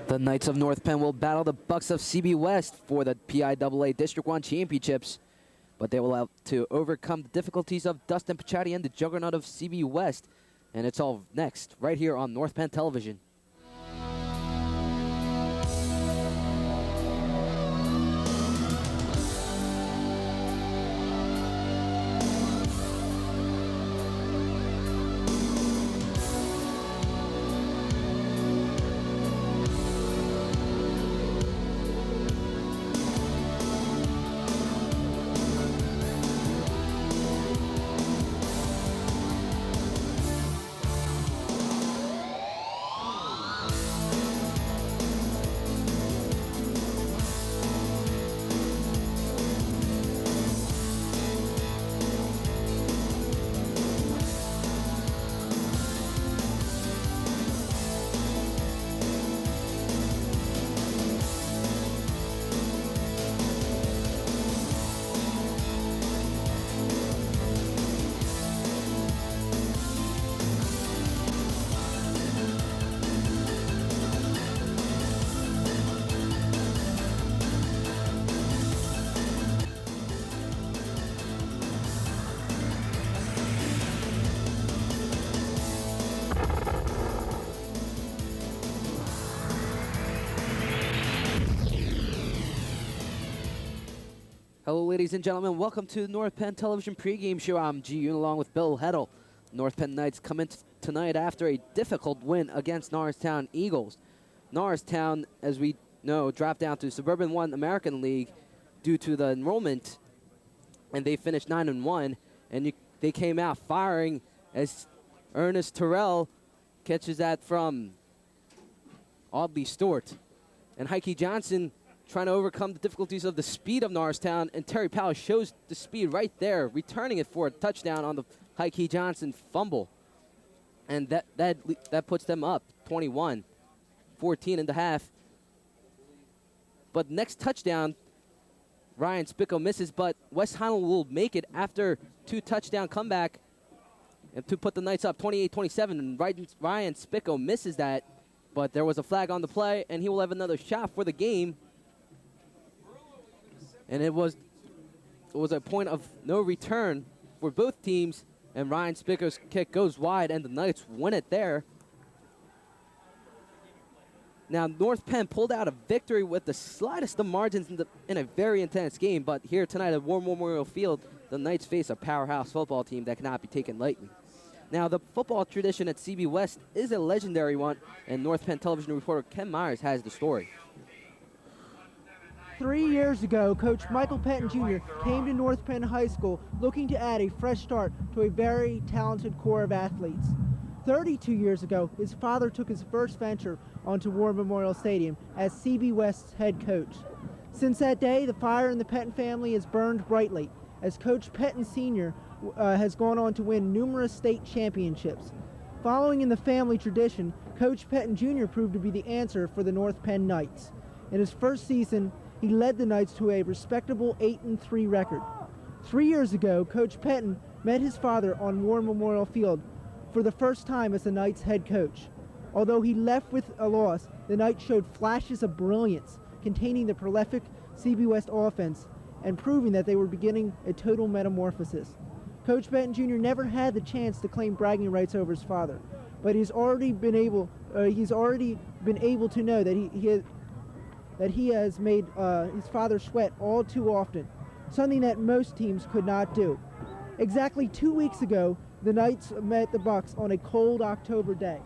The Knights of North Penn will battle the Bucks of CB West for the PIAA District 1 Championships, but they will have to overcome the difficulties of Dustin Pichatti and the juggernaut of CB West, and it's all next, right here on North Penn Television. Hello, ladies and gentlemen. Welcome to the North Penn Television pregame show. I'm G Yoon along with Bill Heddle. North Penn Knights come in tonight after a difficult win against Norristown Eagles. Norristown, as we know, dropped down to Suburban 1 American League due to the enrollment, and they finished 9-1, and they came out firing as Ernest Terrell catches that from Audley Stewart. And Heike Johnson trying to overcome the difficulties of the speed of Norristown, and Terry Powell shows the speed right there, returning it for a touchdown on the Heike Johnson fumble. And that puts them up 21-14 in the half. But next touchdown, Ryan Spicko misses, but West Highland will make it after two touchdown comeback and to put the Knights up 28-27, and Ryan Spicko misses that, but there was a flag on the play, and he will have another shot for the game. And it was a point of no return for both teams, and Ryan Spicker's kick goes wide, and the Knights win it there. Now, North Penn pulled out a victory with the slightest of margins in a very intense game, but here tonight at War Memorial Field, the Knights face a powerhouse football team that cannot be taken lightly. Now, the football tradition at CB West is a legendary one, and North Penn television reporter Ken Myers has the story. 3 years ago, Coach Michael Pettin Jr. came to North Penn High School looking to add a fresh start to a very talented core of athletes. 32 years ago, his father took his first venture onto War Memorial Stadium as CB West's head coach. Since that day, the fire in the Pettin family has burned brightly, as Coach Pettin Sr. Has gone on to win numerous state championships. Following in the family tradition, Coach Pettin Jr. proved to be the answer for the North Penn Knights. In his first season, he led the Knights to a respectable 8-3 record. 3 years ago, Coach Pettin met his father on War Memorial Field for the first time as the Knights head coach. Although he left with a loss, the Knights showed flashes of brilliance containing the prolific CB West offense and proving that they were beginning a total metamorphosis. Coach Pettin Jr. never had the chance to claim bragging rights over his father, but he's already been able to know that he has made his father sweat all too often, something that most teams could not do. Exactly 2 weeks ago, the Knights met the Bucks on a cold October day.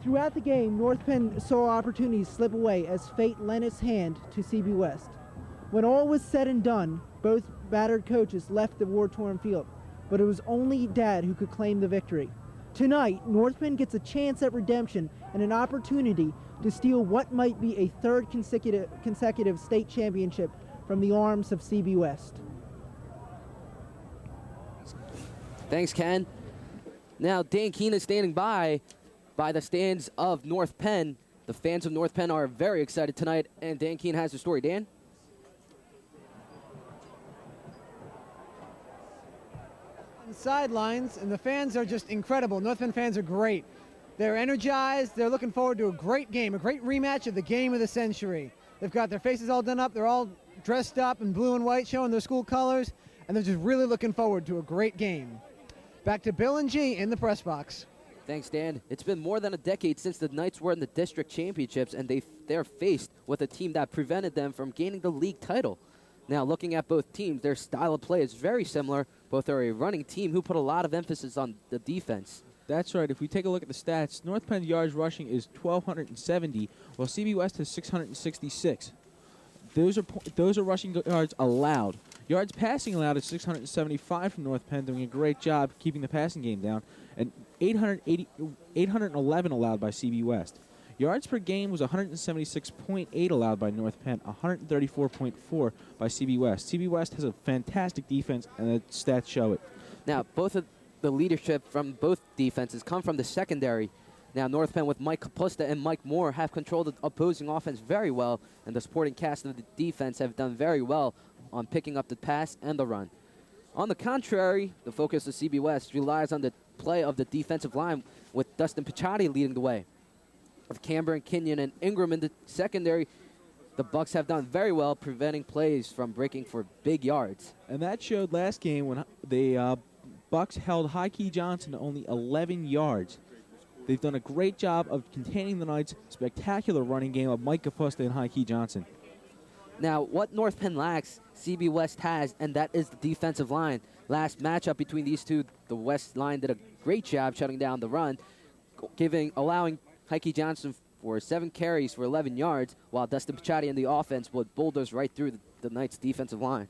Throughout the game, North Penn saw opportunities slip away as fate lent its hand to CB West. When all was said and done, both battered coaches left the war-torn field, but it was only Dad who could claim the victory. Tonight, North Penn gets a chance at redemption and an opportunity to steal what might be a third consecutive state championship from the arms of CB West. Thanks, Ken. Now, Dan Keene is standing by the stands of North Penn. The fans of North Penn are very excited tonight, and Dan Keene has the story. Dan? On the sidelines, and the fans are just incredible. North Penn fans are great. They're energized. They're looking forward to a great game, a great rematch of the game of the century. They've got their faces all done up. They're all dressed up in blue and white, showing their school colors, and they're just really looking forward to a great game. Back to Bill and G in the press box. Thanks, Dan. It's been more than a decade since the Knights were in the district championships, and they're faced with a team that prevented them from gaining the league title. Now, looking at both teams, their style of play is very similar. Both are a running team who put a lot of emphasis on the defense. That's right. If we take a look at the stats, North Penn's yards rushing is 1,270, while CB West has 666. Those are rushing yards allowed. Yards passing allowed is 675 from North Penn, doing a great job keeping the passing game down, and 811 allowed by CB West. Yards per game was 176.8 allowed by North Penn, 134.4 by CB West. CB West has a fantastic defense, and the stats show it. Now, both of the leadership from both defenses come from the secondary. Now, North Penn with Mike Kapusta and Mike Moore have controlled the opposing offense very well, and the supporting cast of the defense have done very well on picking up the pass and the run. On the contrary, the focus of CB West relies on the play of the defensive line, with Dustin Picciotti leading the way. With Camber, Kenyon, and Ingram in the secondary, the Bucks have done very well preventing plays from breaking for big yards. And that showed last game when the Bucks held High-Key Johnson to only 11 yards. They've done a great job of containing the Knights' spectacular running game of Mike Kapusta and High-Key Johnson. Now, what North Penn lacks, CB West has, and that is the defensive line. Last matchup between these two, the West line did a great job shutting down the run, allowing High-Key Johnson for 7 carries for 11 yards, while Dustin Picciotti and the offense would bulldoze right through the Knights' defensive line.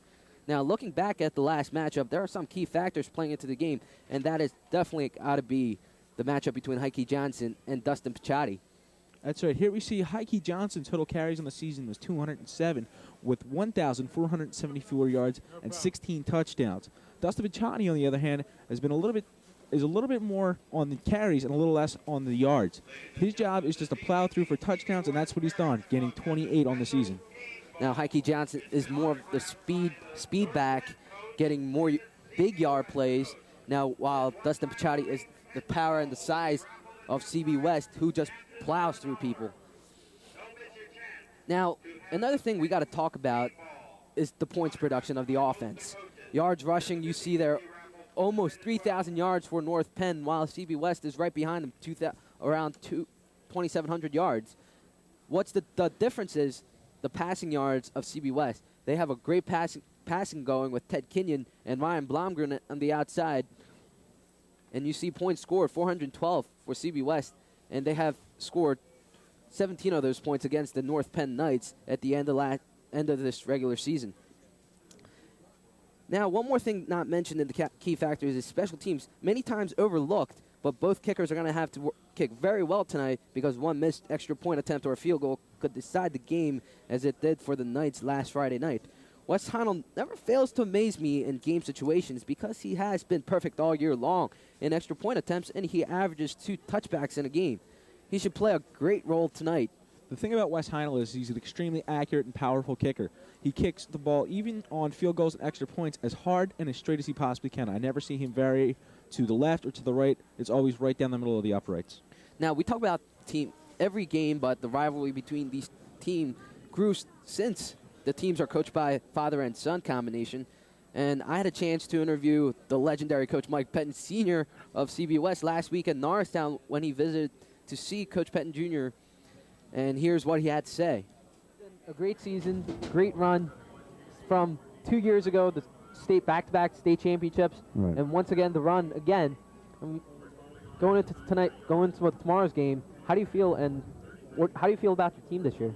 Now, looking back at the last matchup, there are some key factors playing into the game, and that is definitely got to be the matchup between High-Key Johnson and Dustin Picciotti. That's right. Here we see High-Key Johnson's total carries on the season was 207, with 1,474 yards and 16 touchdowns. Dustin Picciotti, on the other hand, is a little bit more on the carries and a little less on the yards. His job is just to plow through for touchdowns, and that's what he's done, getting 28 on the season. Now, High-Key Johnson is more of the speed back, getting more big yard plays. Now, while Dustin Picciotti is the power and the size of CB West, who just plows through people. Now, another thing we got to talk about is the points production of the offense. Yards rushing, you see there almost 3,000 yards for North Penn, while CB West is right behind them, around 2,700 yards. What's the difference is the passing yards of CB West. They have a great passing going with Ted Kenyon and Ryan Blomgren on the outside. And you see points scored, 412 for CB West, and they have scored 17 of those points against the North Penn Knights at the end of this regular season. Now, one more thing not mentioned in the key factors is special teams, many times overlooked, but both kickers are going to have to kick very well tonight because one missed extra point attempt or a field goal could decide the game as it did for the Knights last Friday night. Wes Heinel never fails to amaze me in game situations because he has been perfect all year long in extra point attempts, and he averages 2 touchbacks in a game. He should play a great role tonight. The thing about Wes Heinel is he's an extremely accurate and powerful kicker. He kicks the ball, even on field goals and extra points, as hard and as straight as he possibly can. I never see him vary to the left or to the right. It's always right down the middle of the uprights. Now, we talk about team every game, but the rivalry between these teams grew since the teams are coached by father and son combination. And I had a chance to interview the legendary Coach Mike Pettin Sr. of CB West last week in Norristown when he visited to see Coach Pettin Jr., and here's what he had to say. A great season, great run from 2 years ago, the back-to-back state championships, right. And once again the run again. Going into tomorrow's game, how do you feel, and how do you feel about your team this year?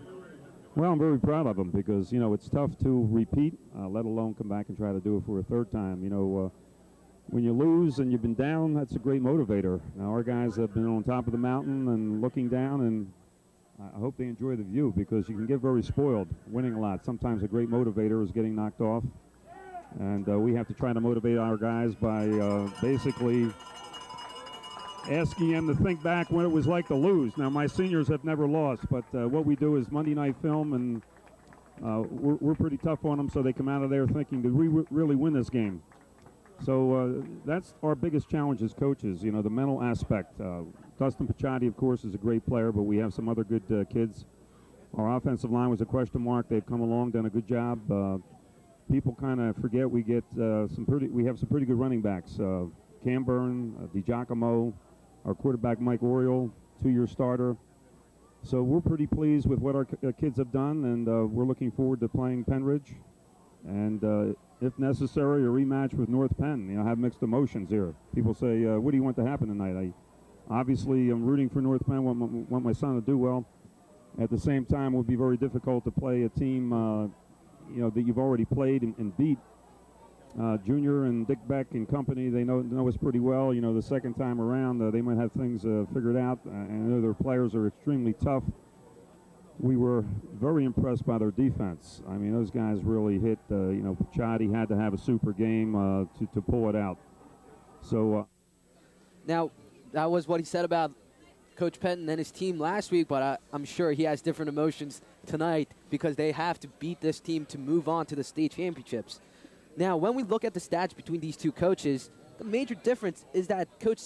Well, I'm very proud of them because, it's tough to repeat, let alone come back and try to do it for a third time. When you lose and you've been down, that's a great motivator. Now, our guys have been on top of the mountain and looking down, and I hope they enjoy the view because you can get very spoiled winning a lot. Sometimes a great motivator is getting knocked off, and we have to try to motivate our guys by basically asking them to think back when it was like to lose. Now, my seniors have never lost, but what we do is Monday night film, and we're pretty tough on them, so they come out of there thinking, did we really win this game? So that's our biggest challenge as coaches, the mental aspect. Dustin Picciotti, of course, is a great player, but we have some other good kids. Our offensive line was a question mark. They've come along, done a good job. People kind of forget we have some pretty good running backs. Camburn, DiGiacomo, our quarterback Mike Oriole, 2-year starter. So we're pretty pleased with what our kids have done, and we're looking forward to playing Penridge. And if necessary, a rematch with North Penn. You know, have mixed emotions here. People say, what do you want to happen tonight? Obviously, I'm rooting for North Penn, want my son to do well. At the same time, it would be very difficult to play a team, that you've already played and beat. Junior and Dick Beck and company, they know us pretty well. You know, the second time around, they might have things figured out. I know their players are extremely tough. We were very impressed by their defense. I mean, those guys really hit. Picciotti had to have a super game to pull it out. So now, that was what he said about Coach Penton and his team last week, but I'm sure he has different emotions tonight because they have to beat this team to move on to the state championships. Now, when we look at the stats between these two coaches, the major difference is that Coach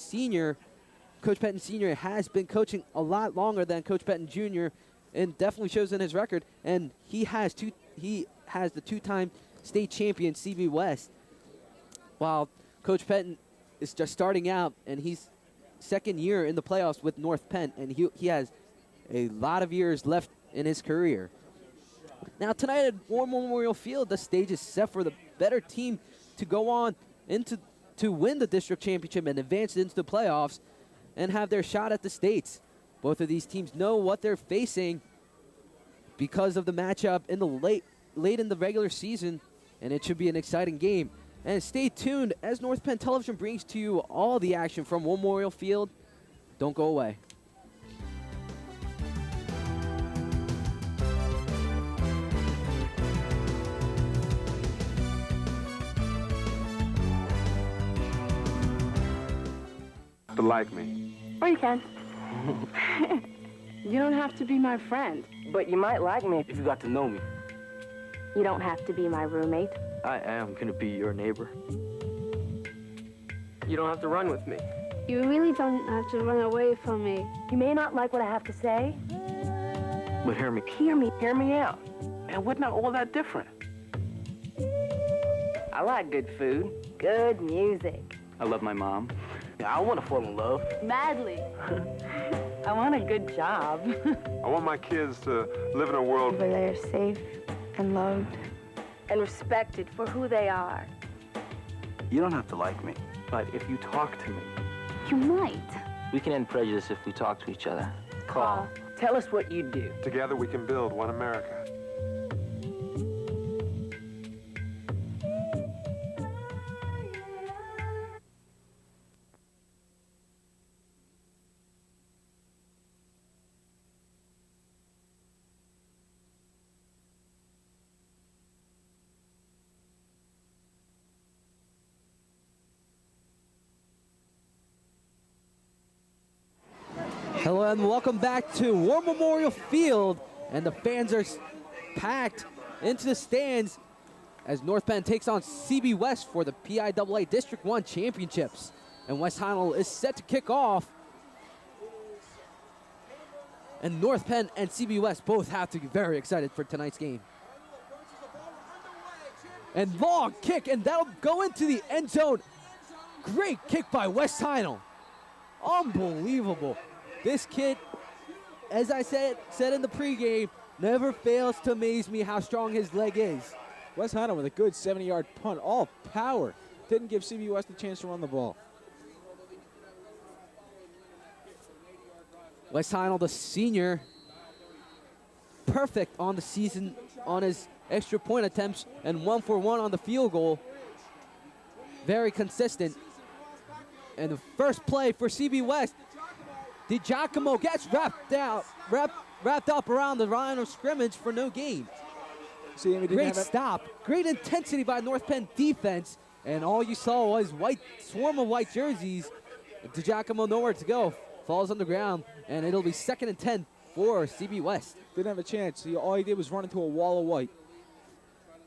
Penton Sr. has been coaching a lot longer than Coach Penton Jr., and definitely shows in his record. And he has the two-time state champion CB West, while Coach Penton is just starting out, and he's second year in the playoffs with North Penn, and he has a lot of years left in his career. Now tonight at War Memorial Field, the stage is set for the better team to go on to win the district championship and advance into the playoffs and have their shot at the states. Both of these teams know what they're facing because of the matchup in the late in the regular season, and it should be an exciting game. And stay tuned as North Penn Television brings to you all the action from Memorial Field. Don't go away. To like me. Or you can. You don't have to be my friend. But you might like me if you got to know me. You don't have to be my roommate. I am gonna be your neighbor. You don't have to run with me. You really don't have to run away from me. You may not like what I have to say. But hear me. Hear me out. And we're not all that different. I like good food. Good music. I love my mom. I want to fall in love. Madly. I want a good job. I want my kids to live in a world Where they are safe and loved. And respected for who they are. You don't have to like me, but if you talk to me, You might. we can end prejudice if we talk to each other. Call. Tell us what you do. together we can build one America. Hello and welcome back to War Memorial Field, and the fans are packed into the stands as North Penn takes on CB West for the PIAA District 1 Championships. And West Heinel is set to kick off. And North Penn and CB West both have to be very excited for tonight's game. And long kick, and that'll go into the end zone. Great kick by West Heinel. Unbelievable. This kid, as I said in the pregame, never fails to amaze me how strong his leg is. West Heinel with a good 70-yard punt, all power. Didn't give CB West a chance to run the ball. West Heinel, the senior, perfect on the season on his extra point attempts and 1 for 1 on the field goal. Very consistent. And the first play for CB West, DiGiacomo gets wrapped up around the line of scrimmage for no gain. Great stop, great intensity by North Penn defense, and all you saw was swarm of white jerseys. DiGiacomo nowhere to go, falls on the ground, and it'll be 2nd and 10 for CB West. Didn't have a chance. All he did was run into a wall of white.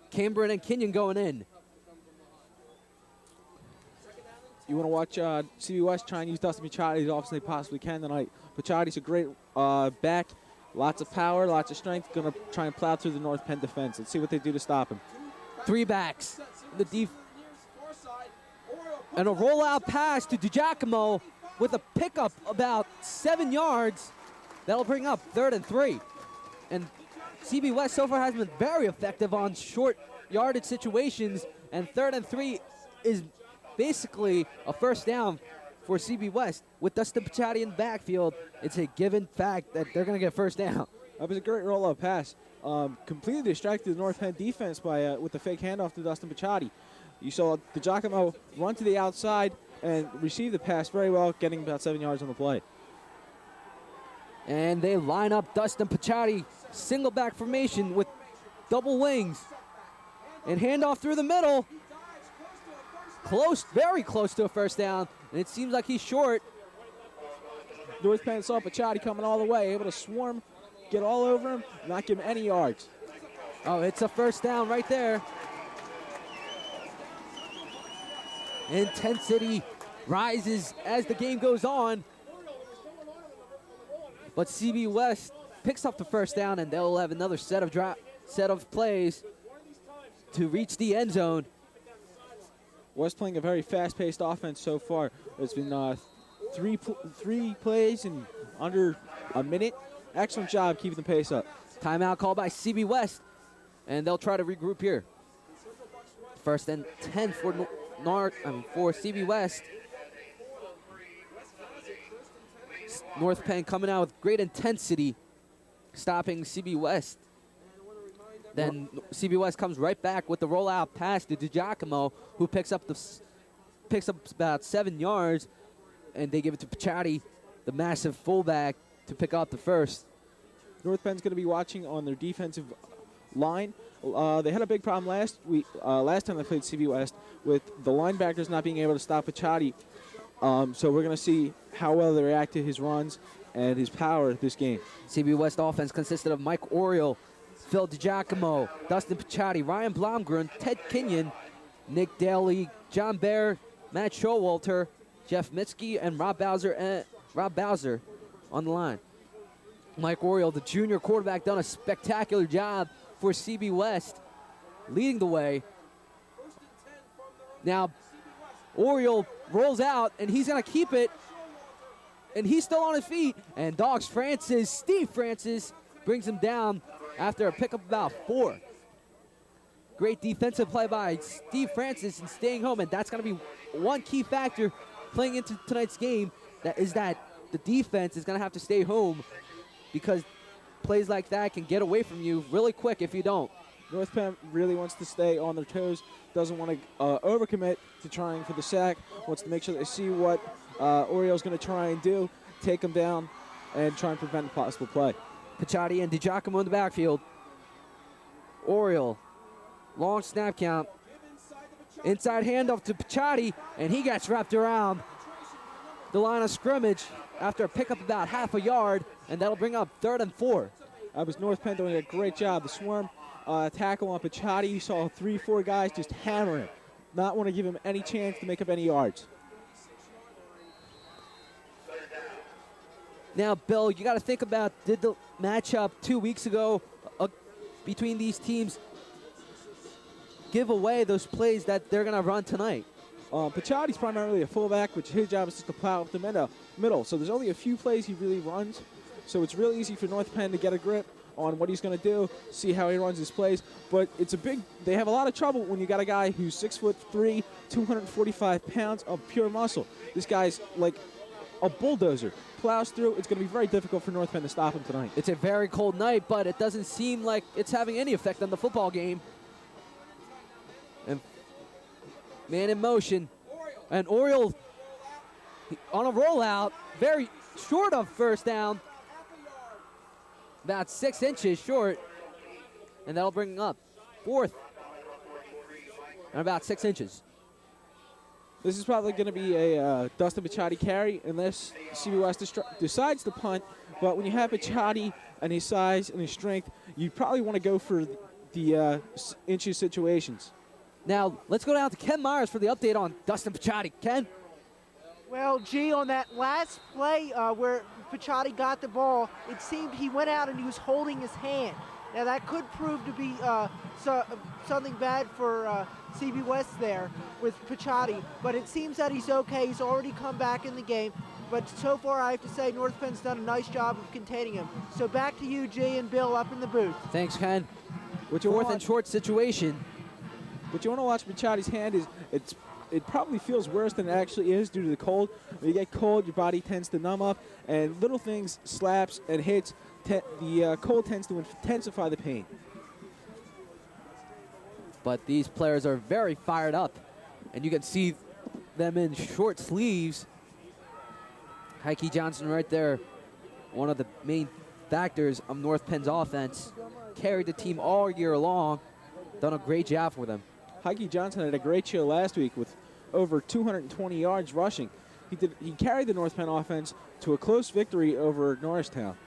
Cambrian and Kenyon going in. You want to watch CB West try and use Dustin Picciotti as often as they possibly can tonight. Picciott's a great back, lots of power, lots of strength, going to try and plow through the North Penn defense. Let's see what they do to stop him. 3 backs. And a rollout pass to DiGiacomo with a pickup about 7 yards. That'll bring up 3rd and 3. And CB West so far has been very effective on short yardage situations, and 3rd and 3 is basically a first down for CB West. With Dustin Picciotti in the backfield, it's a given fact that they're going to get first down. That was a great rollout pass. Completely distracted the North Penn defense by with the fake handoff to Dustin Picciotti. You saw DiGiacomo run to the outside and receive the pass very well, getting about 7 yards on the play. And they line up Dustin Picciotti, single back formation with double wings. And handoff through the middle. Close, very close to a first down. And it seems like he's short. North Penn saw Picciotti coming all the way, able to swarm, get all over him, not give him any yards. Oh, it's a first down right there. Intensity rises as the game goes on. But CB West picks up the first down, and they'll have another set of plays to reach the end zone. West playing a very fast-paced offense so far. It's been three plays in under a minute. Excellent job keeping the pace up. Timeout called by CB West, and they'll try to regroup here. 1st and 10 for CB West. North Penn coming out with great intensity, stopping CB West. Then CB West comes right back with the rollout pass to DiGiacomo, who picks up about 7 yards, and they give it to Picciotti, the massive fullback, to pick up the first. North Penn's going to be watching on their defensive line. They had a big problem last time they played CB West with the linebackers not being able to stop Picciotti. So we're going to see how well they react to his runs and his power this game. CB West offense consisted of Mike Oriole, Phil DiGiacomo, Dustin Picciotti, Ryan Blomgren, Ted Kenyon, Nick Daly, John Baer, Matt Showalter, Jeff Mitski, and Rob Bowser on the line. Mike Oriole, the junior quarterback, done a spectacular job for CB West, leading the way. Now, Oriole rolls out, and he's going to keep it, and he's still on his feet. And Steve Francis, brings him down after a pickup about 4. Great defensive play by Steve Francis in staying home, and that's going to be one key factor playing into tonight's game, that the defense is going to have to stay home, because plays like that can get away from you really quick if you don't. North Penn really wants to stay on their toes, doesn't want to overcommit to trying for the sack, wants to make sure they see what Oriole's going to try and do, take them down, and try and prevent a possible play. Picciotti and DiGiacomo in the backfield. Oriole, long snap count. Inside handoff to Picciotti, and he gets wrapped around the line of scrimmage after a pickup about half a yard, and that'll bring up 3rd and 4. That was North Penn doing a great job. The swarm tackle on Picciotti, you saw 3-4 guys just hammer him. Not want to give him any chance to make up any yards. Now, Bill, you got to think about, did the matchup 2 weeks ago between these teams give away those plays that they're going to run tonight? Picciotti's primarily a fullback, which his job is just to plow up the middle. So there's only a few plays he really runs. So it's really easy for North Penn to get a grip on what he's going to do, see how he runs his plays. But they have a lot of trouble when you got a guy who's 6'3", 245 pounds of pure muscle. This guy's like a bulldozer. Plows through. It's going to be very difficult for North Penn to stop him tonight. It's a very cold night, but it doesn't seem like it's having any effect on the football game. And man in motion. And Oriole on a rollout, very short of first down. About 6 inches short. And that'll bring up 4th. And about 6 inches. This is probably going to be a Dustin Picciotti carry unless CB West decides to punt. But when you have Picciotti and his size and his strength, you probably want to go for the inches situations. Now, let's go down to Ken Myers for the update on Dustin Picciotti. Ken? Well, G, on that last play where Picciotti got the ball, it seemed he went out and he was holding his hand. Now that could prove to be something bad for CB West there with Picciotti, but it seems that he's okay. He's already come back in the game, but so far I have to say North Penn's done a nice job of containing him. So back to you, G and Bill, up in the booth. Thanks, Ken. Fourth and short situation. What you want to watch Picciotti's hand is it probably feels worse than it actually is due to the cold. When you get cold, your body tends to numb up, and little things, slaps and hits, the cold tends to intensify the pain. But these players are very fired up, and you can see them in short sleeves. Heike Johnson right there, one of the main factors of North Penn's offense, carried the team all year long, done a great job for them. Heike Johnson had a great show last week with over 220 yards rushing. He carried the North Penn offense to a close victory over Norristown.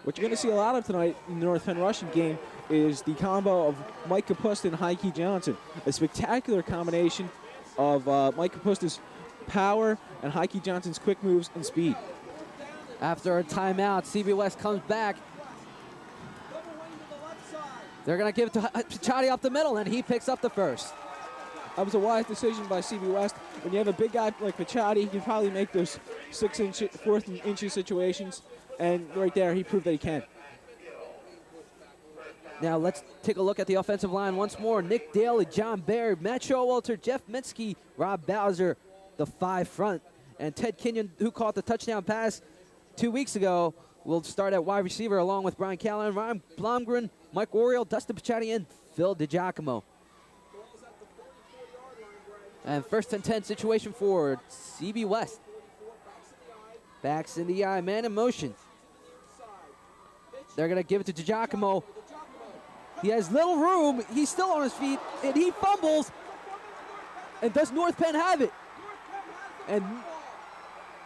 What you're going to see a lot of tonight in the North Penn rushing game is the combo of Mike Kapusta and Heike Johnson. A spectacular combination of Mike Kapusta's power and Heike Johnson's quick moves and speed. After a timeout, CB West comes back. They're going to give it to Picciotti up the middle, and he picks up the first. That was a wise decision by CB West. When you have a big guy like Picciotti, he can probably make those 4th and inch situations, and right there, he proved that he can. Now let's take a look at the offensive line once more. Nick Daly, John Baird, Matt Showalter, Jeff Minsky, Rob Bowser, the 5 front. And Ted Kenyon, who caught the touchdown pass 2 weeks ago, will start at wide receiver along with Brian Callahan, Ryan Blomgren, Mike Oriel, Dustin Picciotti, and Phil DiGiacomo. And 1st and 10 situation for CB West. Backs in the eye, man in motion. They're going to give it to DiGiacomo. He has little room. He's still on his feet, and he fumbles. And does North Penn have it? And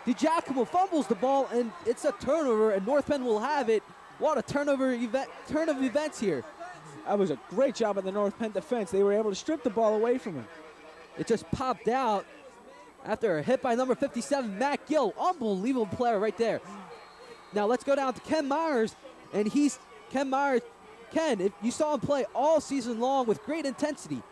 DiGiacomo fumbles the ball, and it's a turnover, and North Penn will have it. What a turn of events here. That was a great job on the North Penn defense. They were able to strip the ball away from him. It just popped out after a hit by number 57, Matt Gill. Unbelievable player right there. Now let's go down to Ken Myers, and Ken, if you saw him play all season long with great intensity.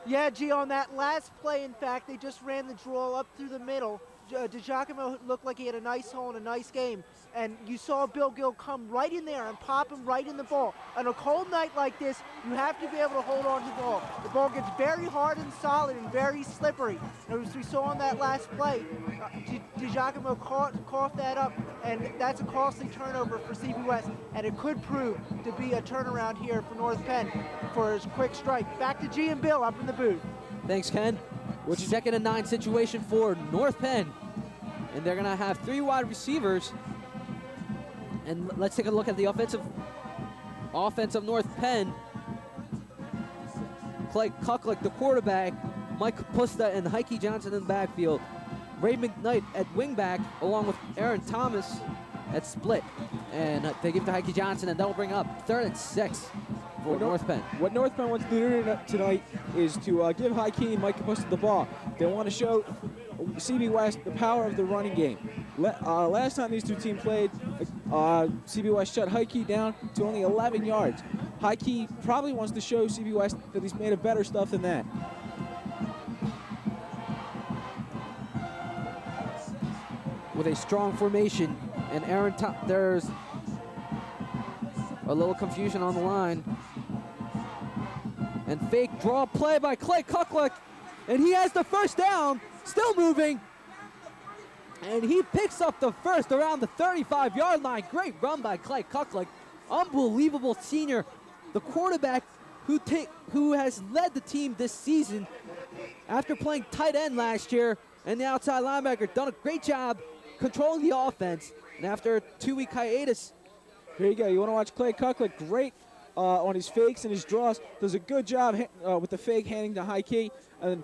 Yeah, G, on that last play, in fact, they just ran the draw up through the middle. DiGiacomo looked like he had a nice hole and a nice game. And you saw Bill Gill come right in there and pop him right in the ball. On a cold night like this, you have to be able to hold on to the ball. The ball gets very hard and solid and very slippery. And as we saw on that last play, DiGiacomo coughed that up, and that's a costly turnover for CB West. And it could prove to be a turnaround here for North Penn for his quick strike. Back to G and Bill up in the booth. Thanks, Ken. 2nd and 9 situation for North Penn. And they're going to have 3 wide receivers. And let's take a look at the offense of North Penn. Clay Kucklick, the quarterback. Mike Kapusta and Heike Johnson in the backfield. Ray McKnight at wingback, along with Aaron Thomas at split. And they give it to Heike Johnson, and that'll bring up 3rd and 6 for North Penn. What North Penn wants to do tonight is to give Heike and Mike Kapusta the ball. They want to show CB West the power of the running game. Last time these two teams played, CB West shut Heike down to only 11 yards. Heike probably wants to show CB West that he's made of better stuff than that. With a strong formation, and there's a little confusion on the line. And fake draw play by Clay Kucklick, and he has the first down, still moving. And he picks up the first around the 35-yard line. Great run by Clay Kucklick. Unbelievable senior. The quarterback who has led the team this season after playing tight end last year, and the outside linebacker done a great job controlling the offense. And after a 2-week hiatus. Here you go. You want to watch Clay Kucklick. Great on his fakes and his draws. Does a good job with the fake handing to Heike, and then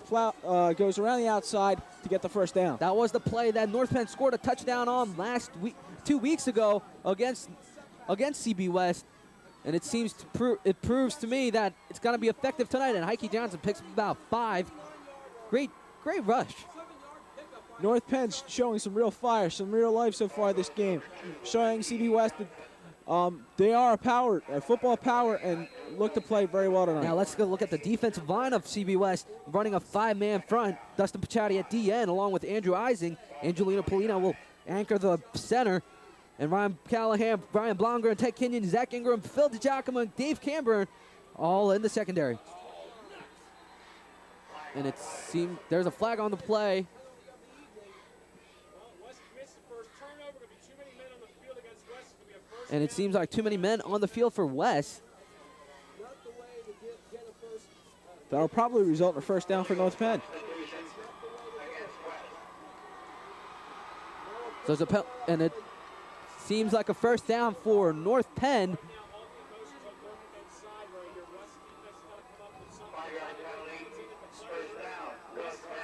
goes around the outside to get the first down. That was the play that North Penn scored a touchdown on last week, 2 weeks ago against CB West. And it seems it proves to me that it's going to be effective tonight. And Heike Johnson picks up about 5. Great rush. North Penn's showing some real fire, some real life so far this game, showing CB West that they are a football power, and look to play very well tonight. Now let's go look at the defensive line of CB West, running a 5-man front. Dustin Paciotti at DN, along with Andrew Ising. Angelina Polina will anchor the center. And Ryan Callahan, Brian Blonger, and Ted Kenyon, Zach Ingram, Phil DiGiacomo, and Dave Camburn, all in the secondary. And it seems there's a flag on the play. And it seems like too many men on the field for West. That'll probably result in a first down for North Penn. So it's and it seems like a first down for North Penn.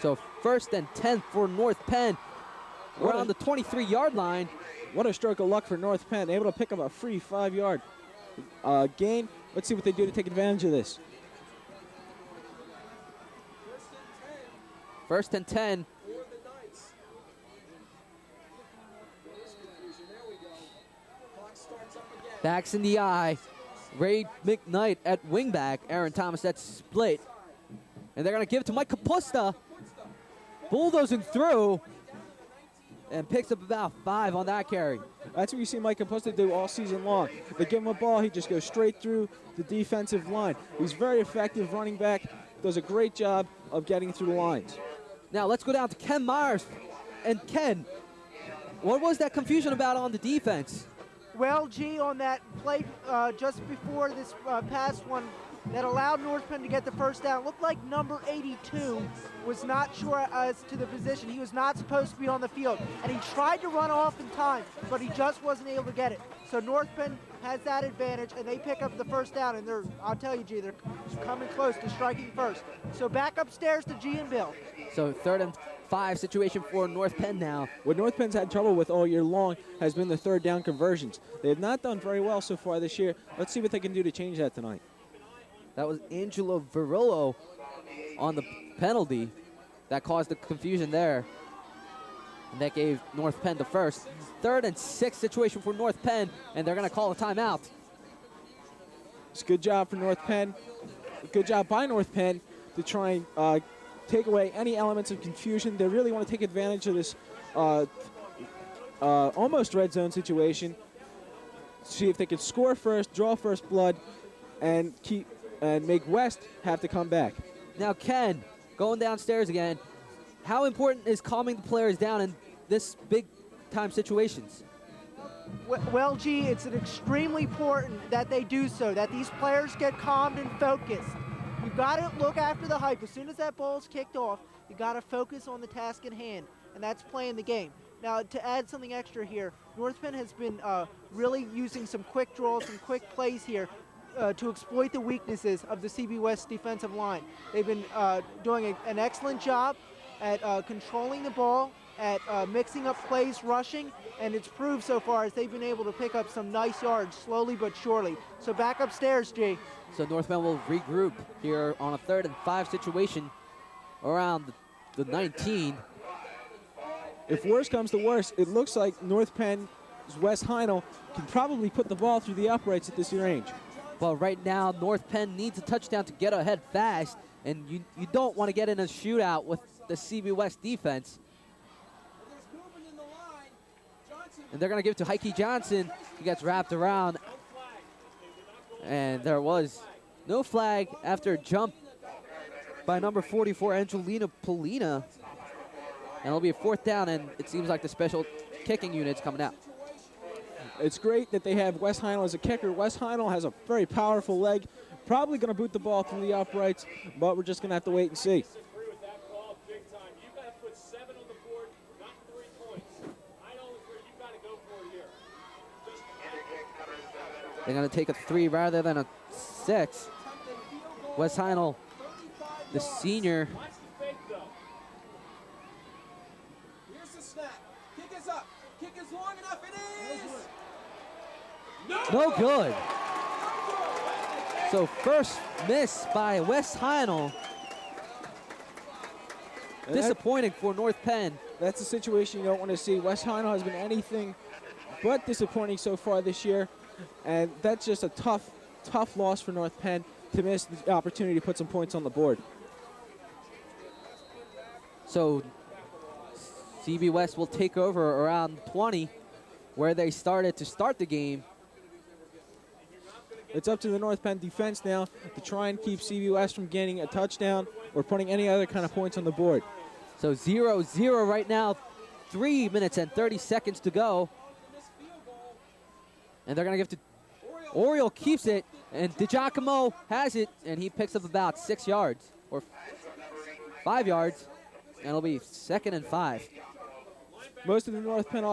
So 1st and 10 for North Penn. We're on the 23-yard line. What a stroke of luck for North Penn. Able to pick up a free 5-yard gain. Let's see what they do to take advantage of this. 1st and 10. Backs in the eye. Ray McKnight at wingback. Aaron Thomas at split. And they're going to give it to Mike Capusta. Bulldozing through. And picks up about 5 on that carry. That's what you see Mike Capusta do all season long. They give him a ball, he just goes straight through the defensive line. He's very effective running back. Does a great job of getting through the lines. Now let's go down to Ken Myers. And Ken, what was that confusion about on the defense? Well, G, on that play just before this past one that allowed North Penn to get the first down, looked like number 82 was not sure as to the position. He was not supposed to be on the field, and he tried to run off in time, but he just wasn't able to get it. So North Penn has that advantage, and they pick up the first down, and I'll tell you, G, they're coming close to striking first. So back upstairs to G and Bill. So 3rd and 5 situation for North Penn now. What North Penn's had trouble with all year long has been the 3rd down conversions. They have not done very well so far this year. Let's see what they can do to change that tonight. That was Angelo Virillo on the penalty that caused the confusion there. And that gave North Penn the first. 3rd and 6 situation for North Penn, and they're going to call a timeout. It's a good job for North Penn. Good job by North Penn to try and take away any elements of confusion. They really want to take advantage of this almost red zone situation. See if they can score first, draw first blood, and make West have to come back. Now Ken, going downstairs again. How important is calming the players down in this big-time situations? Well, G, it's extremely important that they do so, that these players get calmed and focused. You've got to look after the hype. As soon as that ball's kicked off, you got to focus on the task in hand, and that's playing the game. Now, to add something extra here, North Penn has been really using some quick draws, some quick plays here to exploit the weaknesses of the CB West defensive line. They've been doing an excellent job at controlling the ball, at mixing up plays, rushing, and it's proved so far as they've been able to pick up some nice yards slowly but surely. So back upstairs, G. So North Penn will regroup here on a 3rd and 5 situation around the 19. If worse comes to worse, it looks like North Penn's Wes Heinel can probably put the ball through the uprights at this range. Well, right now, North Penn needs a touchdown to get ahead fast, and you don't want to get in a shootout with the CB West defense. And they're going to give it to Heike Johnson. He gets wrapped around. And there was no flag after a jump by number 44, Angelina Polina. And it'll be a 4th down, and it seems like the special kicking unit's coming out. It's great that they have Wes Heinel as a kicker. Wes Heinel has a very powerful leg. Probably going to boot the ball through the uprights, but we're just going to have to wait and see. They're going to take a 3 rather than a 6. Wes Heinel, the senior. Here's the snap. Kick is up. Kick is long enough. It is. No good. So first miss by West Heinel. Disappointing for North Penn. That's a situation you don't want to see. West Heinel has been anything but disappointing so far this year, and that's just a tough loss for North Penn to miss the opportunity to put some points on the board. So CB West will take over around 20, where they started to start the game. It's up to the North Penn defense now to try and keep CB West from gaining a touchdown or putting any other kind of points on the board. So 0-0 right now, 3 minutes and 30 seconds to go. And they're going to give to Oriole keeps it, and DiGiacomo has it, and he picks up about 6 yards or 5 yards, and it'll be 2nd and 5. Most of the North Penn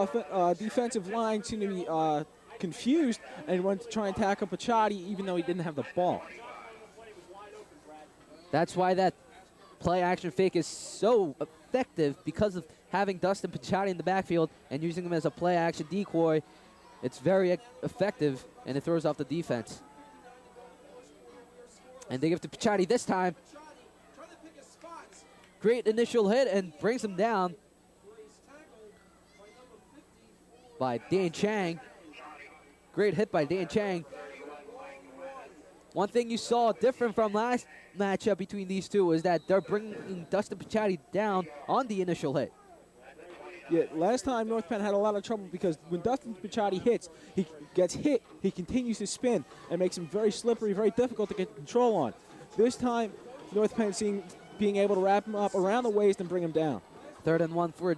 defensive line seemed to be confused and went to try and tackle Picciotti even though he didn't have the ball. That's why that play action fake is so effective, because of having Dustin Picciotti in the backfield and using him as a play action decoy. It's very effective, and it throws off the defense. And they give to Picciotti this time. Great initial hit and brings him down by Dan Chang. Great hit by Dan Chang. One thing you saw different from last matchup between these two is that they're bringing Dustin Picciotti down on the initial hit. Yeah, last time North Penn had a lot of trouble because when Dustin Picciotti hits, he gets hit, he continues to spin and makes him very slippery, very difficult to get control on. This time, North Penn being able to wrap him up around the waist and bring him down. 3rd and 1 for.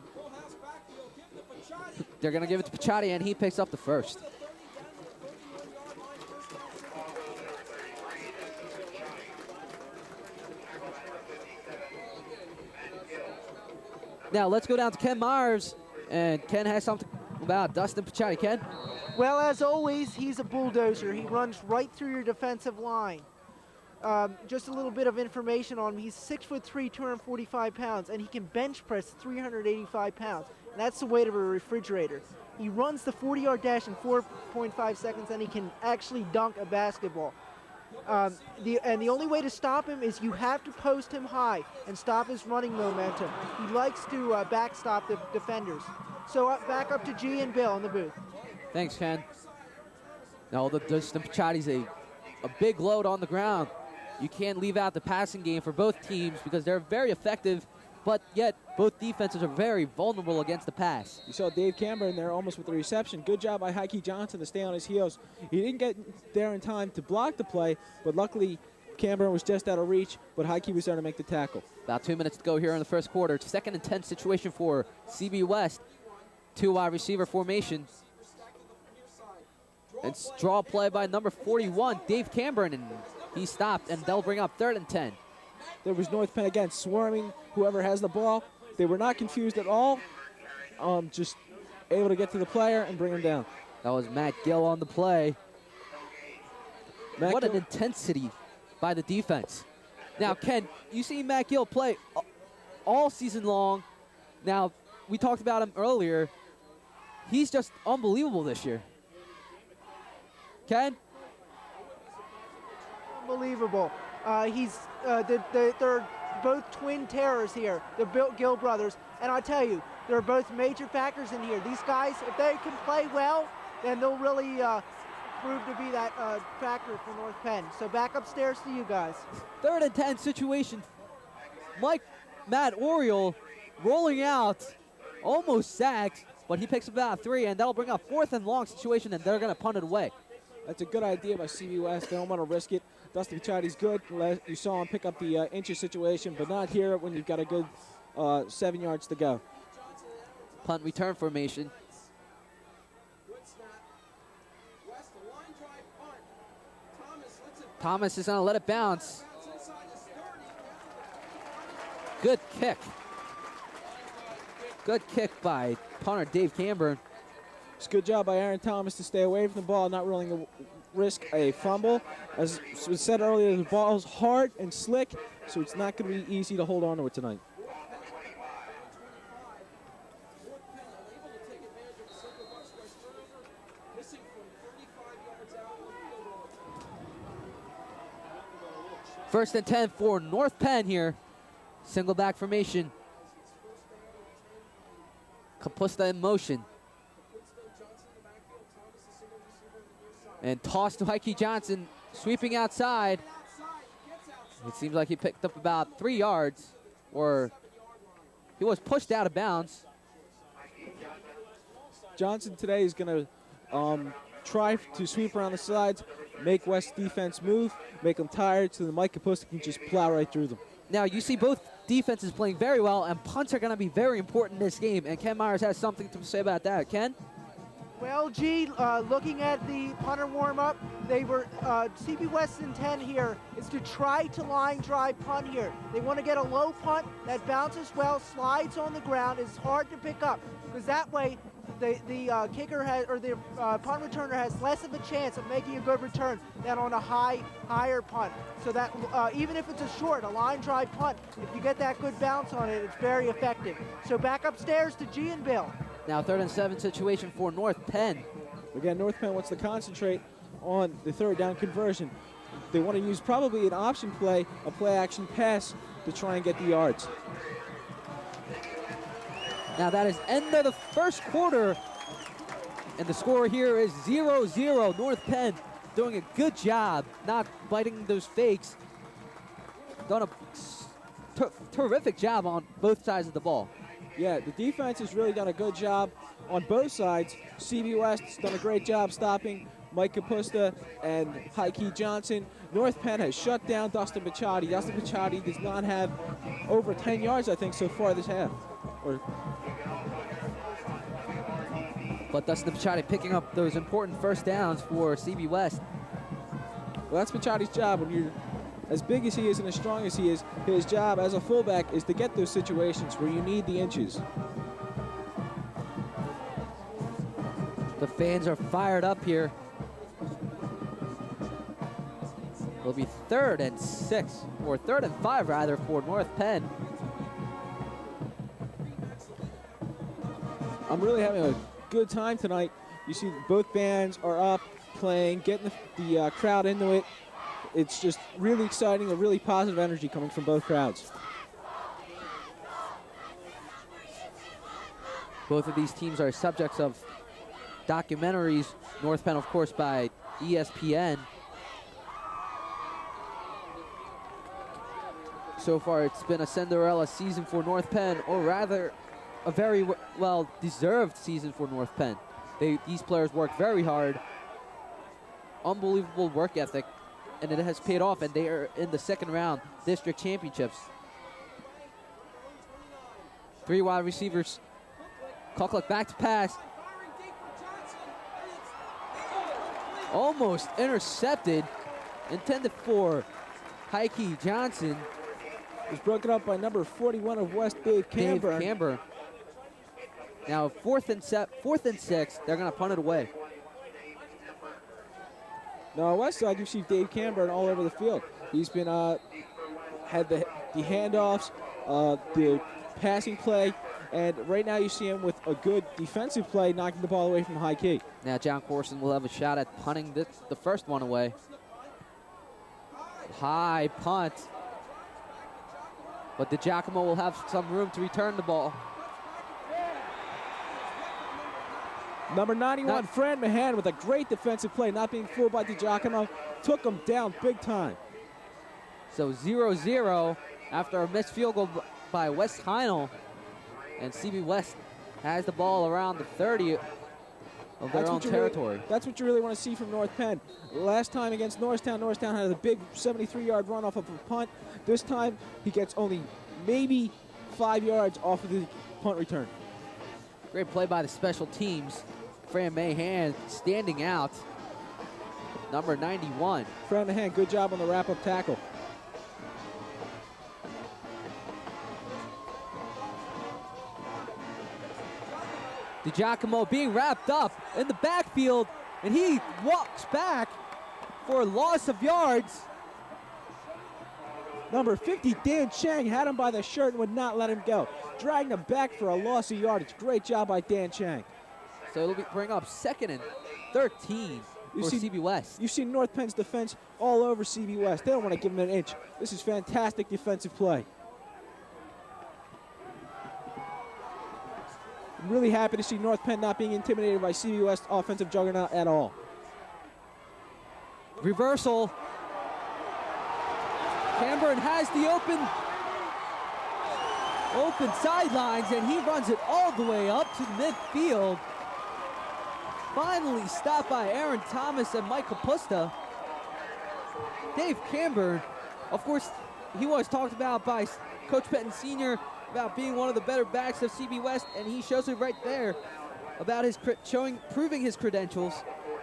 They're going to give it to Picciotti, and he picks up the first. Now let's go down to Ken Myers, and Ken has something about Dustin Picciotti. Ken? Well, as always, he's a bulldozer. He runs right through your defensive line. Just a little bit of information on him. He's 6'3", 245 pounds, and he can bench press 385 pounds. And that's the weight of a refrigerator. He runs the 40-yard dash in 4.5 seconds, and he can actually dunk a basketball. The only way to stop him is you have to post him high and stop his running momentum. He likes to backstop the defenders. So back up to G and Bill in the booth. Thanks, Ken. Now, Dustin Piccioti's a big load on the ground. You can't leave out the passing game for both teams because they're very effective, but yet both defenses are very vulnerable against the pass. You saw Dave Camber in there almost with the reception. Good job by Heike Johnson to stay on his heels. He didn't get there in time to block the play, but luckily Camber was just out of reach, but Heike was there to make the tackle. About 2 minutes to go here in the first quarter. 2nd and 10 situation for CB West. 2 wide receiver formation. It's draw play by number 41, Dave Cameron, and he stopped, and they'll bring up 3rd and 10. There was North Penn again swarming whoever has the ball. They were not confused at all. Just able to get to the player and bring him down. That was Matt Gill on the play. What an intensity by the defense. Now, Ken, you see Matt Gill play all season long. Now, we talked about him earlier. He's just unbelievable this year. Ken? Unbelievable. They're both twin terrors here. They're Bill Gill brothers. And I tell you, they're both major factors in here. These guys, if they can play well, then they'll really prove to be that factor for North Penn. So back upstairs to you guys. 3rd and 10 situation. Matt Oriole rolling out, almost sacked, but he picks about 3, and that'll bring up 4th and long situation, and they're going to punt it away. That's a good idea by CB West. They don't want to risk it. Dustin Piccioti's good. You saw him pick up the inches situation, but not here when you've got a good 7 yards to go. Punt return formation. Thomas is going to let it bounce. Good kick. Good kick by punter Dave Camber. It's a good job by Aaron Thomas to stay away from the ball, not willing to risk a fumble. As was said earlier, the ball's hard and slick, so it's not going to be easy to hold on to it tonight. First and 10 for North Penn here. Single back formation. Kapusta in motion. And toss to Heike Johnson, sweeping outside. It seems like he picked up about 3 yards, or he was pushed out of bounds. Johnson today is going to try to sweep around the sides, make West defense move, make them tired so that Mike Kapusta can just plow right through them. Now you see both defenses playing very well, and punts are going to be very important in this game, and Ken Myers has something to say about that. Ken? Well, G, looking at the punter warm-up, they were, CB West's intent here is to try to line drive punt here. They want to get a low punt that bounces well, slides on the ground, is hard to pick up, because that way the kicker has, or the punt returner has less of a chance of making a good return than on a higher punt. So that even if it's a line drive punt, if you get that good bounce on it, it's very effective. So back upstairs to G and Bill. Now 3rd and 7 situation for North Penn. Again, North Penn wants to concentrate on the 3rd down conversion. They want to use probably an option play, a play action pass to try and get the yards. Now that is end of the first quarter, and the score here is 0-0. North Penn doing a good job not biting those fakes. Done a terrific job on both sides of the ball. Yeah, the defense has really done a good job on both sides. CB West's done a great job stopping Mike Kapusta and Heike Johnson. North Penn has shut down Dustin Bichotti. Dustin Bichotti does not have over 10 yards, I think, so far this half. But Dustin Bichotti picking up those important first downs for CB West. Well, that's Bichotti's job. When you're as big as he is and as strong as he is, his job as a fullback is to get those situations where you need the inches. The fans are fired up here. It'll be 3rd and 6, or 3rd and 5 rather, for North Penn. I'm really having a good time tonight. You see both bands are up, playing, getting the crowd into it. It's just really exciting, a really positive energy coming from both crowds. Both of these teams are subjects of documentaries. North Penn, of course, by ESPN. So far, it's been a Cinderella season for North Penn, or rather, a very well-deserved season for North Penn. These players work very hard, unbelievable work ethic, and it has paid off, and they are in the 2nd round district championships. 3 wide receivers. Kuklik back to pass. Almost intercepted. Intended for Heike Johnson. It was broken up by number 41 of West, Dave Camber. Now 4th and 6. They're going to punt it away. Now, on West side, you see Dave Camber all over the field. He's been had the handoffs, the passing play, and right now you see him with a good defensive play, knocking the ball away from Heike. Now John Corson will have a shot at punting the first one away. High punt. But DiGiacomo will have some room to return the ball. Number 91, Fran Mahan, with a great defensive play, not being fooled by DiGiacomo, took him down big time. So 0-0 after a missed field goal by West Heinel. And CB West has the ball around the 30 of their own territory. That's what you really want to see from North Penn. Last time against Norristown had a big 73-yard run off of a punt. This time, he gets only maybe 5 yards off of the punt return. Great play by the special teams. Fran Mahan standing out. Number 91. Fran Mahan, good job on the wrap-up tackle. DiGiacomo being wrapped up in the backfield, and he walks back for a loss of yards. Number 50, Dan Chang, had him by the shirt and would not let him go. Dragging him back for a loss of yardage. Great job by Dan Chang. So it'll bring up 2nd and 13. for CB West. You've seen North Penn's defense all over CB West. They don't want to give them an inch. This is fantastic defensive play. I'm really happy to see North Penn not being intimidated by CB West offensive juggernaut at all. Reversal. Camburn has the open sidelines, and he runs it all the way up to midfield. Finally stopped by Aaron Thomas and Mike Kapusta. Dave Camburn, of course, he was talked about by Coach Pettin Sr. about being one of the better backs of CB West, and he shows it right there about his proving his credentials.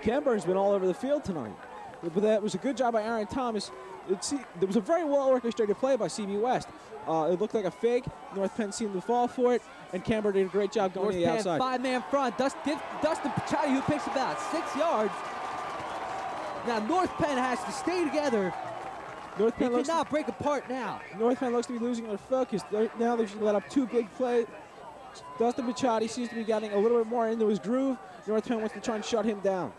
Camburn's been all over the field tonight. But that was a good job by Aaron Thomas. There was a very well orchestrated play by CB West. It looked like a fake. North Penn seemed to fall for it, and Camburn did a great job going to the outside. Five-man front. Dustin Picciotti, who picks about 6 yards. Now North Penn has to stay together. North Penn cannot break apart now. North Penn looks to be losing their focus. Now they've let up 2 big plays. Dustin Picciotti seems to be getting a little bit more into his groove. North Penn wants to try and shut him down.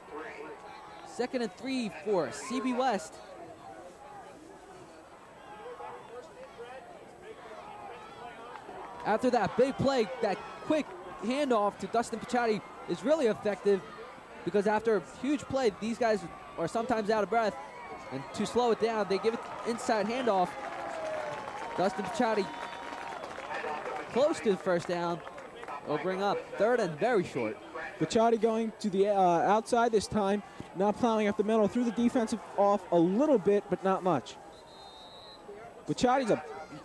2nd and 3 for CB West. After that big play, that quick handoff to Dustin Picciotti is really effective, because after a huge play, these guys are sometimes out of breath, and to slow it down, they give it inside handoff. Dustin Picciotti close to the first down. Will bring up 3rd and very short. Picciotti going to the outside this time, not plowing up the middle, threw the defensive off a little bit, but not much. Picciotti,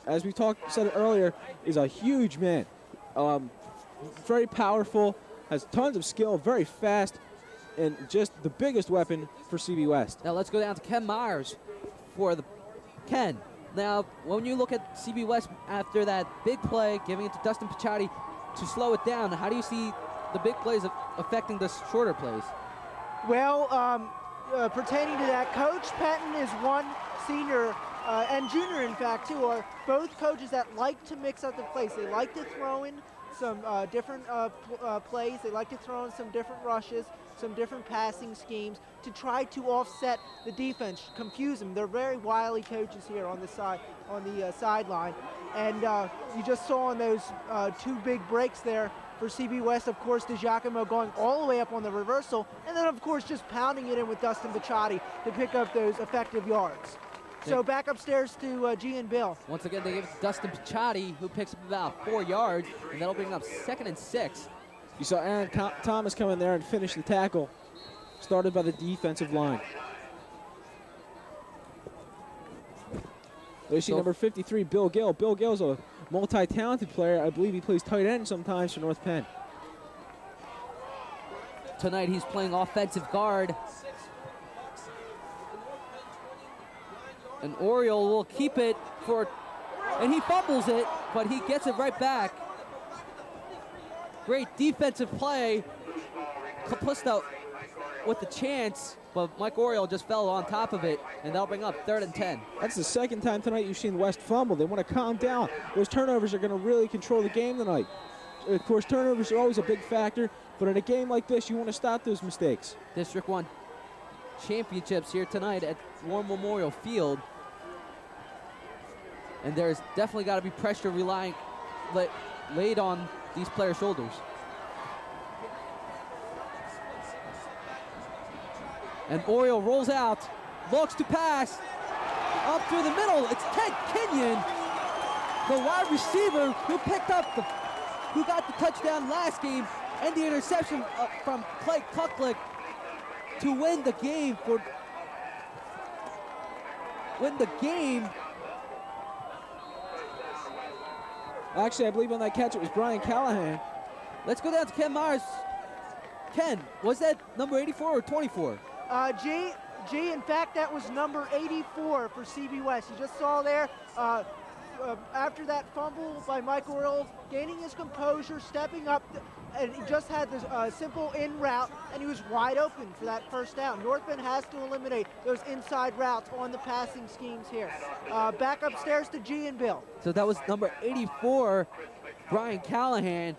as we said earlier, is a huge man. Very powerful, has tons of skill, very fast, and just the biggest weapon for CB West. Now let's go down to Ken Myers for the Ken. Now, when you look at CB West after that big play, giving it to Dustin Picciotti to slow it down, how do you see the big plays affecting the shorter plays? Well, pertaining to that, Coach Pettin is one senior and junior, in fact, too, are both coaches that like to mix up the plays. They like to throw in some different plays. They like to throw in some different rushes, some different passing schemes to try to offset the defense, confuse them. They're very wily coaches here on the sideline. And you just saw on those 2 big breaks there for CB West, of course, DiGiacomo going all the way up on the reversal, and then, of course, just pounding it in with Dustin Picciotti to pick up those effective yards. So back upstairs to G and Bill. Once again, they give it to Dustin Picciotti, who picks up about 4 yards, and that'll bring up 2nd and 6. You saw Aaron Thomas come in there and finish the tackle, started by the defensive line. There you see number 53, Bill Gill. Bill Gill's a multi-talented player. I believe he plays tight end sometimes for North Penn. Tonight he's playing offensive guard. And Oriole will keep it and he fumbles it, but he gets it right back. Great defensive play. Kapusta with the chance, but Mike Oriole just fell on top of it, and that'll bring up 3rd and 10. That's the 2nd time tonight you've seen West fumble. They want to calm down. Those turnovers are going to really control the game tonight. Of course, turnovers are always a big factor, but in a game like this, you want to stop those mistakes. District 1 championships here tonight at War Memorial Field. And there's definitely got to be pressure laid on these players' shoulders. And Oriole rolls out, looks to pass, up through the middle. It's Ted Kenyon, the wide receiver who got the touchdown last game and the interception from Clay Kuklik to win the game Actually, I believe on that catch it was Brian Callahan. Let's go down to Ken Myers. Ken, was that number 84 or 24? G, in fact, that was number 84 for CB West. You just saw there, after that fumble by Mike Oriole, gaining his composure, stepping up, and he just had this simple in route, and he was wide open for that first down. North Bend has to eliminate those inside routes on the passing schemes here. Back upstairs to G and Bill. So that was number 84, Brian Callahan,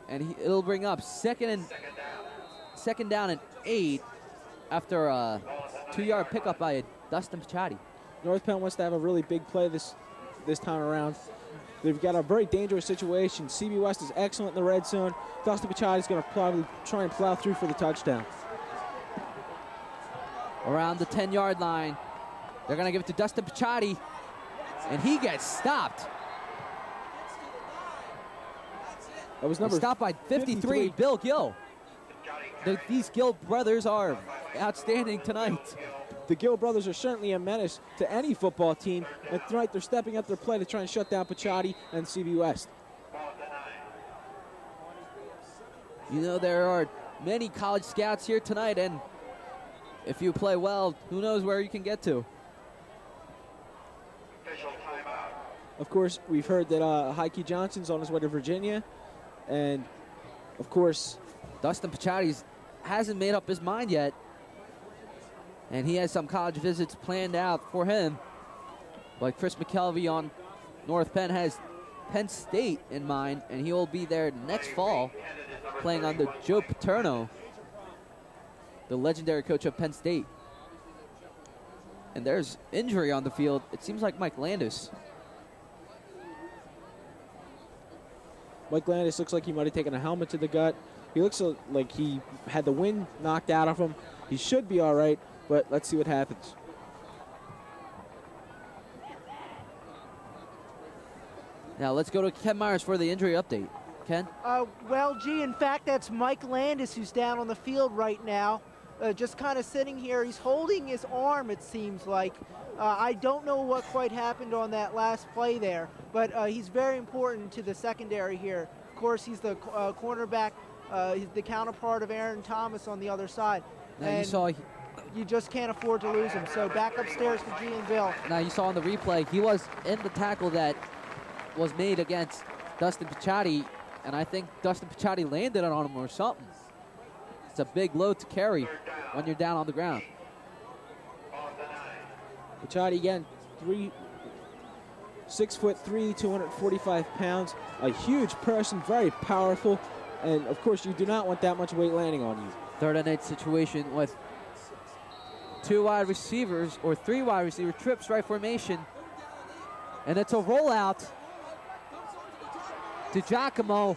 and it'll bring up second down and 8. after a 2-yard pickup by Dustin Pichatti. North Penn wants to have a really big play this time around. They've got a very dangerous situation. CB West is excellent in the red zone. Dustin Pichatti is going to probably try and plow through for the touchdown. Around the 10-yard line. They're going to give it to Dustin Pichatti, and he gets stopped. That was number stopped by 53, Bill Gill. These Gill brothers are outstanding tonight. The Gill brothers are certainly a menace to any football team, and tonight they're stepping up their play to try and shut down Pichatti and CB West. You know, there are many college scouts here tonight, and if you play well, who knows where you can get to. Of course, we've heard that Heike Johnson's on his way to Virginia, and of course, Dustin Pichatti hasn't made up his mind yet, and he has some college visits planned out for him. But Chris McKelvey on North Penn has Penn State in mind, and he will be there next fall playing under Joe Paterno, the legendary coach of Penn State. And there's injury on the field. It seems like Mike Landis. Mike Landis looks like he might have taken a helmet to the gut. He looks like he had the wind knocked out of him. He should be all right, but let's see what happens. Now let's go to Ken Myers for the injury update. Ken? Well, gee, in fact, that's Mike Landis who's down on the field right now. Just kind of sitting here. He's holding his arm, it seems like. I don't know what quite happened on that last play there, but he's very important to the secondary here. Of course, he's the cornerback. He's the counterpart of Aaron Thomas on the other side. Now and you just can't afford to lose him. So back upstairs to G and Bill. Now you saw on the replay, he was in the tackle that was made against Dustin Pichatti, and I think Dustin Pichatti landed on him or something. It's a big load to carry when you're down on the ground. Pichatti again, 6'3", 245 pounds, a huge person, very powerful, and of course you do not want that much weight landing on you. 3rd and 8 situation with 2 wide receivers or 3 wide receiver trips right formation, and it's a rollout to Giacomo,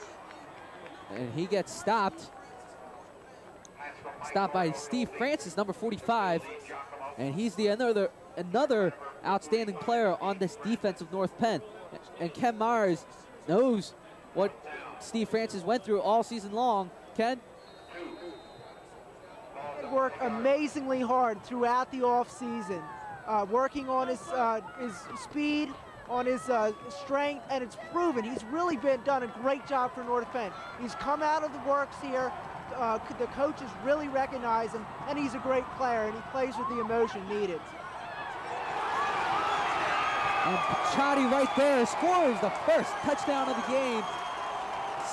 and he gets stopped by Steve Francis, number 45, and he's the another outstanding player on this defense of North Penn. And Ken Myers knows what Steve Francis went through all season long. Ken? Work amazingly hard throughout the offseason, working on his speed, on his strength, and it's proven. He's really done a great job for North Penn. He's come out of the works here. The coaches really recognize him, and he's a great player, and he plays with the emotion needed. And Pichatti right there scores the first touchdown of the game.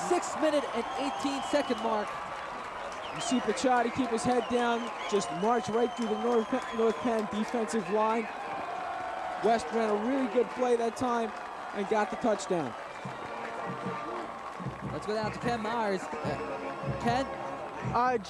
6-minute and 18-second mark. You see Pichatti keep his head down, just march right through the North Penn defensive line. West ran a really good play that time and got the touchdown. Let's go down to Ken Myers. Ken?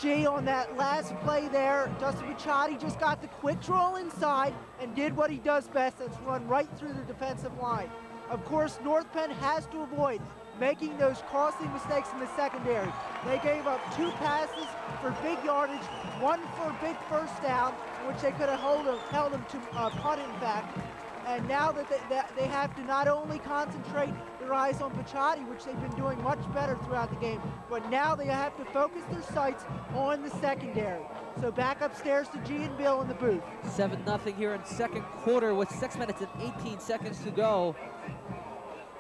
G, on that last play there, Dustin Pichatti just got the quick draw inside and did what he does best, that's run right through the defensive line. Of course, North Penn has to avoid making those costly mistakes in the secondary. They gave up 2 passes for big yardage, 1 for a big first down, which they could have held them to punt, in fact. And now that they have to not only concentrate their eyes on Pichatti, which they've been doing much better throughout the game, but now they have to focus their sights on the secondary. So back upstairs to G and Bill in the booth. 7-0 here in second quarter with 6 minutes and 18 seconds to go.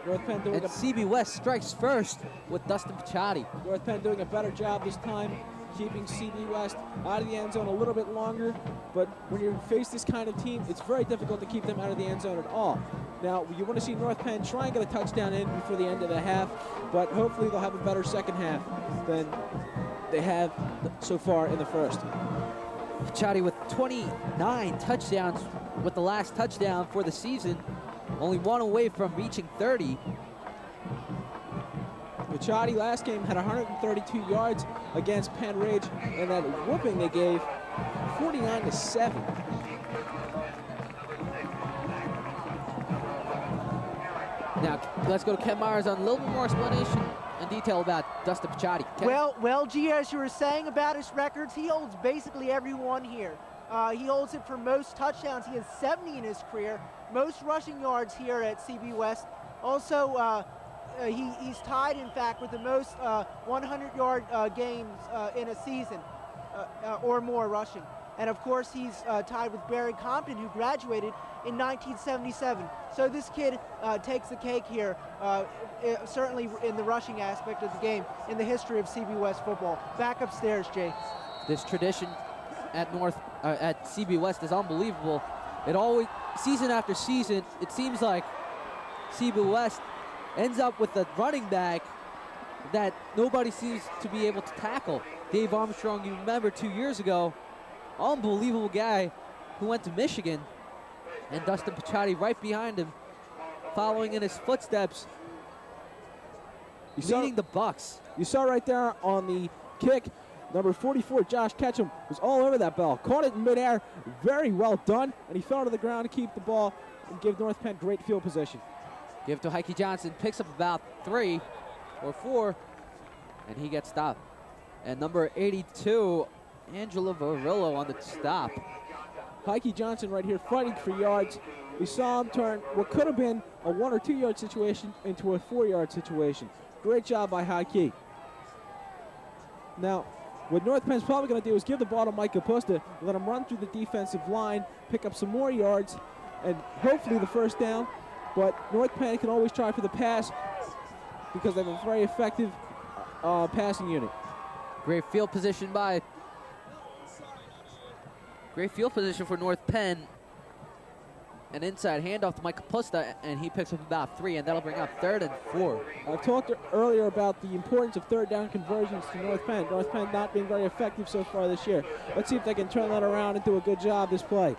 North Penn doing CB West strikes first with Dustin Pichatti. North Penn doing a better job this time, keeping CB West out of the end zone a little bit longer. But when you face this kind of team, it's very difficult to keep them out of the end zone at all. Now, you want to see North Penn try and get a touchdown in before the end of the half, but hopefully they'll have a better second half than they have so far in the first. Pichatti with 29 touchdowns with the last touchdown for the season. Only 1 away from reaching 30. Pichotti last game had 132 yards against Penn Ridge, and that whooping they gave, 49-7. Now, let's go to Ken Myers on a little bit more explanation and detail about Dustin Pichotti. Ken? Well, G, as you were saying about his records, he holds basically every one here. He holds it for most touchdowns. He has 70 in his career, most rushing yards here at CB West. Also, he's tied, in fact, with the most 100-yard games in a season or more rushing. And, of course, he's tied with Barry Compton, who graduated in 1977. So this kid takes the cake here, certainly in the rushing aspect of the game, in the history of CB West football. Back upstairs, Jay. This tradition at CB West is unbelievable. It always, season after season, it seems like CB West ends up with a running back that nobody seems to be able to tackle. Dave Armstrong, you remember 2 years ago, unbelievable guy who went to Michigan, and Dustin Pichotti right behind him, following in his footsteps, leading the Bucks. You saw right there on the kick, number 44, Josh Ketchum, was all over that ball. Caught it in midair, very well done, and he fell to the ground to keep the ball and give North Penn great field position. Give to Heike Johnson, picks up about 3 or 4, and he gets stopped. And number 82, Angela Varillo on the stop. Heike Johnson right here fighting for yards. We saw him turn what could have been a 1 or 2 yard situation into a 4 yard situation. Great job by Heike. Now, what North Penn's probably going to do is give the ball to Mike Capusta, let him run through the defensive line, pick up some more yards, and hopefully the first down. But North Penn can always try for the pass because they have a very effective passing unit. Great field position for North Penn. An inside handoff to Mike Capusta, and he picks up about 3, and that'll bring up 3rd and 4. I've talked earlier about the importance of third down conversions to North Penn. North Penn not being very effective so far this year. Let's see if they can turn that around and do a good job this play.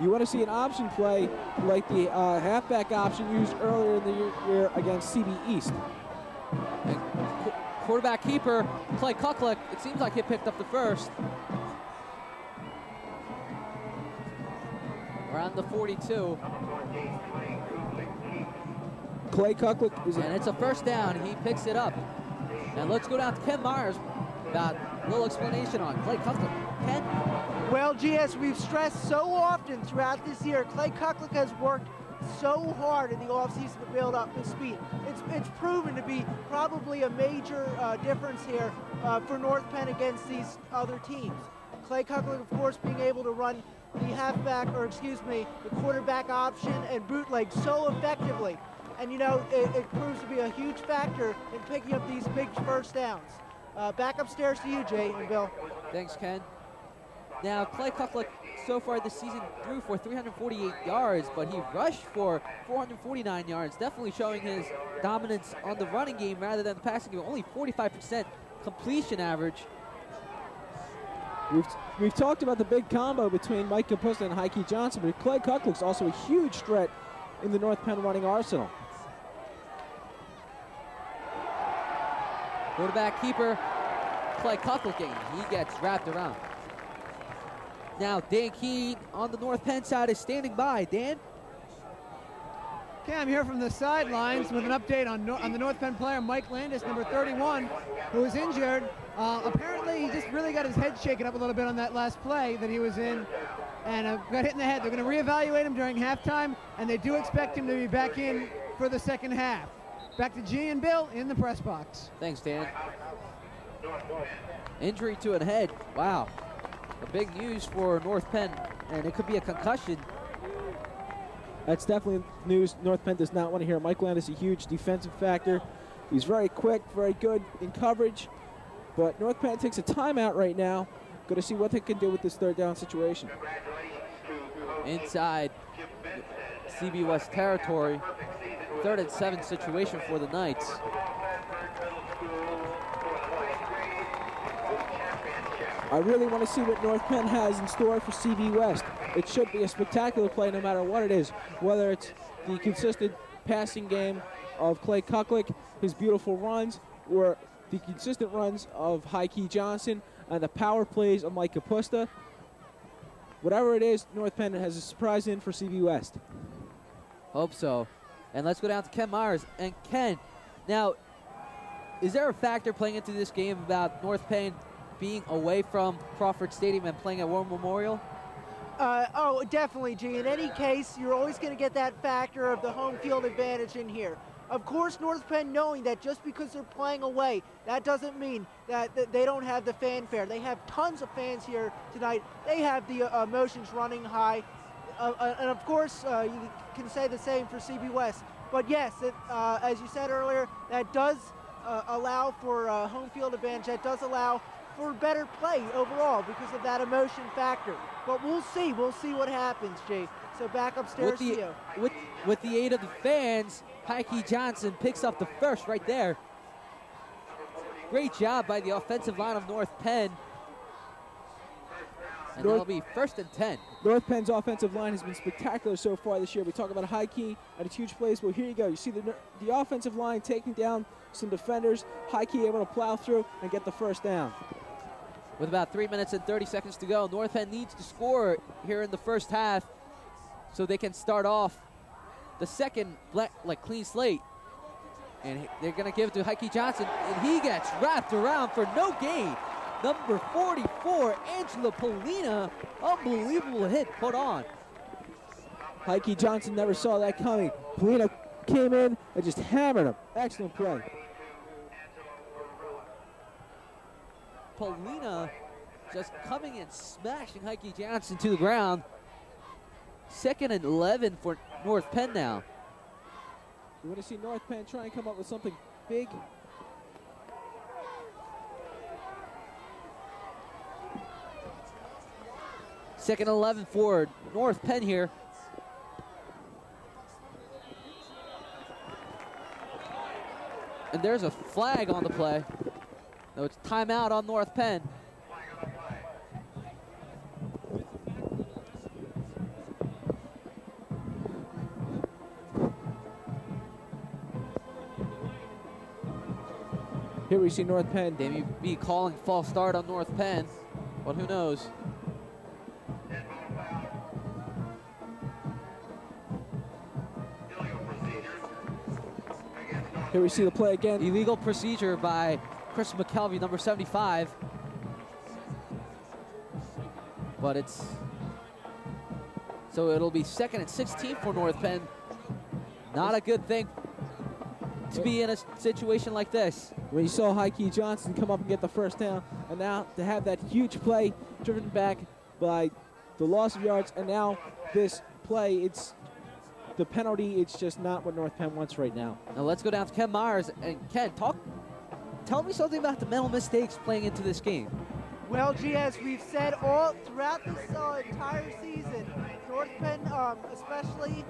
You want to see an option play like the halfback option used earlier in the year against CB East. And quarterback keeper, Clay Kuklick, it seems like he picked up the first. Around the 42. Clay Kuklick is and it's a first down. He picks it up. And let's go down to Ken Myers. About a little explanation on Clay Kuklick. Ken? Well, GS, we've stressed so often throughout this year, Clay Kuklick has worked so hard in the offseason to build up his speed. It's proven to be probably a major difference here for North Penn against these other teams. Clay Kuklick, of course, being able to run the quarterback option and bootleg so effectively. And, you know, it proves to be a huge factor in picking up these big first downs. Back upstairs to you, Jay and Bill. Thanks, Ken. Now, Clay Kuklick so far this season threw for 348 yards, but he rushed for 449 yards, definitely showing his dominance on the running game rather than the passing game. Only 45% completion average. We've talked about the big combo between Mike Capusta and Heike Johnson, but Clay Kuklick's also a huge threat in the North Penn running arsenal. Quarterback keeper, Clay Kuklick, he gets wrapped around. Now, Dan Keene on the North Penn side is standing by. Dan? Okay, I'm here from the sidelines with an update on the North Penn player, Mike Landis, number 31, who was injured. Apparently, he just really got his head shaken up a little bit on that last play that he was in and got hit in the head. They're going to reevaluate him during halftime, and they do expect him to be back in for the second half. Back to G and Bill in the press box. Thanks, Dan. Injury to a head. Wow. A big news for North Penn, and it could be a concussion. That's definitely news North Penn does not want to hear. Mike Landis is a huge defensive factor. He's very quick, very good in coverage. But North Penn takes a timeout right now. Going to see what they can do with this third down situation. Inside CB West territory. 3rd and 7 situation for the Knights. I really want to see what North Penn has in store for CB West. It should be a spectacular play no matter what it is, whether it's the consistent passing game of Clay Kucklick, his beautiful runs, or the consistent runs of Heike Johnson, and the power plays of Mike Capusta. Whatever it is, North Penn has a surprise in for CB West. Hope so. And let's go down to Ken Myers. And Ken, now, is there a factor playing into this game about North Penn being away from Crawford Stadium and playing at War Memorial? Oh, definitely, G. In any case, you're always going to get that factor of the home field advantage in here. Of course, North Penn knowing that just because they're playing away, that doesn't mean that they don't have the fanfare. They have tons of fans here tonight. They have the emotions running high. And of course, you can say the same for CB West. But yes, as you said earlier, that does allow for home field advantage. That does allow for better play overall because of that emotion factor. But we'll see. We'll see what happens, Jay. So back upstairs to you. With the aid of the fans, Heike Johnson picks up the first right there. Great job by the offensive line of North Penn. And that'll be 1st and 10. North Penn's offensive line has been spectacular so far this year. We talk about Heike and its huge plays. Well, here you go. You see the offensive line taking down some defenders. Heike able to plow through and get the first down. With about 3 minutes and 30 seconds to go, North Penn needs to score here in the first half so they can start off the second clean slate. And they're going to give it to Heike Johnson, and he gets wrapped around for no gain. Number 44, Angela Polina, unbelievable hit put on. Heike Johnson never saw that coming. Polina came in and just hammered him. Excellent play. Polina just coming and smashing Heike Johnson to the ground. 2nd and 11 for North Penn now. You want to see North Penn try and come up with something big. Second and 11 for North Penn here. And there's a flag on the play. No, it's timeout on North Penn. Here we see North Penn. They may be calling false start on North Penn, but who knows? Here we see the play again. Illegal procedure by Chris McKelvey, number 75. But so it'll be 2nd and 16 for North Penn. Not a good thing to be in a situation like this. When you saw Heike Johnson come up and get the first down, and now to have that huge play driven back by the loss of yards, and now this play, it's the penalty, it's just not what North Penn wants right now. Now let's go down to Ken Myers. And Ken, tell me something about the mental mistakes playing into this game. Well, G, as we've said all throughout this entire season, North Penn, especially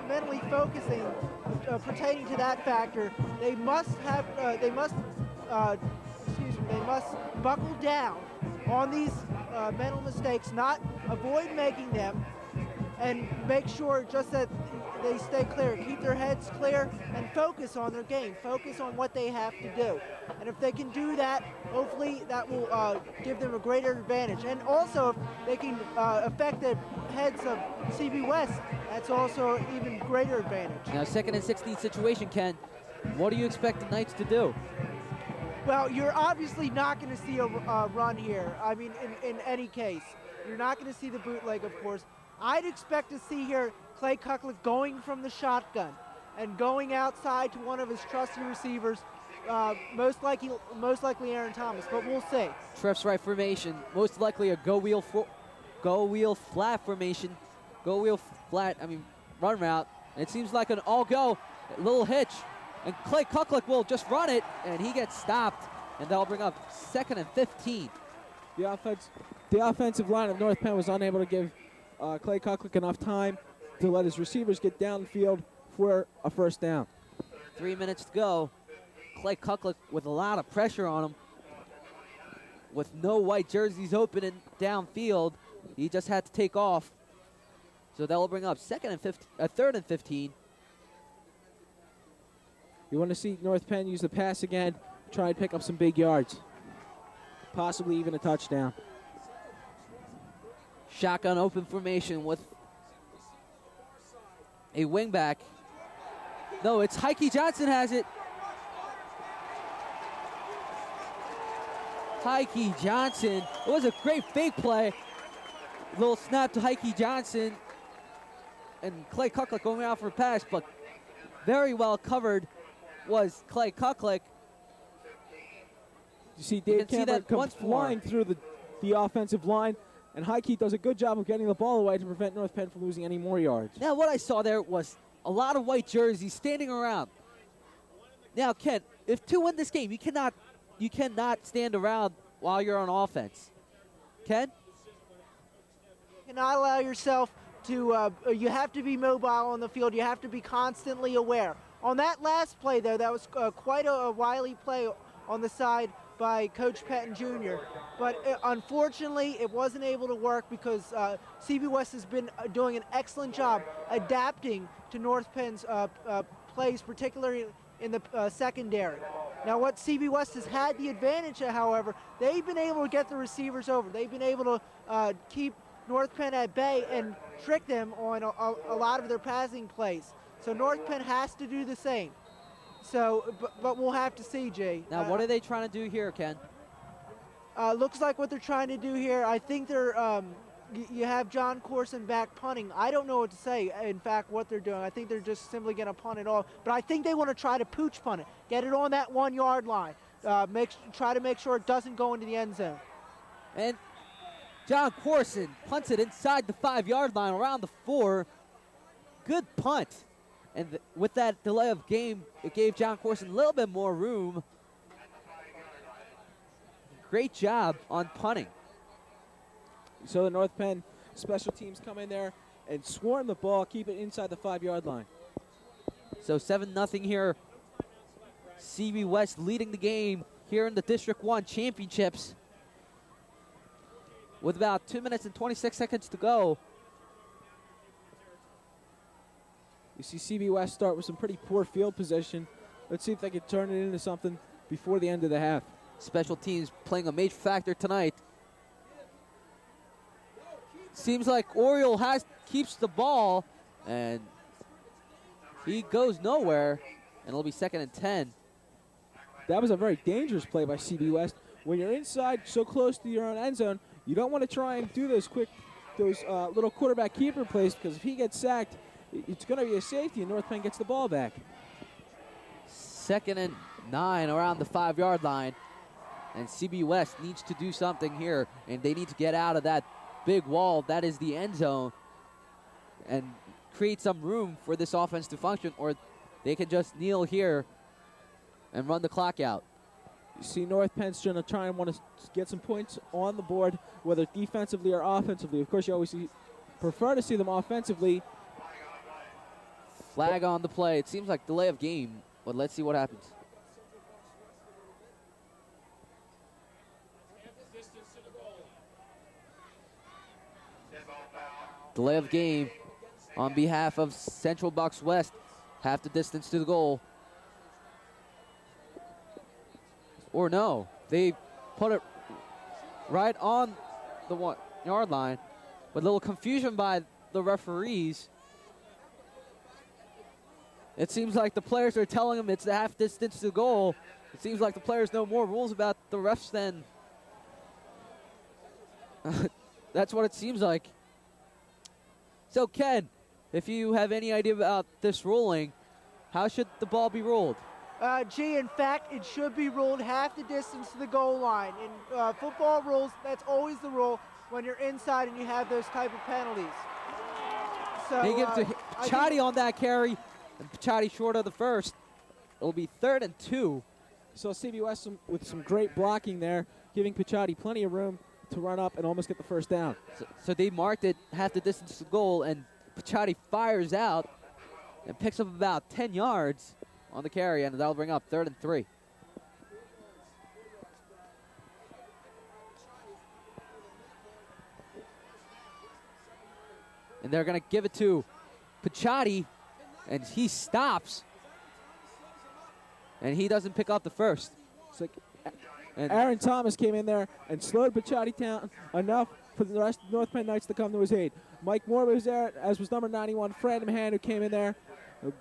mentally focusing, pertaining to that factor, they must buckle down on these mental mistakes, not avoid making them, and make sure just that they stay clear, keep their heads clear, and focus on their game, focus on what they have to do. And if they can do that, hopefully that will give them a greater advantage. And also, if they can affect the heads of CB West, that's also an even greater advantage. Now, 2nd and 16 situation, Ken. What do you expect the Knights to do? Well, you're obviously not going to see a run here. I mean, in any case. You're not going to see the bootleg, of course. I'd expect to see here Clay Kucklick going from the shotgun and going outside to one of his trusty receivers, most likely Aaron Thomas, but we'll see. Trips right formation, most likely a go wheel flat formation, run route. And it seems like an all-go, little hitch, and Clay Kucklick will just run it, and he gets stopped, and that'll bring up 2nd and 15. The offensive line of North Penn was unable to give Clay Kucklick enough time to let his receivers get downfield for a first down. 3 minutes to go. Clay Kucklick with a lot of pressure on him. With no white jerseys open and downfield, he just had to take off. So that will bring up 3rd and 15. You want to see North Penn use the pass again, try and pick up some big yards, possibly even a touchdown. Shotgun open formation with a wingback. No, it's Heike Johnson has it. Heike Johnson. It was a great fake play. Little snap to Heike Johnson. And Clay Kucklick going out for a pass, but very well covered was Clay Kucklick. You see Dave Cameron come flying through the offensive line, and Heike does a good job of getting the ball away to prevent North Penn from losing any more yards. Now, what I saw there was a lot of white jerseys standing around. Now, Ken, to win this game, you cannot stand around while you're on offense. Ken? You cannot allow yourself to, you have to be mobile on the field. You have to be constantly aware. On that last play, though, that was quite a wily play on the side by Coach Patton Jr. But unfortunately, it wasn't able to work because CB West has been doing an excellent job adapting to North Penn's plays, particularly in the secondary. Now, what CB West has had the advantage of, however, they've been able to get the receivers over. They've been able to keep North Penn at bay and trick them on a lot of their passing plays. So North Penn has to do the same. So, but we'll have to see, Jay. Now, what are they trying to do here, Ken? Looks like what they're trying to do here, I think they're, you have John Corson back punting. I don't know what to say, in fact, what they're doing. I think they're just simply going to punt it off. But I think they want to try to pooch punt it, get it on that 1 yard line, try to make sure it doesn't go into the end zone. And John Corson punts it inside the 5 yard line around the 4. Good punt. And with that delay of game, it gave John Corson a little bit more room. Great job on punting. So the North Penn special teams come in there and swarm the ball, keep it inside the 5 yard line. So 7-0 here. CB West leading the game here in the District 1 championships. With about 2 minutes and 26 seconds to go. You see CB West start with some pretty poor field position. Let's see if they can turn it into something before the end of the half. Special teams playing a major factor tonight. Seems like Oriole keeps the ball, and he goes nowhere, and it'll be 2nd and 10. That was a very dangerous play by CB West. When you're inside so close to your own end zone, you don't want to try and do those little quarterback keeper plays, because if he gets sacked, it's going to be a safety, and North Penn gets the ball back. 2nd and 9 around the 5 yard line. And CB West needs to do something here, and they need to get out of that big wall that is the end zone and create some room for this offense to function, or they can just kneel here and run the clock out. You see North Penn's going to try and want to get some points on the board, whether defensively or offensively. Of course, you always prefer to see them offensively. Flag on the play. It seems like delay of game, but let's see what happens. Delay of game on behalf of Central Bucks West. Half the distance to the goal. Or no, they put it right on the 1 yard line. With a little confusion by the referees. It seems like the players are telling them it's the half distance to the goal. It seems like the players know more rules about the refs than that's what it seems like. So, Ken, if you have any idea about this ruling, how should the ball be ruled? Gee, in fact, it should be ruled half the distance to the goal line. In football rules, that's always the rule when you're inside and you have those type of penalties. So, they give it to Picciotti on that carry, and Picciotti short of the first. It'll be 3rd and 2. So CB West with some great blocking there, giving Picciotti plenty of room to run up and almost get the first down. So they marked it half the distance to the goal, and Picciotti fires out and picks up about 10 yards on the carry, and that'll bring up 3rd and 3. And they're going to give it to Picciotti, and he stops. And he doesn't pick up the first. It's like Aaron Thomas came in there and slowed Picciotti down enough for the rest of the North Penn Knights to come to his aid. Mike Moore was there, as was number 91, Fred Mahan, who came in there.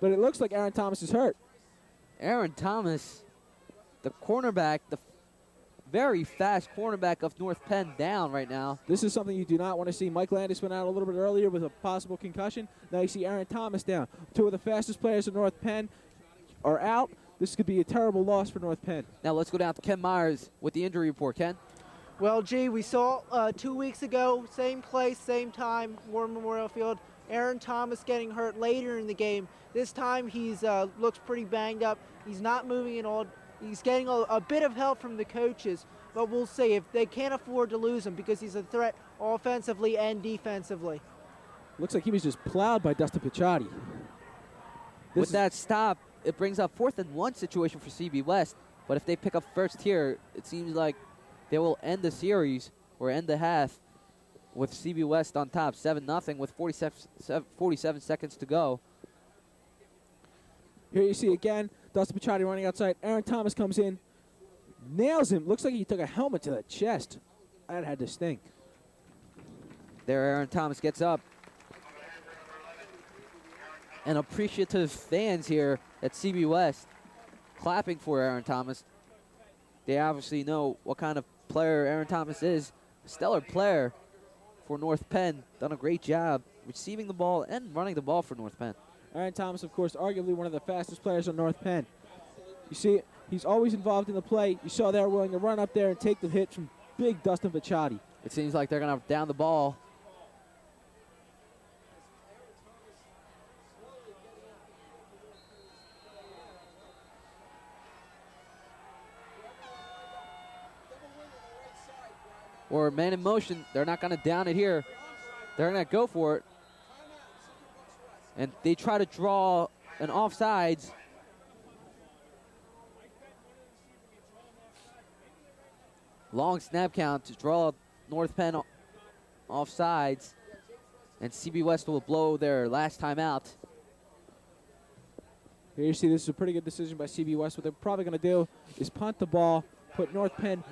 But it looks like Aaron Thomas is hurt. Aaron Thomas, the cornerback, the very fast cornerback of North Penn, down right now. This is something you do not want to see. Mike Landis went out a little bit earlier with a possible concussion. Now you see Aaron Thomas down. Two of the fastest players in North Penn are out. This could be a terrible loss for North Penn. Now let's go down to Ken Myers with the injury report. Ken? Well, gee, we saw 2 weeks ago, same place, same time, War Memorial Field, Aaron Thomas getting hurt later in the game. This time he's looks pretty banged up. He's not moving at all. He's getting a bit of help from the coaches, but we'll see. If they can't afford to lose him because he's a threat offensively and defensively. Looks like he was just plowed by Dustin Picciotti. With that stop, it brings up 4th and 1 situation for CB West. But if they pick up first here, it seems like they will end the series or end the half with CB West on top, 7-0 with 47 seconds to go. Here you see again, Dustin Picciotti running outside. Aaron Thomas comes in, nails him. Looks like he took a helmet to the chest. That had to stink. There Aaron Thomas gets up. And appreciative fans here at CB West clapping for Aaron Thomas. They obviously know what kind of player Aaron Thomas is. A stellar player for North Penn. Done a great job receiving the ball and running the ball for North Penn. Aaron Thomas, of course, arguably one of the fastest players on North Penn. You see, he's always involved in the play. You saw they're willing to run up there and take the hit from big Dustin Picciotti. It seems like they're going to down the ball. Or man in motion. They're not going to down it here. They're going to go for it. And they try to draw an offsides. Long snap count to draw North Penn offsides. And CB West will blow their last time out. Here you see this is a pretty good decision by CB West. What they're probably going to do is punt the ball, put North Penn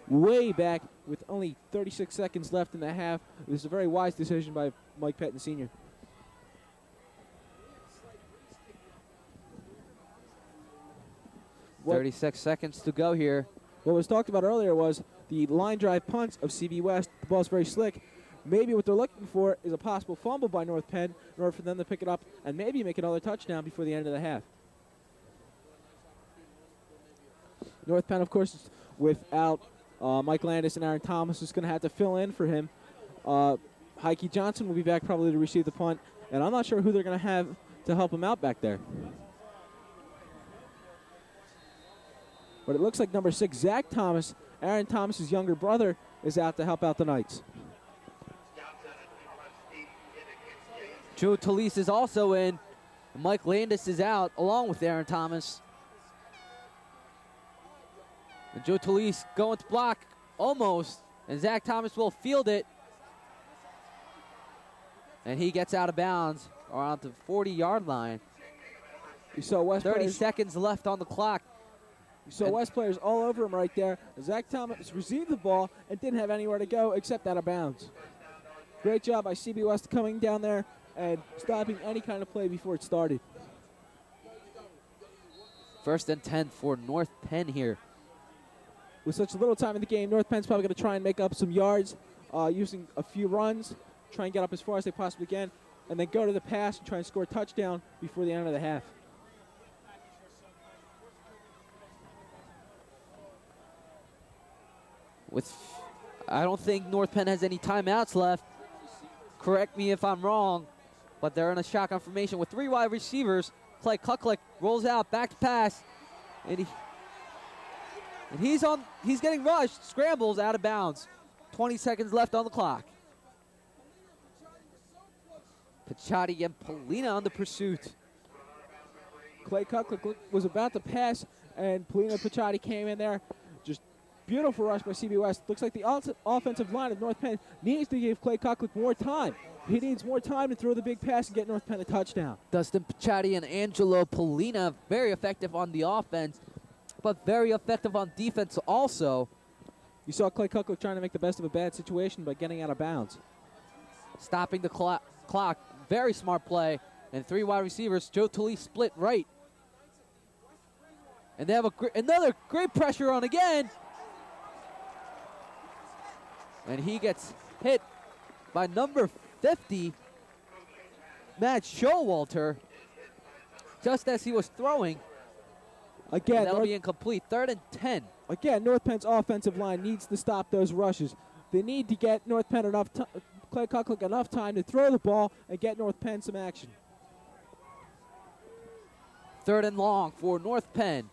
way back with only 36 seconds left in the half. This is a very wise decision by Mike Pettin Sr. What, 36 seconds to go here. What was talked about earlier was the line drive punts of CB West. The ball's very slick. Maybe what they're looking for is a possible fumble by North Penn in order for them to pick it up and maybe make another touchdown before the end of the half. North Penn, of course, without Mike Landis and Aaron Thomas, is going to have to fill in for him. Heike Johnson will be back probably to receive the punt, and I'm not sure who they're going to have to help him out back there. But it looks like number 6, Zach Thomas, Aaron Thomas's younger brother, is out to help out the Knights. Joe Talise is also in. Mike Landis is out along with Aaron Thomas. And Joe Talise going to block almost. And Zach Thomas will field it. And he gets out of bounds around the 40-yard line. You saw West 30 seconds left on the clock. You saw West players all over him right there. Zach Thomas received the ball and didn't have anywhere to go except out of bounds. Great job by CB West coming down there and stopping any kind of play before it started. 1st and 10 for North Penn here. With such little time in the game, North Penn's probably going to try and make up some yards using a few runs, try and get up as far as they possibly can, and then go to the pass and try and score a touchdown before the end of the half. I don't think North Penn has any timeouts left. Correct me if I'm wrong, but they're in a shotgun formation with 3 wide receivers. Clay Kuklik rolls out, back to pass, and he's getting rushed, scrambles out of bounds. 20 seconds left on the clock. Picciotti and Polina on the pursuit. Clay Kuklik was about to pass, and Polina Picciotti came in there. Just beautiful rush by CB West. Looks like the offensive line of North Penn needs to give Clay Kuklik more time. He needs more time to throw the big pass and get North Penn a touchdown. Dustin Picciotti and Angelo Polina very effective on the offense. but very effective on defense also. You saw Clay Kuckler trying to make the best of a bad situation by getting out of bounds. Stopping the clock. Very smart play. And 3 wide receivers. Joe Tully split right. And they have another great pressure on again. And he gets hit by number 50, Matt Showalter, just as he was throwing. Again, and that'll be incomplete. 3rd and 10. Again, North Penn's offensive line needs to stop those rushes. They need to get North Penn Clay Kuckler enough time to throw the ball and get North Penn some action. 3rd and long for North Penn.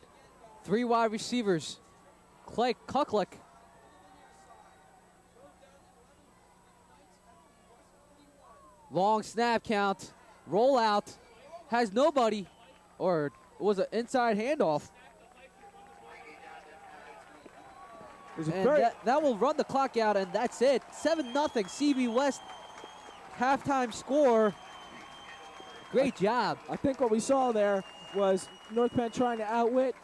3 wide receivers. Clay Kuckler. Long snap count. Roll out. Has nobody. Or it was an inside handoff. And that will run the clock out, and that's it. 7-0 CB West halftime score. Great job. I think what we saw there was North Penn trying to outwit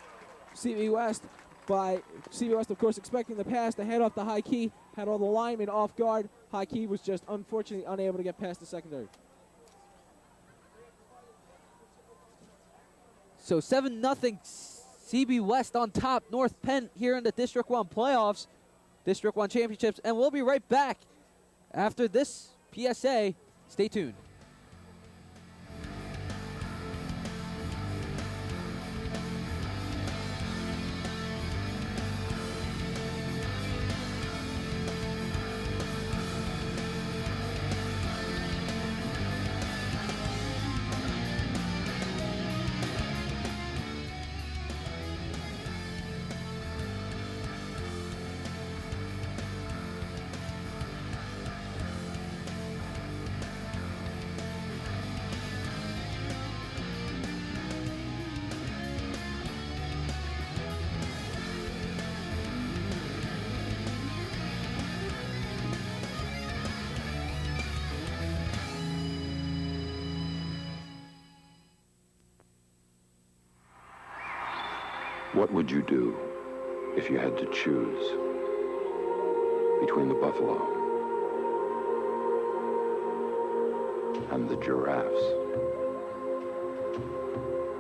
CB West by CB West, of course, expecting the pass to head off the high key, had all the linemen off guard. High key was just unfortunately unable to get past the secondary. So 7-0 CB West on top. North Penn here in the District 1 playoffs, District 1 championships, and we'll be right back after this PSA. Stay tuned. What would you do if you had to choose between the buffalo and the giraffes?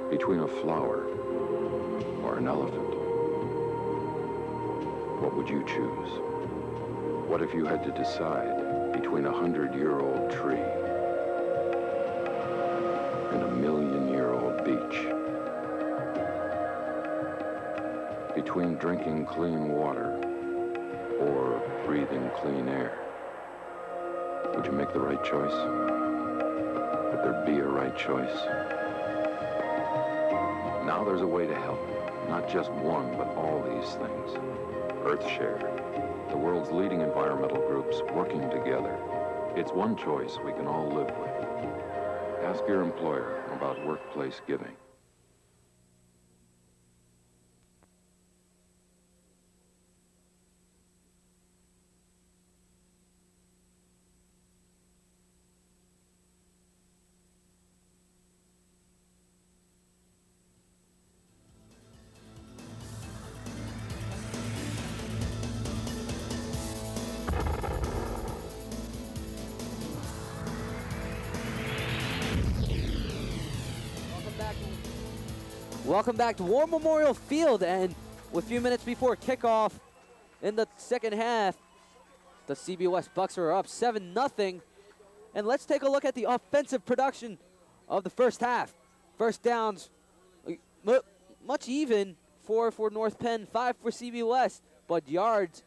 Between a flower or an elephant? What would you choose? What if you had to decide between a 100-year-old tree and a 1,000,000-year-old beach? Between drinking clean water or breathing clean air? Would you make the right choice? Would there be a right choice? Now there's a way to help. Not just one, but all these things. EarthShare, the world's leading environmental groups working together. It's one choice we can all live with. Ask your employer about workplace giving. Welcome back to War Memorial Field, and with a few minutes before kickoff in the second half, the CB West Bucks are up 7-0. And let's take a look at the offensive production of the first half. First downs, much even, 4 for North Penn, 5 for CB West, but yards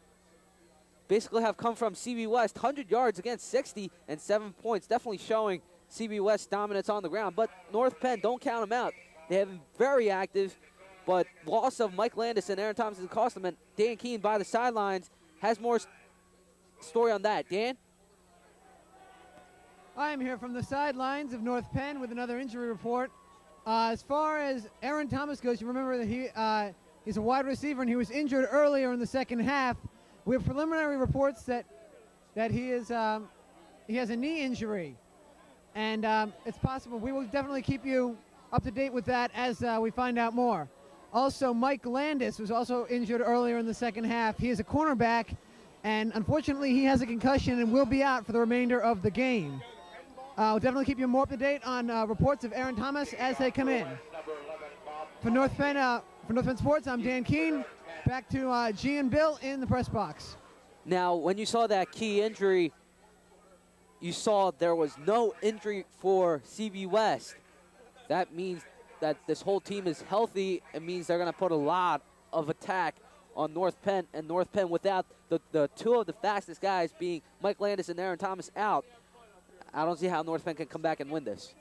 basically have come from CB West. 100 yards against 60 and 7 points, definitely showing CB West dominance on the ground. But North Penn, don't count them out. They have been very active, but loss of Mike Landis and Aaron Thompson cost them, and Dan Keene by the sidelines has more story on that. Dan? I am here from the sidelines of North Penn with another injury report. As far as Aaron Thomas goes, you remember that he's a wide receiver and he was injured earlier in the second half. We have preliminary reports that he has a knee injury, and it's possible. We will definitely keep you up to date with that as we find out more. Also, Mike Landis was also injured earlier in the second half. He is a cornerback, and unfortunately he has a concussion and will be out for the remainder of the game. I'll definitely keep you more up to date on reports of Aaron Thomas as they come in. For North Penn Sports, I'm Dan Keene. Back to G and Bill in the press box. Now, when you saw that key injury, you saw there was no injury for CB West. That means that this whole team is healthy. It means they're going to put a lot of attack on North Penn. And North Penn, without the two of the fastest guys being Mike Landis and Aaron Thomas out, I don't see how North Penn can come back and win this.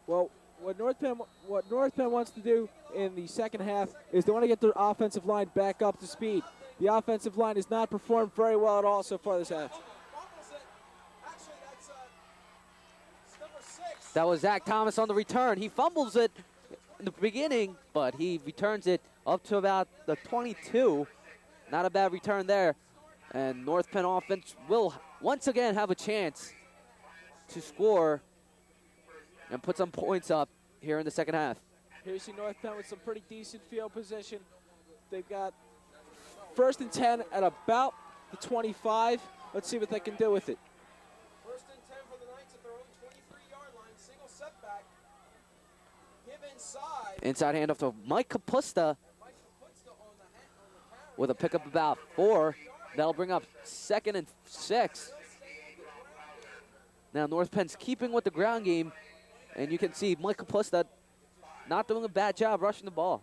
Well, what North Penn wants to do in the second half is they want to get their offensive line back up to speed. The offensive line has not performed very well at all so far this half. That was Zach Thomas on the return. He fumbles it in the beginning, but he returns it up to about the 22. Not a bad return there. And North Penn offense will once again have a chance to score and put some points up here in the second half. Here you see North Penn with some pretty decent field position. They've got 1st and 10 at about the 25. Let's see what they can do with it. First and 10 for the Knights at their own 23-yard line. Single setback. Give inside. Inside handoff to Mike Kapusta with a pickup about 4. That'll bring up 2nd and 6. Now North Penn's keeping with the ground game, and you can see Mike Kapusta not doing a bad job rushing the ball.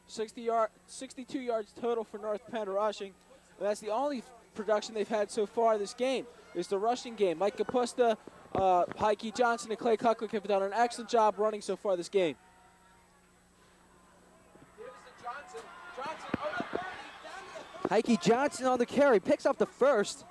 62 yards total for North Penn rushing. And that's the only production they've had so far this game is the rushing game. Mike Kapusta, Heike Johnson, and Clay Kucklick have done an excellent job running so far this game. Heike Johnson on the carry, picks up the first.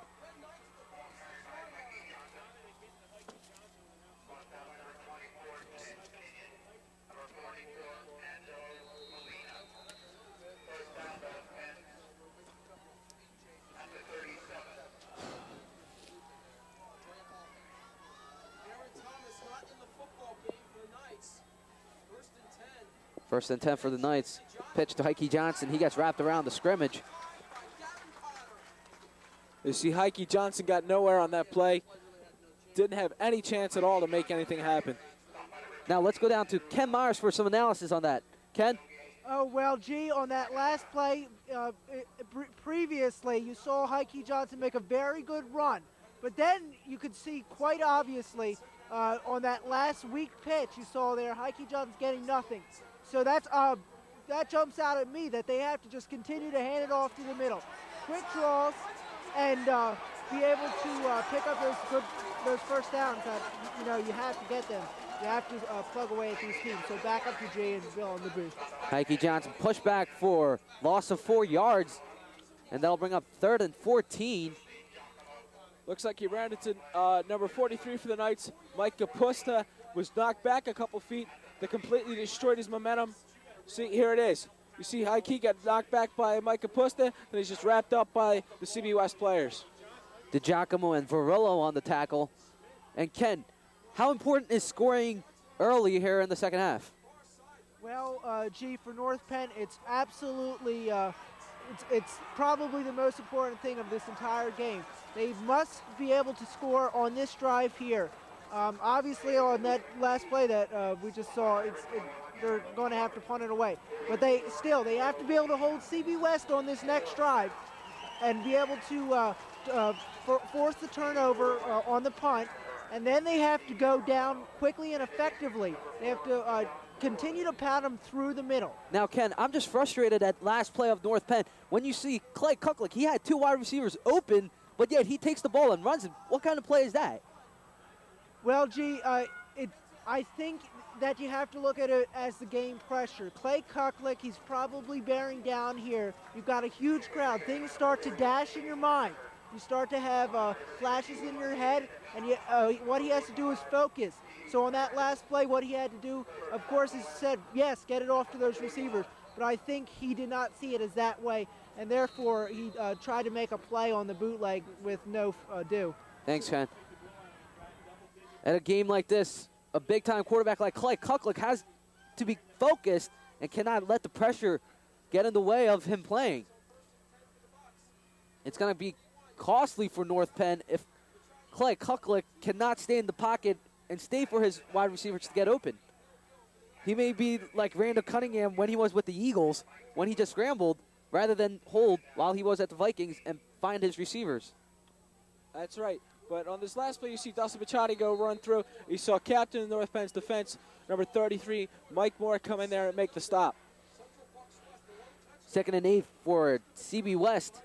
First and 10 for the Knights. Pitch to Heike Johnson. He gets wrapped around the scrimmage. You see Heike Johnson got nowhere on that play. Didn't have any chance at all to make anything happen. Now let's go down to Ken Myers for some analysis on that. Ken? Oh, well, gee, on that last play, previously you saw Heike Johnson make a very good run. But then you could see quite obviously on that last weak pitch you saw there, Heike Johnson's getting nothing. So that jumps out at me that they have to just continue to hand it off to the middle. Quick draws and be able to pick up those first downs that, you have to get them. You have to plug away at these teams. So back up to Jay and Bill on the booth. Heike Johnson push back for loss of 4 yards, and that'll bring up 3rd and 14. Looks like he ran into number 43 for the Knights. Mike Kapusta was knocked back a couple feet. That completely destroyed his momentum. See, here it is. You see Heike got knocked back by Mike Kapusta, and he's just wrapped up by the CB West players. DiGiacomo and Varillo on the tackle. And Ken, how important is scoring early here in the second half? Well, for North Penn, it's absolutely, it's probably the most important thing of this entire game. They must be able to score on this drive here. Obviously, on that last play that we just saw, they're going to have to punt it away. But they have to be able to hold CB West on this next drive and be able to force the turnover on the punt. And then they have to go down quickly and effectively. They have to continue to pound them through the middle. Now, Ken, I'm just frustrated at last play of North Penn. When you see Clay Kucklick, he had 2 wide receivers open, but yet he takes the ball and runs it. What kind of play is that? Well, I think that you have to look at it as the game pressure. Clay Kucklick, he's probably bearing down here. You've got a huge crowd. Things start to dash in your mind. You start to have flashes in your head, and what he has to do is focus. So on that last play, what he had to do, of course, is said, yes, get it off to those receivers. But I think he did not see it as that way, and therefore he tried to make a play on the bootleg with no do. Thanks, Ken. At a game like this, a big-time quarterback like Clay Kucklick has to be focused and cannot let the pressure get in the way of him playing. It's going to be costly for North Penn if Clay Kucklick cannot stay in the pocket and stay for his wide receivers to get open. He may be like Randall Cunningham when he was with the Eagles, when he just scrambled rather than hold while he was at the Vikings and find his receivers. That's right. But on this last play, you see Dustin Picciotti go run through. You saw captain of North Penn's defense, number 33, Mike Moore, come in there and make the stop. 2nd and 8 for CB West.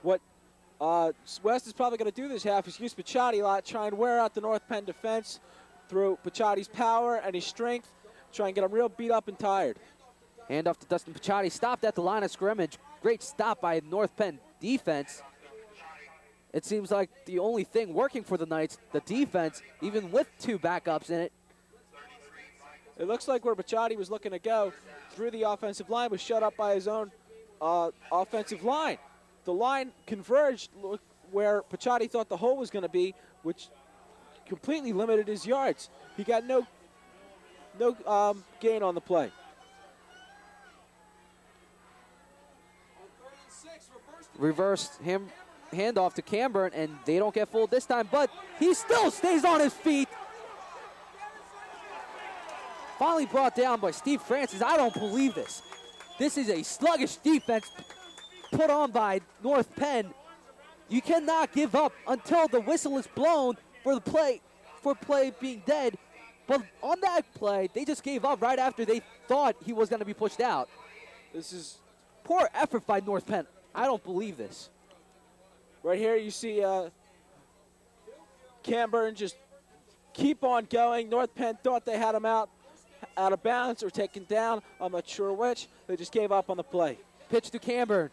What West is probably going to do this half is use Picciotti a lot, try and wear out the North Penn defense through Picciotti's power and his strength, try and get him real beat up and tired. Hand off to Dustin Picciotti, stopped at the line of scrimmage. Great stop by North Penn defense. It seems like the only thing working for the Knights, the defense, even with 2 backups in it. It looks like where Picciotti was looking to go through the offensive line was shut up by his own offensive line. The line converged where Picciotti thought the hole was going to be, which completely limited his yards. He got no gain on the play. Reversed him. Handoff to Camburn, and they don't get fooled this time, but he still stays on his feet. Finally brought down by Steve Francis. I don't believe this. This is a sluggish defense put on by North Penn. You cannot give up until the whistle is blown for play being dead. But on that play, they just gave up right after they thought he was going to be pushed out. This is poor effort by North Penn. I don't believe this. Right here you see Camburn just keep on going. North Penn thought they had him out of bounds or taken down. I'm not sure which. They just gave up on the play. Pitch to Camburn.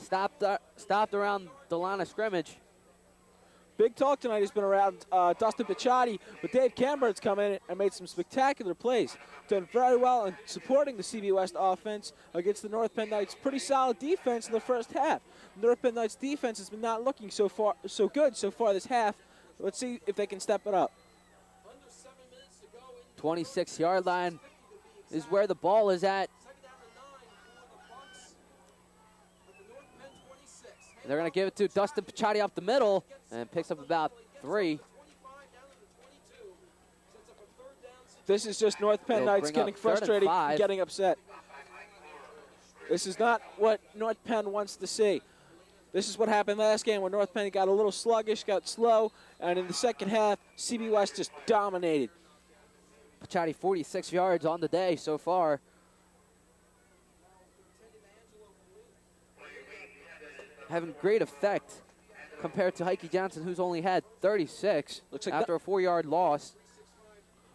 Stopped around the line of scrimmage. Big talk tonight has been around Dustin Picciotti, but Dave Camburn's come in and made some spectacular plays. Done very well in supporting the CB West offense against the North Penn Knights. Pretty solid defense in the first half. North Penn Knights defense has been not looking so good so far this half. Let's see if they can step it up. 26-yard line is where the ball is at. They're going to give it to Dustin Picciotti up the middle and picks up about 3. This is just North Penn Knights getting frustrated and getting upset. This is not what North Penn wants to see. This is what happened last game when North Penn got a little sluggish, got slow, and in the second half, CB West just dominated. Picciotti 46 yards on the day so far. Having great effect compared to Heike Johnson, who's only had 36 after a 4-yard loss.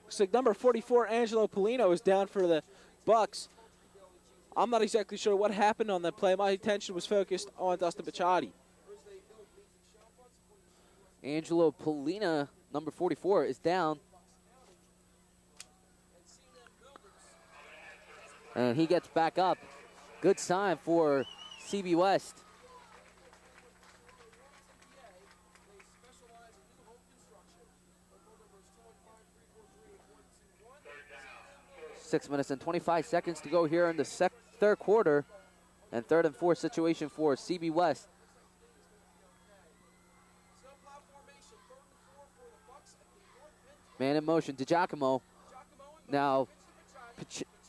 Looks like number 44, Angelo Polino, is down for the Bucks. I'm not exactly sure what happened on that play. My attention was focused on Dustin Picciotti. Angelo Polina, number 44, is down. And he gets back up. Good sign for CB West. Six minutes and 25 seconds to go here in the third quarter. And 3rd and 4 situation for CB West. Man in motion, DiGiacomo. Now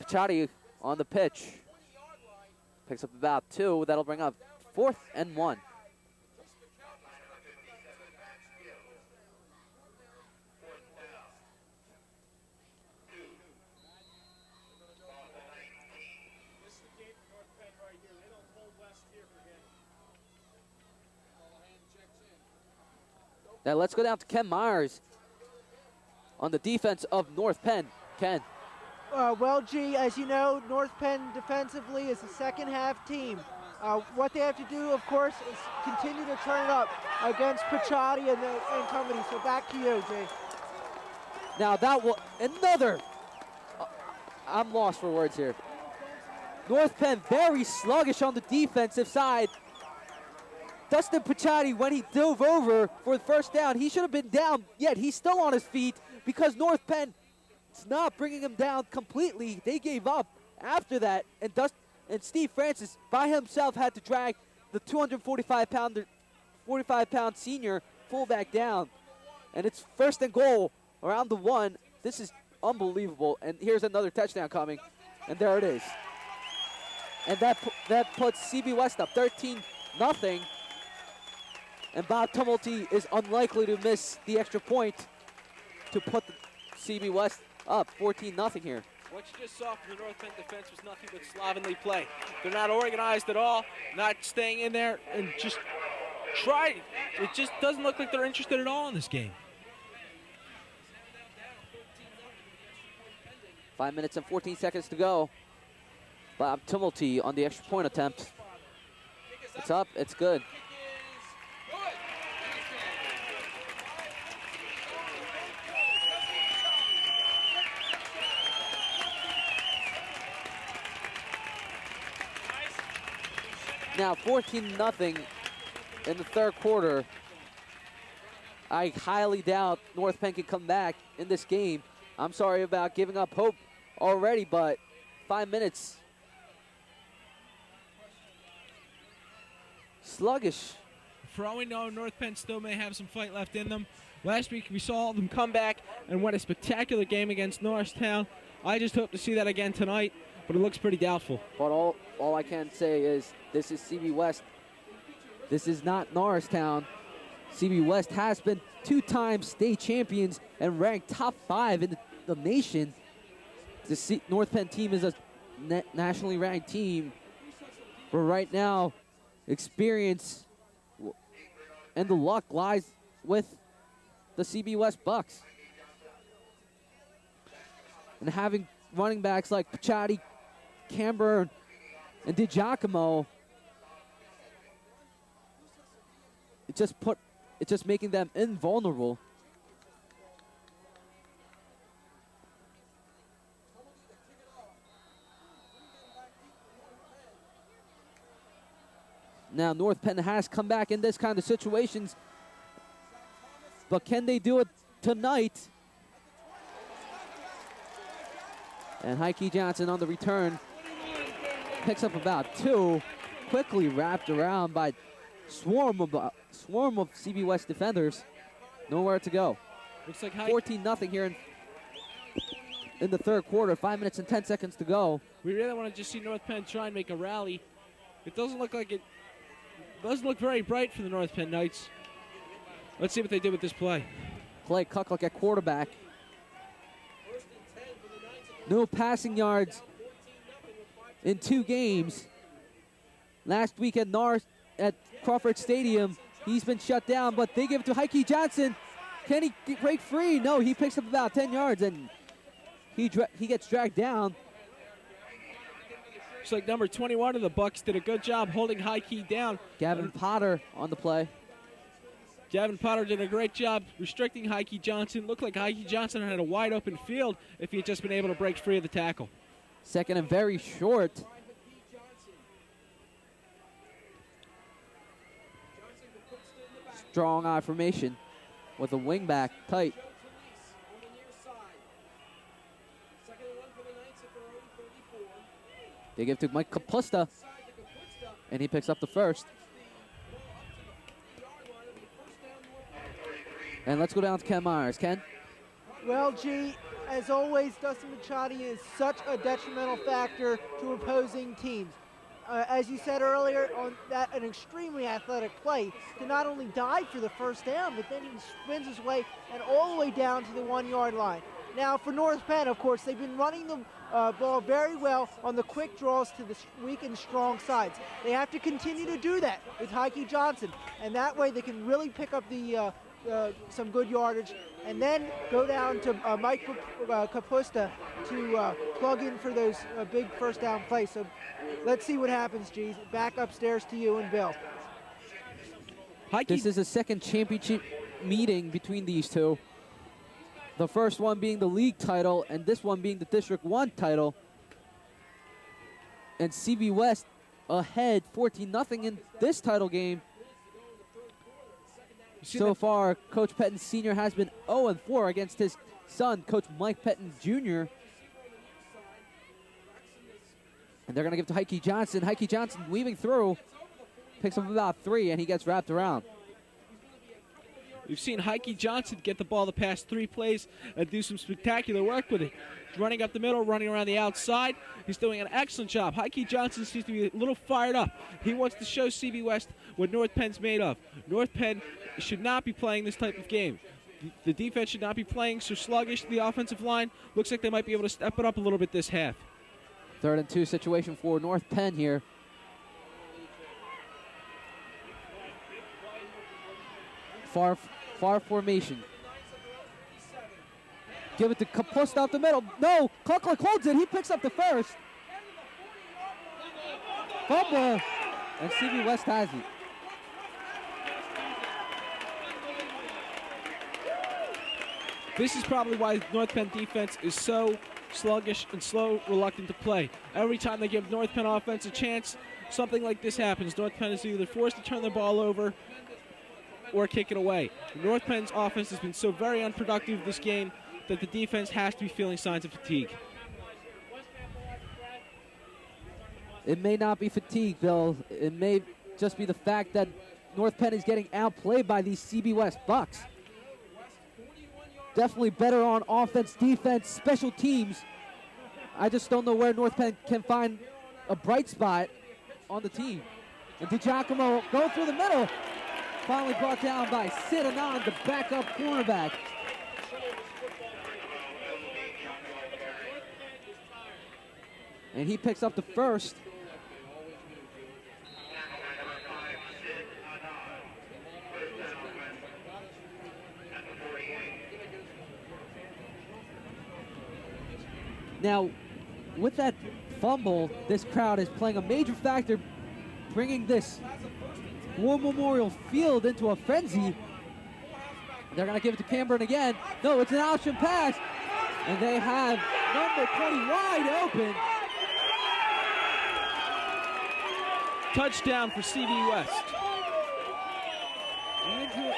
Picciotti on the pitch. Picks up about 2. That'll bring up 4th and 1. Now let's go down to Ken Myers on the defense of North Penn. Ken. Well, G, as you know, North Penn defensively is a second-half team. What they have to do, of course, is continue to turn it up against Picciotti and company. So back to you, G. Now that will another. I'm lost for words here. North Penn very sluggish on the defensive side. Dustin Picciotti, when he dove over for the first down, he should have been down, yet he's still on his feet because North Penn it's not bringing them down completely. They gave up after that, and Steve Francis by himself had to drag the 45-pound senior fullback down. And it's first and goal around the 1. This is unbelievable. And here's another touchdown coming, and there it is. And that puts CB West up 13-0. And Bob Tumulty is unlikely to miss the extra point to put the CB West up 14-0 here. What you just saw from the North Penn defense was nothing but slovenly play. They're not organized at all, not staying in there and just try. It just doesn't look like they're interested at all in this game. 5 minutes and 14 seconds to go. Bob Tumulty on the extra point attempt. It's up, it's good. Now 14-0 in the third quarter. I highly doubt North Penn can come back in this game. I'm sorry about giving up hope already, but 5 minutes. Sluggish. For all we know, North Penn still may have some fight left in them. Last week we saw them come back and win a spectacular game against Norristown. I just hope to see that again tonight, but it looks pretty doubtful. But all I can say is this is CB West. This is not Norristown. CB West has been 2-time state champions and ranked top 5 in the nation. The North Penn team is a nationally ranked team. But right now, experience and the luck lies with the CB West Bucks. And having running backs like Pichatti, Camber, and DiGiacomo, it's just making them invulnerable. Now North Penn has come back in this kind of situations, but can they do it tonight? And Heike Johnson on the return picks up about 2, quickly wrapped around by swarm of CB West defenders. Nowhere to go. Looks like 14-0 here in the third quarter. 5 minutes and 10 seconds to go. We really want to just see North Penn try and make a rally. It doesn't look like it. Doesn't look very bright for the North Penn Knights. Let's see what they did with this play. Clay Kucklick at quarterback. No passing yards in 2 games. Last week at Crawford Stadium, he's been shut down, but they give it to Heike Johnson. Can he break free? No, he picks up about 10 yards, and he gets dragged down. Looks like number 21 of the Bucks did a good job holding Heike down. Gavin Potter on the play. Gavin Potter did a great job restricting Heike Johnson. Looked like Heike Johnson had a wide open field if he had just been able to break free of the tackle. Second and very short. Strong eye formation with a wing back tight. They give to Mike Kapusta, and he picks up the first. And let's go down to Ken Myers. Ken? Well, G, as always, Dustin Pichatti is such a detrimental factor to opposing teams. As you said earlier, on that an extremely athletic play to not only dive for the first down, but then he spins his way and all the way down to the 1-yard line. Now, for North Penn, of course, they've been running the ball very well on the quick draws to the weak and strong sides. They have to continue to do that with Heike Johnson, and that way they can really pick up the some good yardage, and then go down to Mike Kapusta to plug in for those big first down plays. So let's see what happens, G's. Back upstairs to you and Bill. This is a second championship meeting between these two. The first one being the league title, and this one being the District 1 title. And CB West ahead 14-0 in this title game. So far, Coach Pettin Sr. has been 0-4 against his son, Coach Mike Pettin Jr. And they're going to give to Heike Johnson. Heike Johnson weaving through, picks up about 3, and he gets wrapped around. We've seen Heike Johnson get the ball the past 3 plays and do some spectacular work with it. Running up the middle, running around the outside. He's doing an excellent job. Heike Johnson seems to be a little fired up. He wants to show CB West what North Penn's made of. North Penn should not be playing this type of game. The defense should not be playing so sluggish. The offensive line looks like they might be able to step it up a little bit this half. 3rd and 2 situation for North Penn here. Far formation. Give it to Kapust out the middle. No, Klucklick holds it. He picks up the first. Fumble. And CB West has it. This is probably why North Penn defense is so sluggish and slow, reluctant to play. Every time they give North Penn offense a chance, something like this happens. North Penn is either forced to turn the ball over or kick it away. North Penn's offense has been so very unproductive this game that the defense has to be feeling signs of fatigue. It may not be fatigue, Bill. It may just be the fact that North Penn is getting outplayed by these CB West Bucks. Definitely better on offense, defense, special teams. I just don't know where North Penn can find a bright spot on the team. And DiGiacomo going through the middle. Finally brought down by Sid Anand, the backup cornerback. And he picks up the first. Now, with that fumble, this crowd is playing a major factor, bringing this War Memorial Field into a frenzy. They're going to give it to Cameron again. No, it's an option pass. And they have number 20 wide open. Touchdown for CB West. Andrew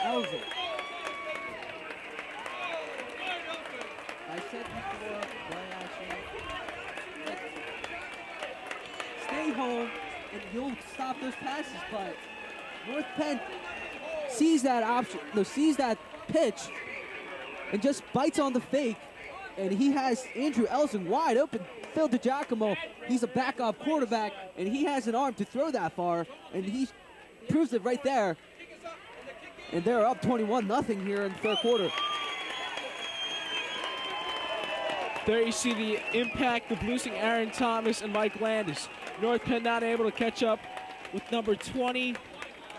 Elzer. I said before, stay home and you'll stop those passes, but North Penn sees that option, sees that pitch and just bites on the fake, and he has Andrew Elson wide open. Phil DiGiacomo, he's a backup quarterback, and he has an arm to throw that far, and he proves it right there. And they're up 21-0 here in the 3rd quarter. There you see the impact of losing Aaron Thomas and Mike Landis. North Penn not able to catch up with number 20,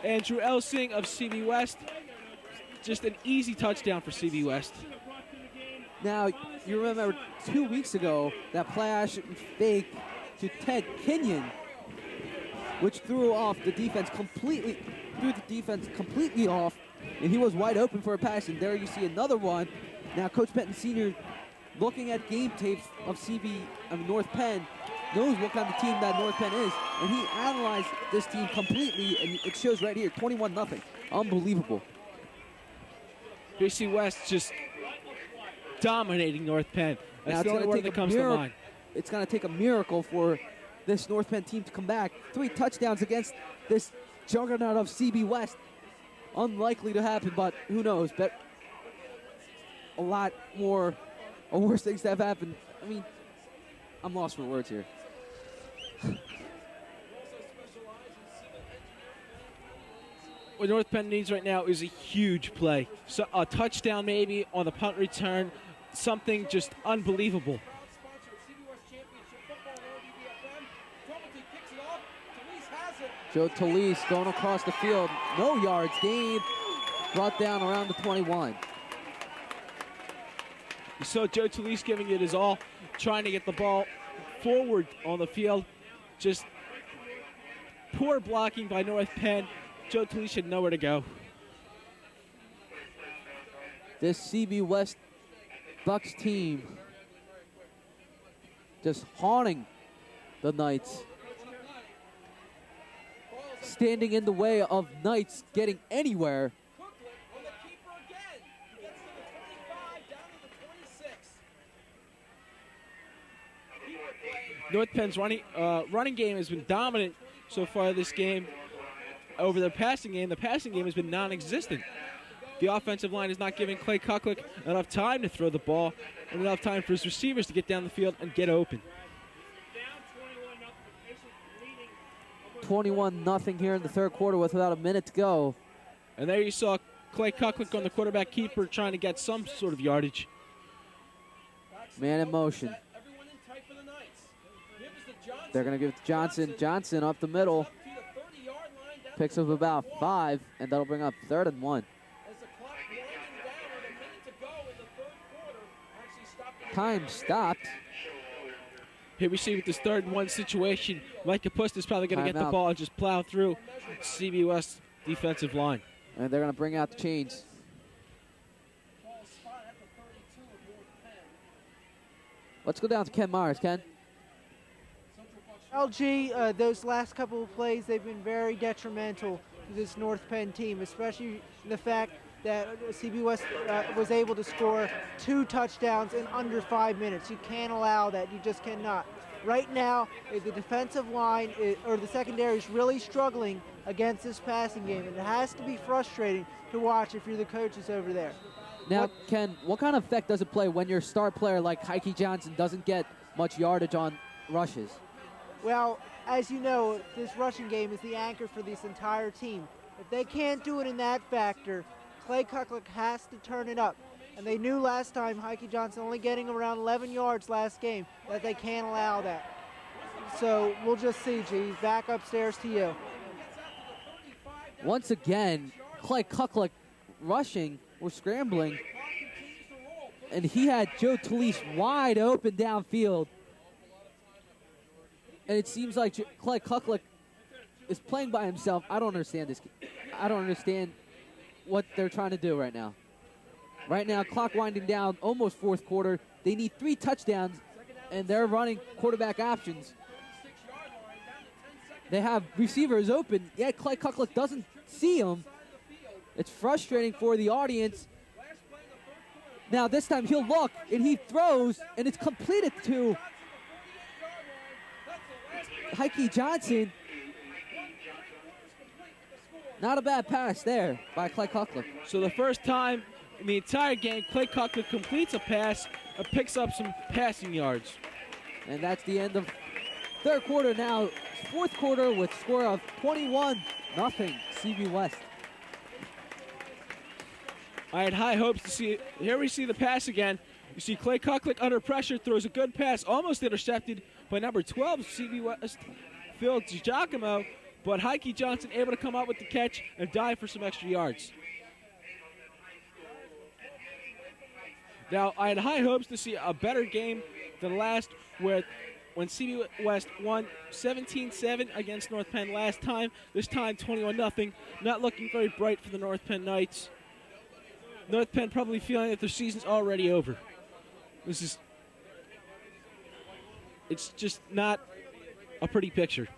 Andrew Elsing of CB West. Just an easy touchdown for CB West. Now, you remember 2 weeks ago that play action fake to Ted Kenyon, which threw the defense completely off, and he was wide open for a pass, and there you see another one. Now, Coach Pettin Sr., looking at game tapes of North Penn, knows what kind of team that North Penn is, and he analyzed this team completely, and it shows right here, 21-0. Unbelievable. BC West just dominating North Penn. That's the only word that comes to mind. It's going to take a miracle for this North Penn team to come back. 3 touchdowns against this juggernaut of CB West. Unlikely to happen, but who knows? But a lot more or worse things that have happened. I mean, I'm lost for words here. What North Penn needs right now is a huge play. So a touchdown maybe on the punt return. Something just unbelievable. Joe Talise going across the field. No yards gained. Brought down around the 21. You saw Joe Talise giving it his all, trying to get the ball forward on the field. Just poor blocking by North Penn. Joe Talise had nowhere to go. This CB West Bucks team just haunting the Knights. Standing in the way of Knights getting anywhere. North Penn's running game has been dominant so far this game over their passing game. The passing game has been non-existent. The offensive line is not giving Clay Kucklick enough time to throw the ball and enough time for his receivers to get down the field and get open. 21-0 here in the third quarter with about a minute to go. And there you saw Clay Kucklick on the quarterback keeper trying to get some sort of yardage. Man in motion. They're going to give it to Johnson. Johnson up the middle. Picks up about 5, and that'll bring up 3rd and 1. Time stopped. Here we see with this 3rd and 1 situation, Mike Kapust is probably going to get the ball and just plow through CB West defensive line. And they're going to bring out the chains. Let's go down to Ken Myers. Ken? LG, those last couple of plays, they've been very detrimental to this North Penn team, especially the fact that CB West was able to score 2 touchdowns in under 5 minutes. You can't allow that. You just cannot. Right now, the defensive line or the secondary is really struggling against this passing game, and it has to be frustrating to watch if you're the coaches over there. Now, Ken, what kind of effect does it play when your star player like Heike Johnson doesn't get much yardage on rushes? Well, as you know, this rushing game is the anchor for this entire team. If they can't do it in that factor, Clay Kucklick has to turn it up. And they knew last time, Heike Johnson only getting around 11 yards last game, that they can't allow that. So we'll just see, G. Back upstairs to you. Once again, Clay Kucklick rushing or scrambling, and he had Joe Talise wide open downfield. And it seems like Clay Kucklick is playing by himself. I don't understand this. I don't understand what they're trying to do right now. Right now, clock winding down, almost 4th quarter. They need 3 touchdowns, and they're running quarterback options. They have receivers open, yet Clay Kucklick doesn't see them. It's frustrating for the audience. Now, this time he'll look, and he throws, and it's completed to Heike Johnson. Not a bad pass there by Clay Kucklick. So the first time in the entire game, Clay Kucklick completes a pass and picks up some passing yards. And that's the end of 3rd quarter now. 4th quarter with score of 21-0 CB West. I had high hopes to see it. Here we see the pass again. You see Clay Kucklick under pressure, throws a good pass, almost intercepted by number 12, CB West, Phil DiGiacomo, but Heike Johnson able to come out with the catch and dive for some extra yards. Now, I had high hopes to see a better game than last, when CB West won 17-7 against North Penn last time. This time, 21-0. Not looking very bright for the North Penn Knights. North Penn probably feeling that their season's already over. It's just not a pretty picture.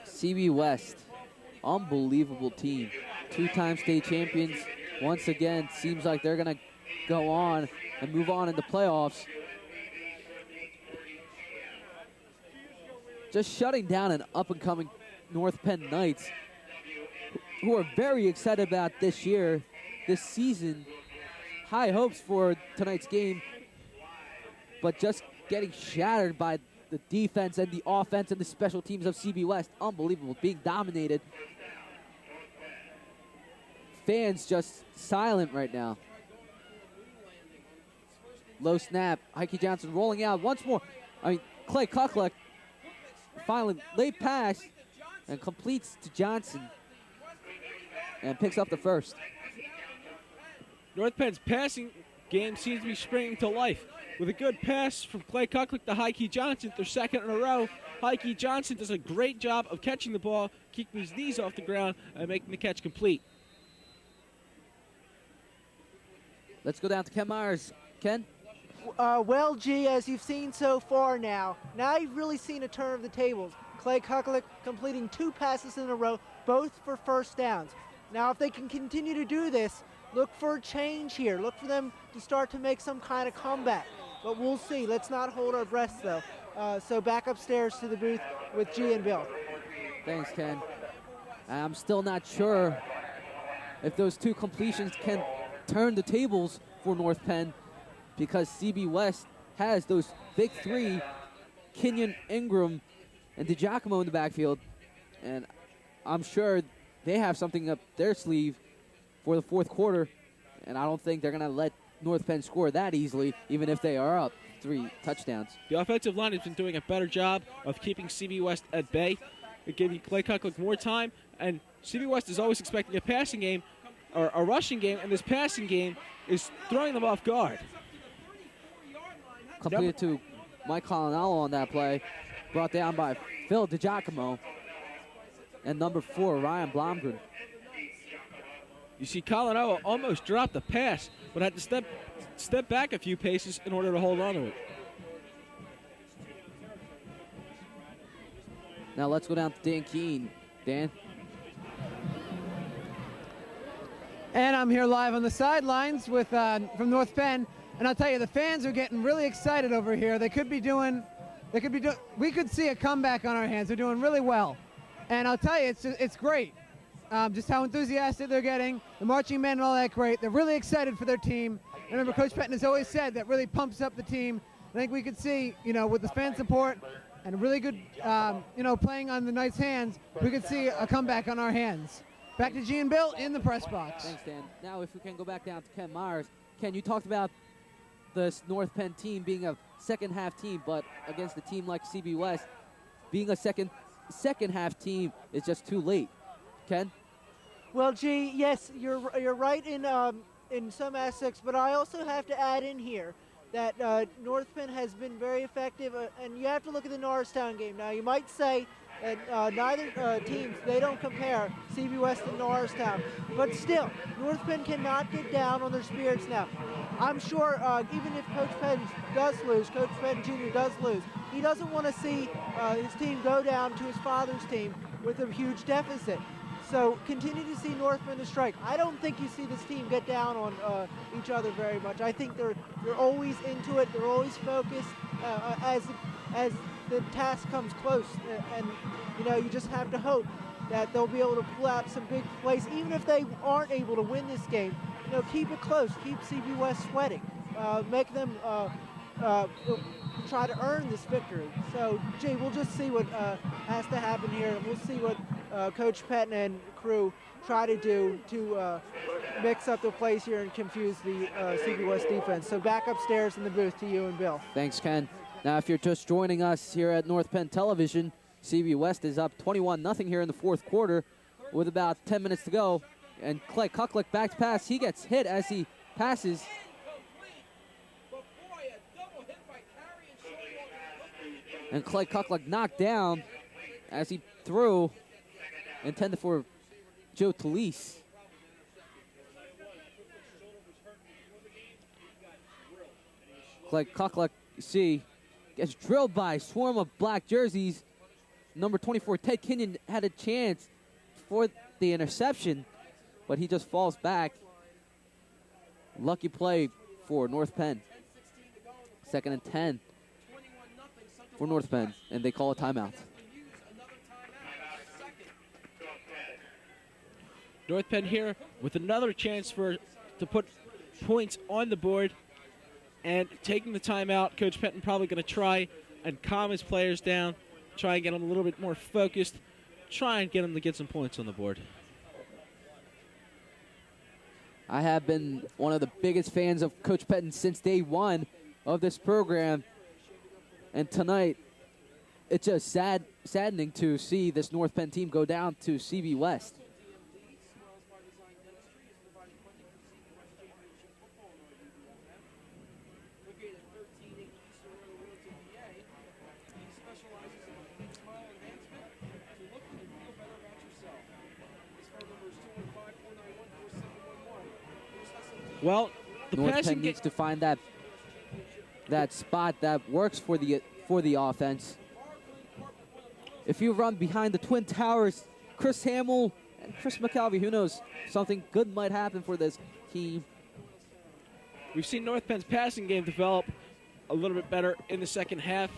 CB West, unbelievable team. 2-time state champions. Once again, seems like they're going to go on and move on in the playoffs. Just shutting down an up-and-coming North Penn Knights, who are very excited about this year, this season. High hopes for tonight's game, but just getting shattered by the defense and the offense and the special teams of CB West. Unbelievable, being dominated. Fans just silent right now. Low snap, Heike Johnson rolling out once more. Clay Kucklick, finally late pass, and completes to Johnson and picks up the first. North Penn's passing game seems to be springing to life. With a good pass from Clay Kucklick to Heike Johnson, their 2nd in a row. Heike Johnson does a great job of catching the ball, keeping his knees off the ground, and making the catch complete. Let's go down to Ken Myers. Ken? Well, G, as you've seen so far now you've really seen a turn of the tables. Clay Kucklick completing 2 passes in a row, both for first downs. Now, if they can continue to do this, look for a change here. Look for them to start to make some kind of comeback. But we'll see. Let's not hold our breaths, though. So back upstairs to the booth with G and Bill. Thanks, Ken. I'm still not sure if those two completions can turn the tables for North Penn, because CB West has those big three, Kenyon, Ingram, and DiGiacomo in the backfield. And I'm sure they have something up their sleeve for the fourth quarter. And I don't think they're going to let North Penn score that easily, even if they are up 3 touchdowns. The offensive line has been doing a better job of keeping CB West at bay. It gave Clay Kucklick more time, and CB West is always expecting a passing game or a rushing game, and this passing game is throwing them off guard. Completed to Mike Colinello on that play, brought down by Phil DiGiacomo and number 4, Ryan Blomgren. You see Colinello almost dropped the pass, but had to step back a few paces in order to hold on to it. Now let's go down to Dan Keene. Dan? And I'm here live on the sidelines with from North Penn, and I'll tell you, the fans are getting really excited over here. We could see a comeback on our hands. They're doing really well, and I'll tell you, it's great. Just how enthusiastic they're getting, the marching men and all that great. They're really excited for their team. And remember, Coach Pettin has always said that really pumps up the team. I think we could see, with the fan support and a really good, playing on the Knights' hands, we could see a comeback on our hands. Back to G and Bill in the press box. Thanks, Dan. Now if we can go back down to Ken Myers. Ken, you talked about this North Penn team being a second half team, but against a team like CB West, being a second half team is just too late. Ken? Well, G, yes, you're right in some aspects, but I also have to add in here that North Penn has been very effective, and you have to look at the Norristown game. Now, you might say that neither teams, they don't compare, CB West and Norristown, but still, North Penn cannot get down on their spirits now. I'm sure even if Coach Penn does lose, Coach Penn Jr. does lose, he doesn't want to see his team go down to his father's team with a huge deficit. So continue to see North Penn to strike. I don't think you see this team get down on each other very much. I think they're always into it. They're always focused as the task comes close. And you just have to hope that they'll be able to pull out some big plays, even if they aren't able to win this game. Keep it close. Keep CB West sweating. Make them try to earn this victory. So, Jay, we'll just see what has to happen here. We'll see what Coach Pettin and crew try to do to mix up the plays here and confuse the CB West defense. So back upstairs in the booth to you and Bill. Thanks, Ken. Now, if you're just joining us here at North Penn Television, CB West is up 21-0 here in the fourth quarter with about 10 minutes to go. And Clay Kucklick back to pass. He gets hit as he passes. And Clay Kucklick knocked down as he threw, intended for Joe Talise. Clay Kucklick, you see, gets drilled by a swarm of black jerseys. Number 24, Ted Kenyon, had a chance for the interception, but he just falls back. Lucky play for North Penn. 2nd and 10 for North Penn, and they call a timeout. North Penn here with another chance to put points on the board, and taking the timeout. Coach Pettin probably going to try and calm his players down, try and get them a little bit more focused, try and get them to get some points on the board. I have been one of the biggest fans of Coach Pettin since day one of this program. And tonight, it's just saddening to see this North Penn team go down to CB West. Well, the North passing Penn needs to find that spot that works for the offense. If you run behind the Twin Towers, Chris Hamill and Chris McKelvey, who knows, something good might happen for this team. We've seen North Penn's passing game develop a little bit better in the second half.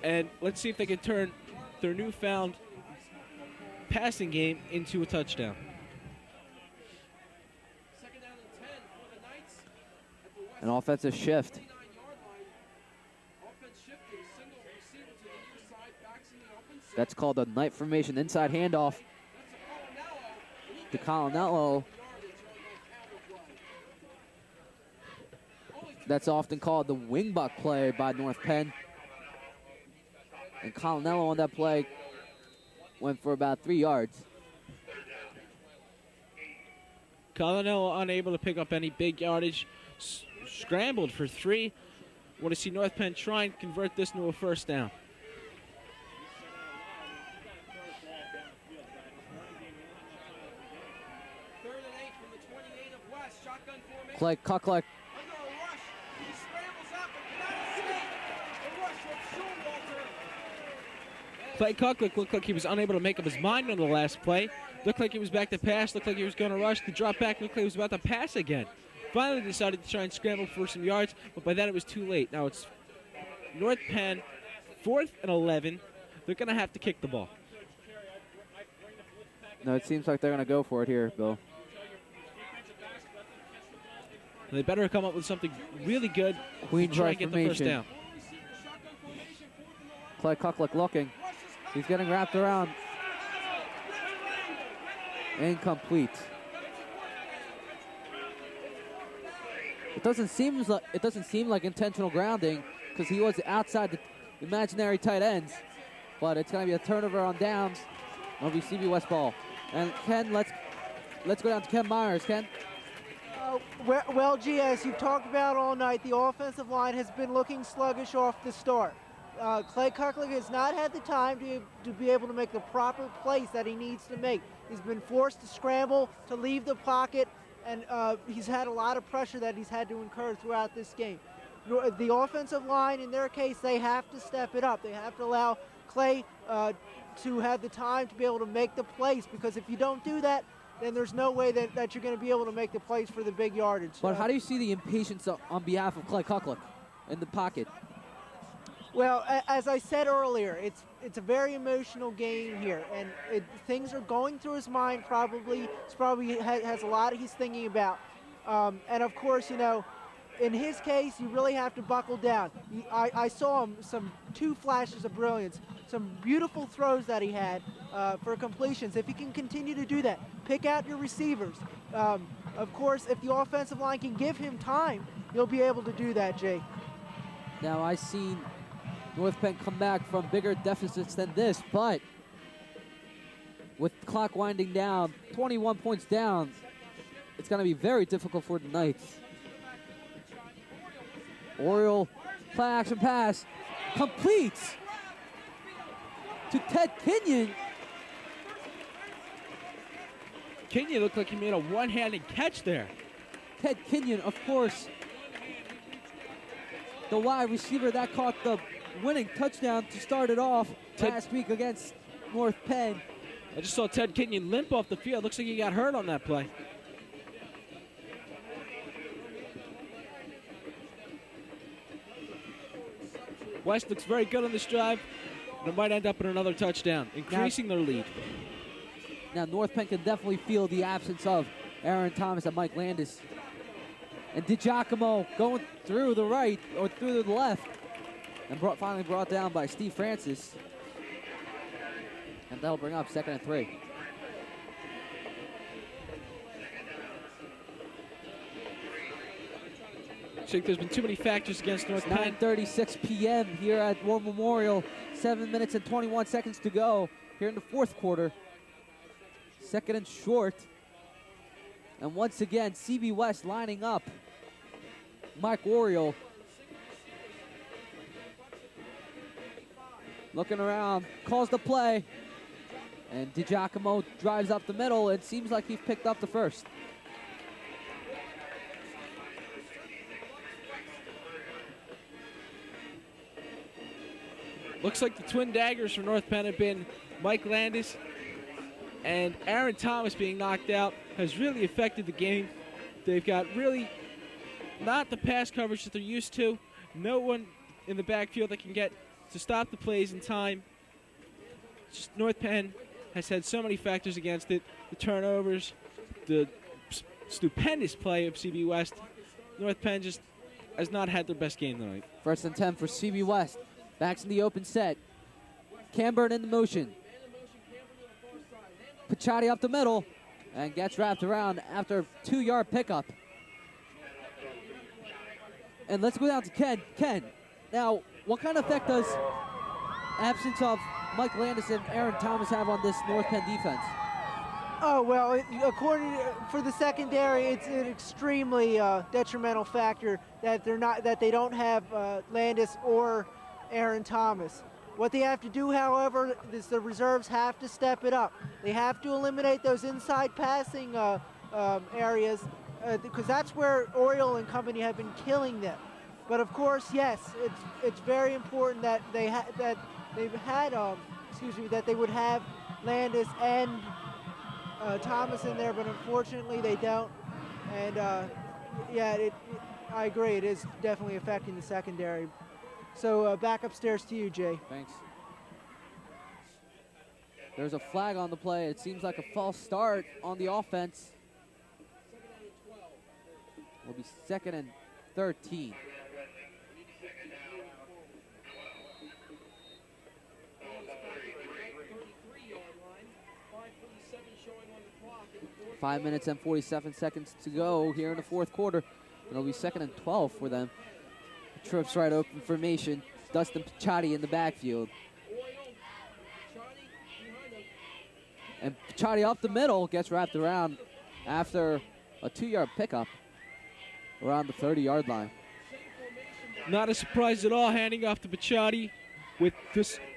And let's see if they can turn their newfound passing game into a touchdown. An offensive shift. That's called a night formation inside handoff to Colonello. That's often called the wingbuck play by North Penn. And Colonello on that play went for about 3 yards. Colonello unable to pick up any big yardage. Scrambled for 3. Want to see North Penn try and convert this into a first down. Clay Kucklick. Clay Kucklick looked like he was unable to make up his mind on the last play. Looked like he was back to pass. Looked like he was going to rush. The drop back looked like he was about to pass again. Finally decided to try and scramble for some yards, but by then it was too late. Now it's North Penn, 4th and 11. They're going to have to kick the ball. No, it seems like they're going to go for it here, Bill. They better come up with something really good Queen's to try and get the first formation. down. Clay Kucklick looking. He's getting wrapped around. Incomplete. It doesn't seem like intentional grounding because he was outside the imaginary tight ends. But it's going to be a turnover on downs. It'll be CB West ball. And Ken, let's go down to Ken Myers. Ken. Well, G, as you've talked about all night, the offensive line has been looking sluggish off the start. Clay Kucklick has not had the time to be able to make the proper plays that he needs to make. He's been forced to scramble, to leave the pocket, and he's had a lot of pressure that he's had to incur throughout this game. The offensive line, in their case, they have to step it up. They have to allow Clay to have the time to be able to make the plays, because if you don't do that, then there's no way that you're going to be able to make the plays for the big yardage. But how do you see the impatience on behalf of Clay Kucklick in the pocket? Well, as I said earlier, it's a very emotional game here, and things are going through his mind probably. It's probably has a lot he's thinking about. And of course, you know, in his case, you really have to buckle down. I saw him two flashes of brilliance, some beautiful throws that he had for completions. If he can continue to do that, pick out your receivers. Of course, if the offensive line can give him time, you'll be able to do that, Jay. Now, I've seen North Penn come back from bigger deficits than this, but with the clock winding down, 21 points down, it's going to be very difficult for the Knights. Oriole play action pass completes to Ted Kenyon. Kenyon looked like he made a one-handed catch there. Ted Kenyon, of course, the wide receiver that caught the winning touchdown to start it off last week against North Penn. I just saw Ted Kenyon limp off the field. Looks like he got hurt on that play. West looks very good on this drive, and it might end up in another touchdown, increasing their lead. Now, North Penn can definitely feel the absence of Aaron Thomas and Mike Landis. And DiGiacomo going through the right, or through the left, and finally brought down by Steve Francis. And that'll bring up 2nd and 3. I think there's been too many factors against North Penn. 9:36 p.m. here at War Memorial. 7 minutes and 21 seconds to go here in the fourth quarter. 2nd and short. And once again, CB West lining up. Mike Oriole looking around, calls the play. And DiGiacomo drives up the middle. It seems like he's picked up the first. Looks like the twin daggers for North Penn have been Mike Landis And Aaron Thomas being knocked out has really affected the game. They've got really not the pass coverage that they're used to. No one in the backfield that can get to stop the plays in time. Just North Penn has had so many factors against it. The turnovers, the stupendous play of CB West. North Penn just has not had their best game tonight. 1st and 10 for CB West. Backs in the open set. Camburn in the motion. Pichotti up the middle and gets wrapped around after a 2-yard pickup. And let's go down to Ken. Ken, now, what kind of effect does absence of Mike Landis and Aaron Thomas have on this North Penn defense? Oh, well, for the secondary, it's an extremely detrimental factor that they don't have Landis or Aaron Thomas. What they have to do, however, is the reserves have to step it up. They have to eliminate those inside passing areas because that's where Oriole and company have been killing them. But of course, yes, it's very important that they would have Landis and Thomas in there, but unfortunately they don't. And I agree, it is definitely affecting the secondary. So back upstairs to you, Jay. Thanks. There's a flag on the play. It seems like a false start on the offense. Will be 2nd and 13. Five minutes and 47 seconds to go here in the 4th quarter. It'll be 2nd and 12 for them. Trips right open formation. Dustin Pichotti in the backfield. And Pichotti up the middle gets wrapped around after a 2-yard pickup around the 30-yard line. Not a surprise at all, handing off to Pichotti with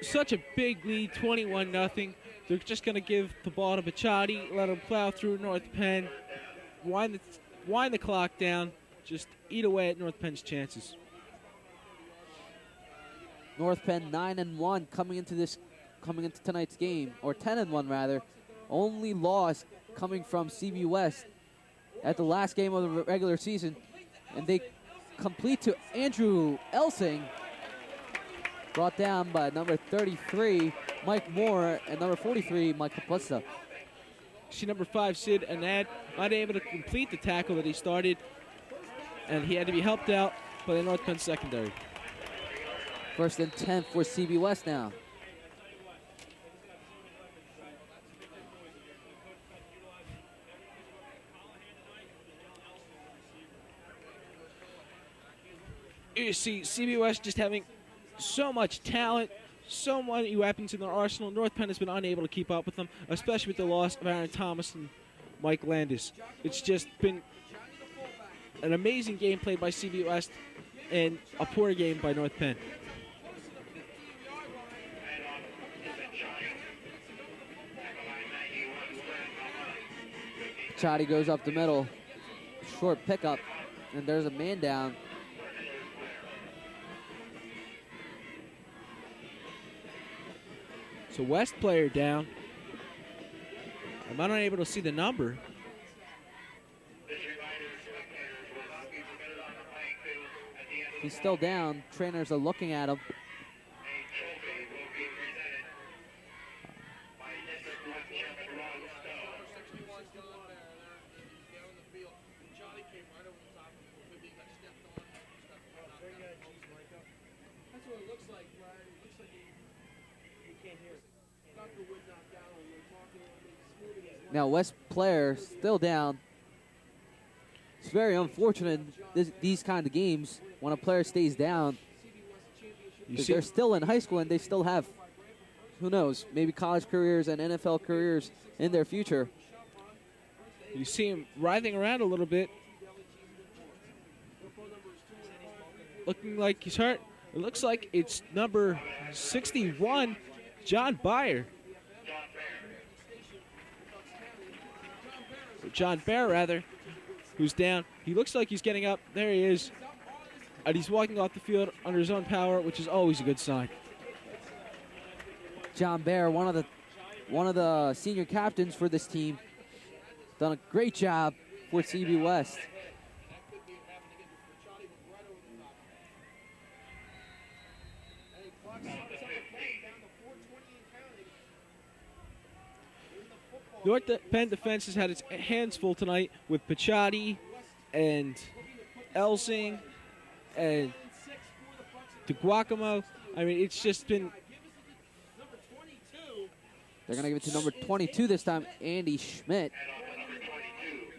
such a big lead, 21-0. They're just going to give the ball to Pichotti, let him plow through North Penn, wind the clock down, just eat away at North Penn's chances. North Penn 9-1 coming into tonight's game, or 10-1 rather. Only loss coming from CB West at the last game of the regular season, and they complete to Andrew Elsing, brought down by number 33, Mike Moore, and number 43, Mike Kapusta. See number 5, Sid Anad, unable to complete the tackle that he started, and he had to be helped out by the North Penn secondary. 1st and 10 for CB West now. You see CB West just having so much talent, so many weapons in their arsenal. North Penn has been unable to keep up with them, especially with the loss of Aaron Thomas and Mike Landis. It's just been an amazing game played by CB West and a poor game by North Penn. Pichotti goes up the middle, short pickup, and there's a man down. So West player down. I'm unable to see the number. He's still down. Trainers are looking at him. Now West player still down. It's very unfortunate these kind of games when a player stays down. They're still in high school and they still have, who knows, maybe college careers and NFL careers in their future. You see him writhing around a little bit. Looking like he's hurt. It looks like it's number 61, John Bear, who's down. He looks like he's getting up. There he is. And he's walking off the field under his own power, which is always a good sign. John Bear, one of one of the senior captains for this team. Done a great job for CB West. North Penn defense has had its hands full tonight with Pichotti and Elsing and DeGuacamo. I mean, it's just been... They're going to give it to number 22 this time, Andy Schmidt.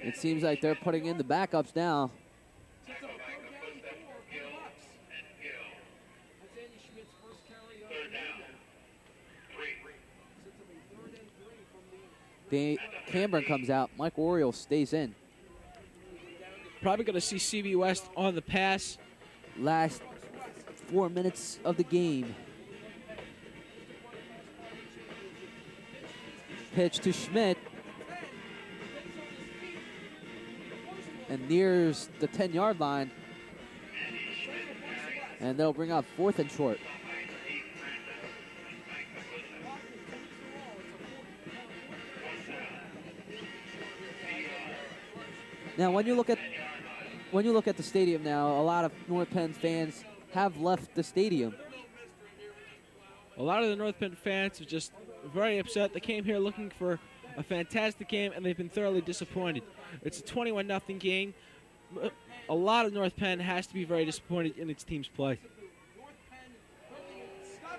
It seems like they're putting in the backups now. Cameron comes out. Mike Oriole stays in. Probably going to see CB West on the pass. Last 4 minutes of the game. Pitch to Schmidt. And nears the 10-yard line. And they'll bring up 4th and short. Now, when you look at the stadium now, a lot of North Penn fans have left the stadium. A lot of the North Penn fans are just very upset. They came here looking for a fantastic game, and they've been thoroughly disappointed. It's a 21-0 game. A lot of North Penn has to be very disappointed in its team's play.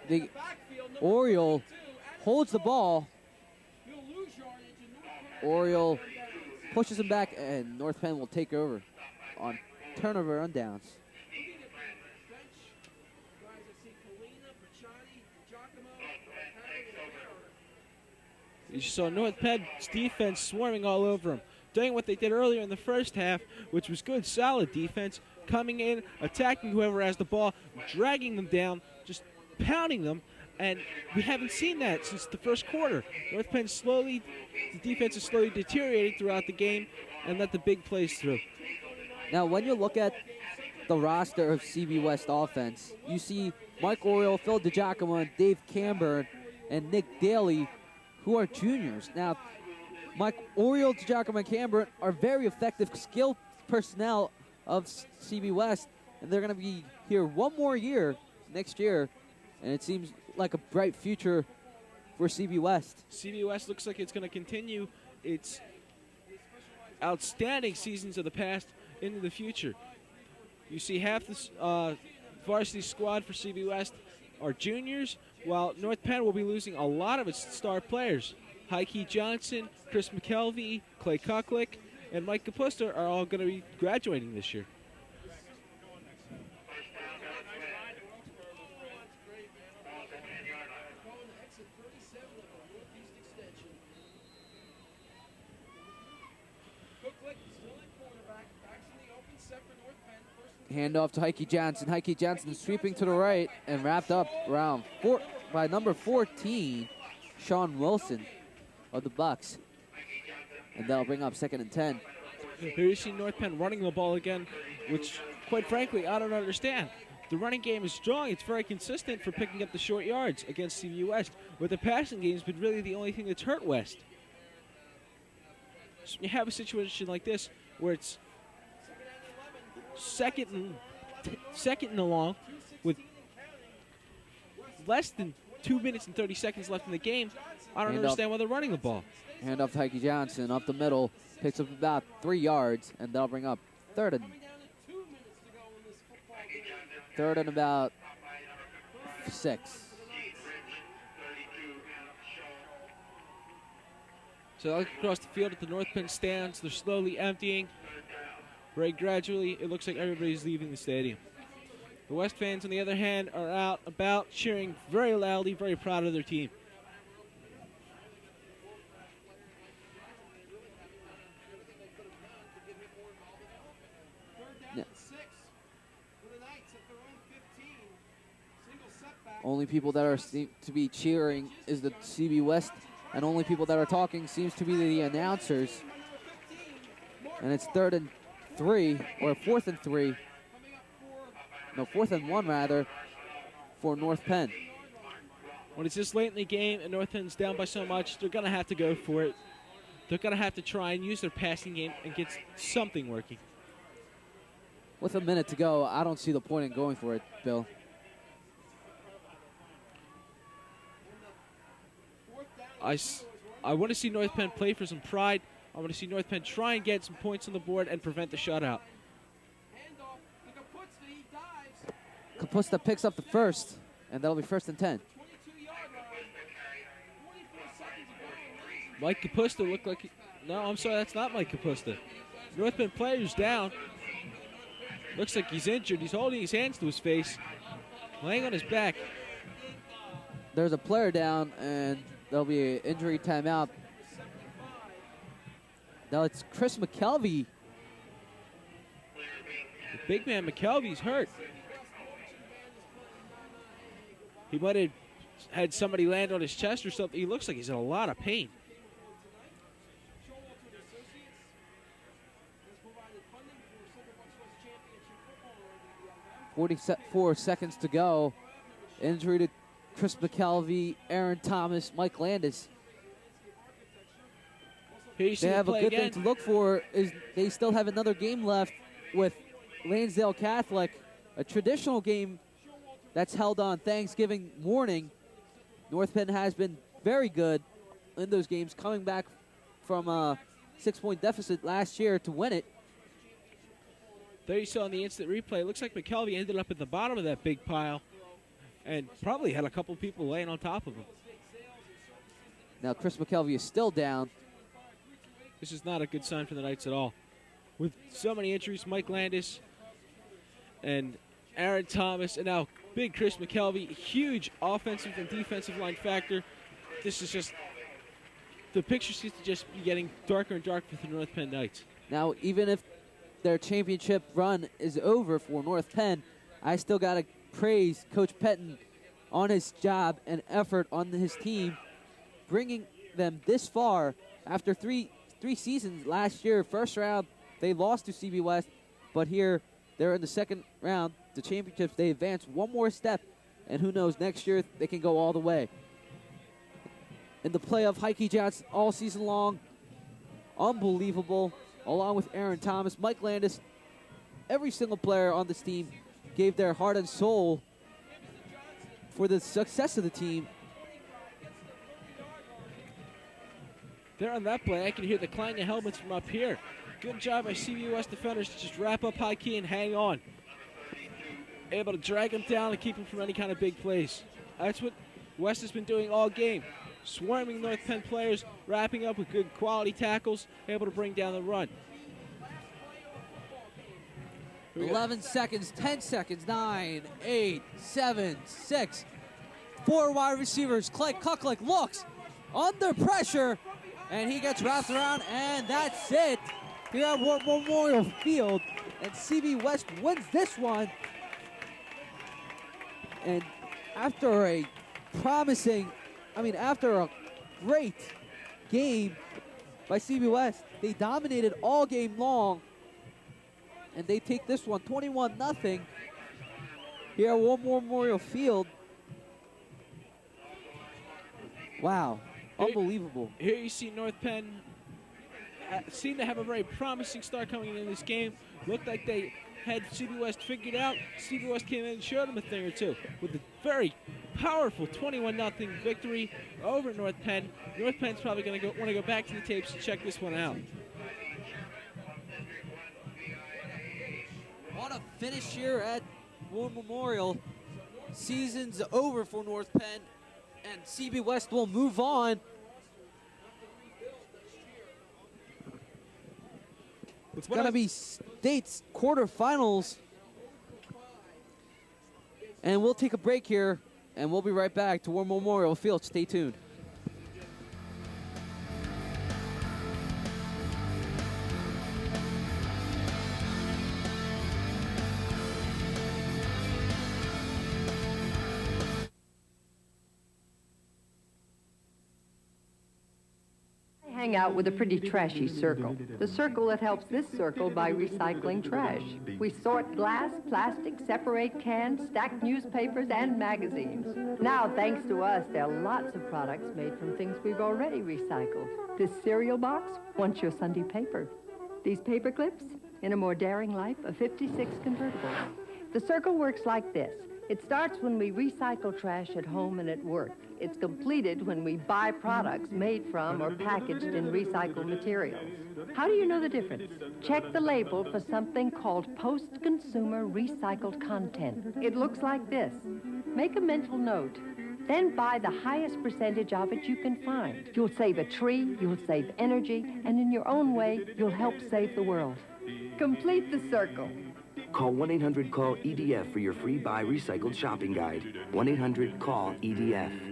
The Oriole holds the ball. Oriole pushes him back, and North Penn will take over on turnover on downs. You saw North Penn's defense swarming all over him, doing what they did earlier in the first half, which was good, solid defense, coming in, attacking whoever has the ball, dragging them down, just pounding them, and we haven't seen that since the first quarter. North Penn the defense has slowly deteriorated throughout the game and let the big plays through. Now, when you look at the roster of CB West offense, you see Mike Oriole, Phil DeGiacomo, Dave Camber, and Nick Daly, who are juniors. Now, Mike Oriole, DeGiacomo, and Camber are very effective, skilled personnel of CB West, and they're going to be here one more year next year, and it seems like a bright future for CB West. CB West looks like it's going to continue its outstanding seasons of the past into the future. You see half the varsity squad for CB West are juniors, while North Penn will be losing a lot of its star players. Heike Johnson, Chris McKelvey, Clay Kucklick, and Mike Kapusta are all going to be graduating this year. Handoff to Heike Johnson. Heike Johnson sweeping to the right and wrapped up around by number 14, Sean Wilson of the Bucks. And that'll bring up 2nd and 10. Here you see North Penn running the ball again, which, quite frankly, I don't understand. The running game is strong. It's very consistent for picking up the short yards against CB West, but the passing game has been really the only thing that's hurt West. So you have a situation like this where it's second and long with less than 2 minutes and 30 seconds left in the game. I don't understand why they're running the ball. Hand off to Heike Johnson up the middle, picks up about 3 yards, and that'll bring up third and about 6. So I look across the field at the North Penn stands. They're slowly emptying. Very gradually, it looks like everybody's leaving the stadium. The West fans, on the other hand, are out about cheering very loudly, very proud of their team. Yeah. Only people that are seem to be cheering is the CB West, and only people that are talking seems to be the announcers. And it's 3rd and 3, or 4th and 3. No, 4th and 1 rather, for North Penn. When it's this late in the game and North Pend's down by so much, they're going to have to go for it. They're going to have to try and use their passing game and get something working. With a minute to go, I don't see the point in going for it, Bill. I want to see North Penn play for some pride. I want to see North Penn try and get some points on the board and prevent the shutout. Kapusta picks up the first, and that'll be 1st and 10. Mike Kapusta looked like no, I'm sorry, that's not Mike Kapusta. North Penn player's down. Looks like he's injured. He's holding his hands to his face, laying on his back. There's a player down, and there'll be an injury timeout. Now it's Chris McKelvey. The big man McKelvey's hurt. He might have had somebody land on his chest or something. He looks like he's in a lot of pain. 44 seconds to go. Injury to Chris McKelvey, Aaron Thomas, Mike Landis. They have a good thing to look for. Is they still have another game left with Lansdale Catholic, a traditional game that's held on Thanksgiving morning. North Penn has been very good in those games, coming back from a 6-point deficit last year to win it. There you saw in the instant replay, it looks like McKelvey ended up at the bottom of that big pile and probably had a couple people laying on top of him. Now Chris McKelvey is still down. This is not a good sign for the Knights at all. With so many injuries, Mike Landis and Aaron Thomas, and now big Chris McKelvey, huge offensive and defensive line factor. This is just, the picture seems to just be getting darker and darker for the North Penn Knights. Now, even if their championship run is over for North Penn, I still got to praise Coach Pettin on his job and effort on his team, bringing them this far after three seasons. Last year, first round, they lost to CB West, but here they're in the second round, the championships. They advance one more step, and who knows, next year they can go all the way. In the playoff, Heike Johnson all season long, unbelievable, along with Aaron Thomas, Mike Landis. Every single player on this team gave their heart and soul for the success of the team. There on that play, I can hear the clang of helmets from up here. Good job by CB West defenders to just wrap up high key and hang on. Able to drag him down and keep him from any kind of big plays. That's what West has been doing all game. Swarming North Penn players, wrapping up with good quality tackles, able to bring down the run. 11 seconds, 10 seconds, 9, 8, 7, 6. 4 wide receivers. Clay Kucklick looks under pressure, and he gets wrapped around, and that's it. Here at War Memorial Field, and CB West wins this one. And after a great game by CB West, they dominated all game long, and they take this one 21-0 here at War Memorial Field. Wow, unbelievable. Here you see North Penn seemed to have a very promising start coming into this game. Looked like they had CB West figured out. CB West came in and showed them a thing or two with a very powerful 21-0 victory over North Penn. North Penn's probably going to want to go back to the tapes and check this one out. What a finish here at War Memorial. Season's over for North Penn, and CB West will move on. It's going to be state's quarterfinals. And we'll take a break here, and we'll be right back to War Memorial Field. Stay tuned. hang out with a pretty trashy circle. The circle that helps this circle by recycling trash. We sort glass, plastic, separate cans, stack newspapers, and magazines. Now, thanks to us, there are lots of products made from things we've already recycled. This cereal box wants your Sunday paper. These paper clips, in a more daring life, a 56 convertible. The circle works like this. It starts when we recycle trash at home and at work. It's completed when we buy products made from or packaged in recycled materials. How do you know the difference? Check the label for something called post-consumer recycled content. It looks like this. Make a mental note. Then buy the highest percentage of it you can find. You'll save a tree, you'll save energy, and in your own way, you'll help save the world. Complete the circle. Call 1-800-CALL-EDF for your free Buy Recycled shopping guide. 1-800-CALL-EDF.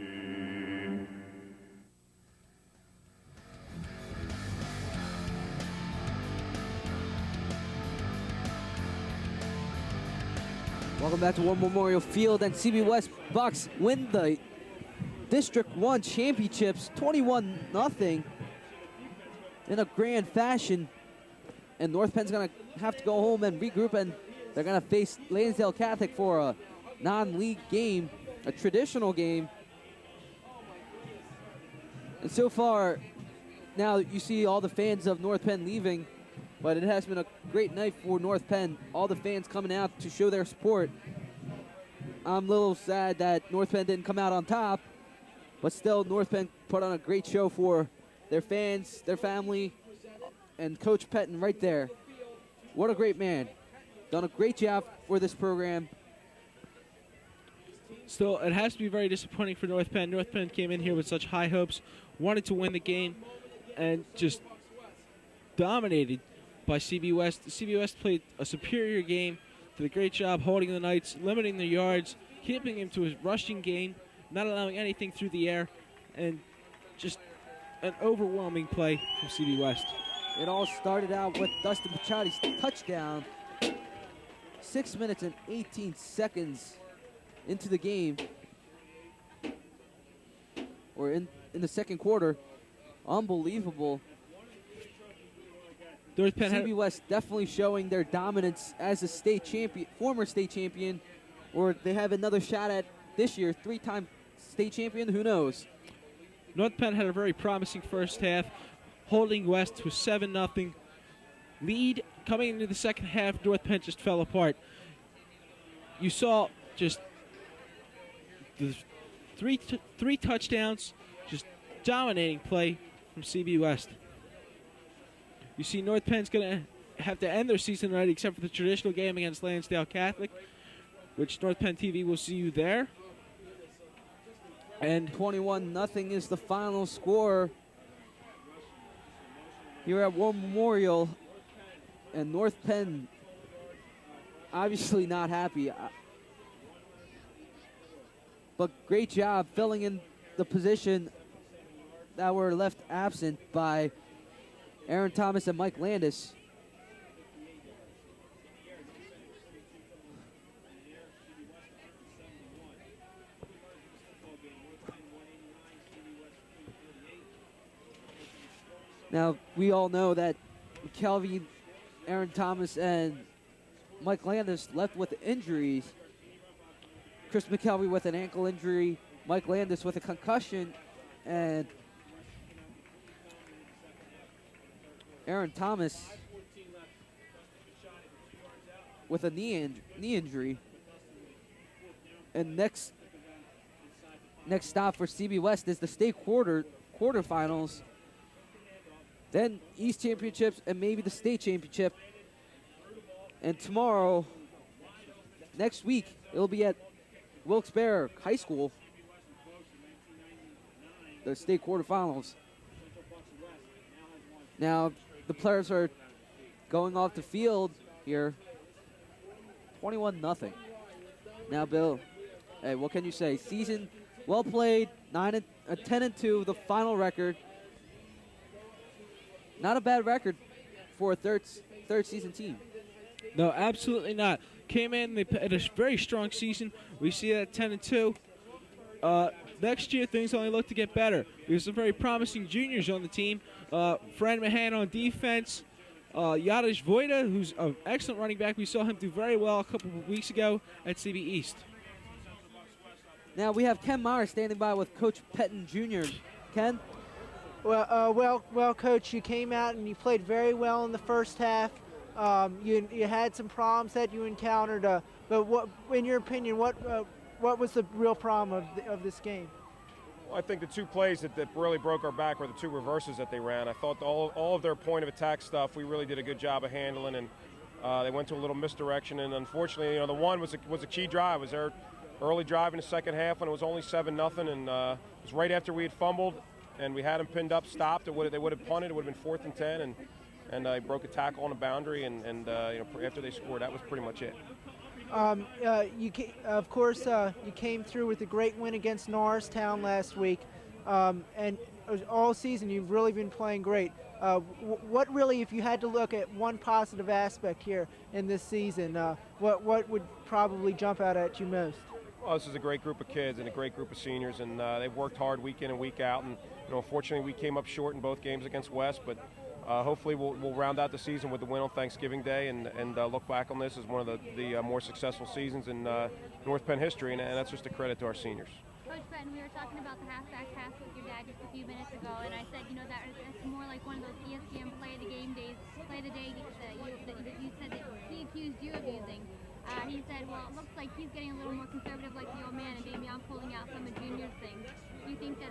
Welcome back to War Memorial Field, and CB West Bucks win the District 1 championships 21-0 in a grand fashion. And North Penn's going to have to go home and regroup, and they're going to face Lansdale Catholic for a non-league game, a traditional game. And so far, now you see all the fans of North Penn leaving, but it has been a great night for North Penn. All the fans coming out to show their support. I'm a little sad that North Penn didn't come out on top, but still North Penn put on a great show for their fans, their family, and Coach Pettin right there. What a great man. Done a great job for this program. Still, it has to be very disappointing for North Penn. North Penn came in here with such high hopes, wanted to win the game, and just dominated by CB West. CB West played a superior game, did a great job holding the Knights, limiting their yards, keeping him to his rushing game, not allowing anything through the air, and just an overwhelming play from CB West. It all started out with Dustin Pachotti's touchdown. 6 minutes and 18 seconds into the game, or in the second quarter. Unbelievable. North Penn CB West definitely showing their dominance as a state champion, former state champion, or they have another shot at this year, three-time state champion, who knows. North Penn had a very promising first half, holding West to a 7-0 lead. Coming into the second half, North Penn just fell apart. You saw just the three touchdowns, just dominating play from CB West. You see North Penn's going to have to end their season already, except for the traditional game against Lansdale Catholic, which North Penn TV will see you there. And 21-0 is the final score here at War Memorial. And North Penn obviously not happy. But great job filling in the position that were left absent by Aaron Thomas and Mike Landis. Now, we all know that McKelvey, Aaron Thomas, and Mike Landis left with injuries. Chris McKelvey with an ankle injury, Mike Landis with a concussion, and Aaron Thomas with a knee injury. And next stop for CB West is the state quarterfinals. Then East Championships and maybe the state championship. And tomorrow, next week, it'll be at Wilkes-Barre High School, the state quarterfinals. Now, the players are going off the field here. 21-0. Now, Bill, hey, what can you say? Season well played, 10-2, the final record. Not a bad record for a third season team. No, absolutely not. Came in, they had a very strong season. We see that 10-2. next year things only look to get better. We have some very promising juniors on the team. Fred Mahan on defense. Yadish Voida, who's an excellent running back. We saw him do very well a couple of weeks ago at CB East. Now we have Ken Myers standing by with Coach Pettin Jr. Ken? Well, Coach, you came out and you played very well in the first half. You had some problems that you encountered, but what, in your opinion, what was the real problem of this game? Well, I think the two plays that really broke our back were the two reverses that they ran. I thought all of their point of attack stuff, we really did a good job of handling, and they went to a little misdirection. And unfortunately, the one was a key drive. It was their early drive in the second half when it was only 7-0, and it was right after we had fumbled and we had them pinned up, stopped. They would have punted. It would have been 4th and 10, and I broke a tackle on the boundary, and after they scored, that was pretty much it. Of course, you came through with a great win against Norristown last week, and all season you've really been playing great. What really, if you had to look at one positive aspect here in this season, what would probably jump out at you most? Well, this is a great group of kids and a great group of seniors, and they've worked hard week in and week out. And unfortunately, we came up short in both games against West, but hopefully we'll round out the season with the win on Thanksgiving Day and look back on this as one of the more successful seasons in North Penn history, and that's just a credit to our seniors. Coach Pettin, we were talking about the halfback pass with your dad just a few minutes ago, and I said, that's more like one of those ESPN play the game days, play the day that you said that he accused you of using. He said, well, it looks like he's getting a little more conservative like the old man, and maybe I'm pulling out some of Junior's things. Do you think that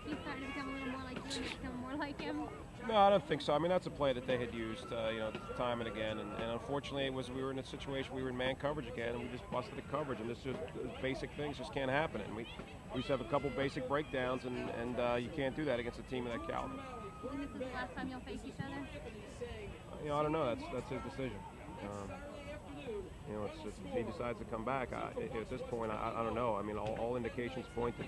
he's starting to become a little more like you and become more like him? No, I don't think so. I mean, that's a play that they had used, time and again. And unfortunately, we were in a situation, we were in man coverage again, and we just busted the coverage. And this just basic things just can't happen. And we just have a couple basic breakdowns, and you can't do that against a team of that caliber. And this is the last time you'll face each other? I don't know. That's his decision. It's just if he decides to come back. At this point, I don't know. I mean, all indications point that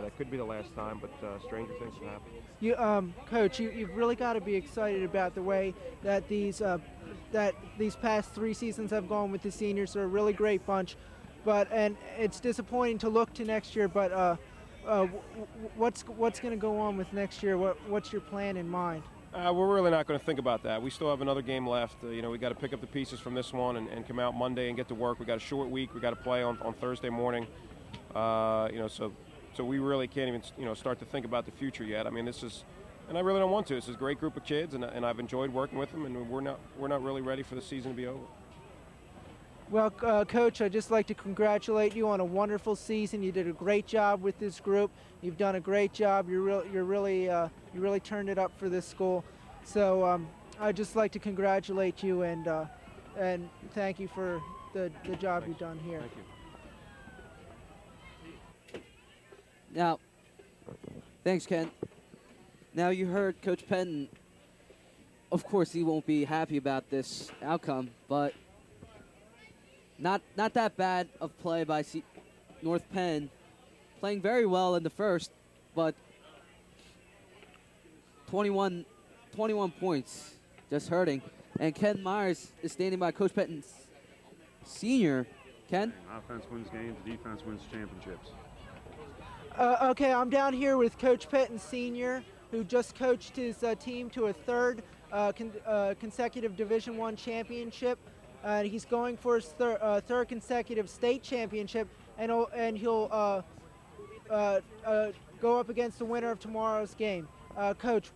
that could be the last time, but stranger things can happen. Coach, you've really got to be excited about the way that these past 3 seasons have gone with the seniors. They're a really great bunch, and it's disappointing to look to next year. But what's going to go on with next year? What's your plan in mind? We're really not going to think about that. We still have another game left. We got to pick up the pieces from this one and come out Monday and get to work. We got a short week. We got to play on Thursday morning. So we really can't even start to think about the future yet. I mean, and I really don't want to. This is a great group of kids, and I've enjoyed working with them. And we're not really ready for the season to be over. Well, Coach, I'd just like to congratulate you on a wonderful season. You did a great job with this group. You've done a great job. You really turned it up for this school. So I'd just like to congratulate you and thank you for the job you've done here. Thank you. Now, thanks, Ken. Now you heard Coach Pettin. Of course, he won't be happy about this outcome, but not that bad of play by North Penn. Playing very well in the first, but 21 points, just hurting. And Ken Myers is standing by Coach Pettin's senior. Ken? Offense wins games, defense wins championships. Okay, I'm down here with Coach Pettin Sr., who just coached his team to a third consecutive Division I championship. He's going for his third consecutive state championship, and he'll go up against the winner of tomorrow's game. Coach,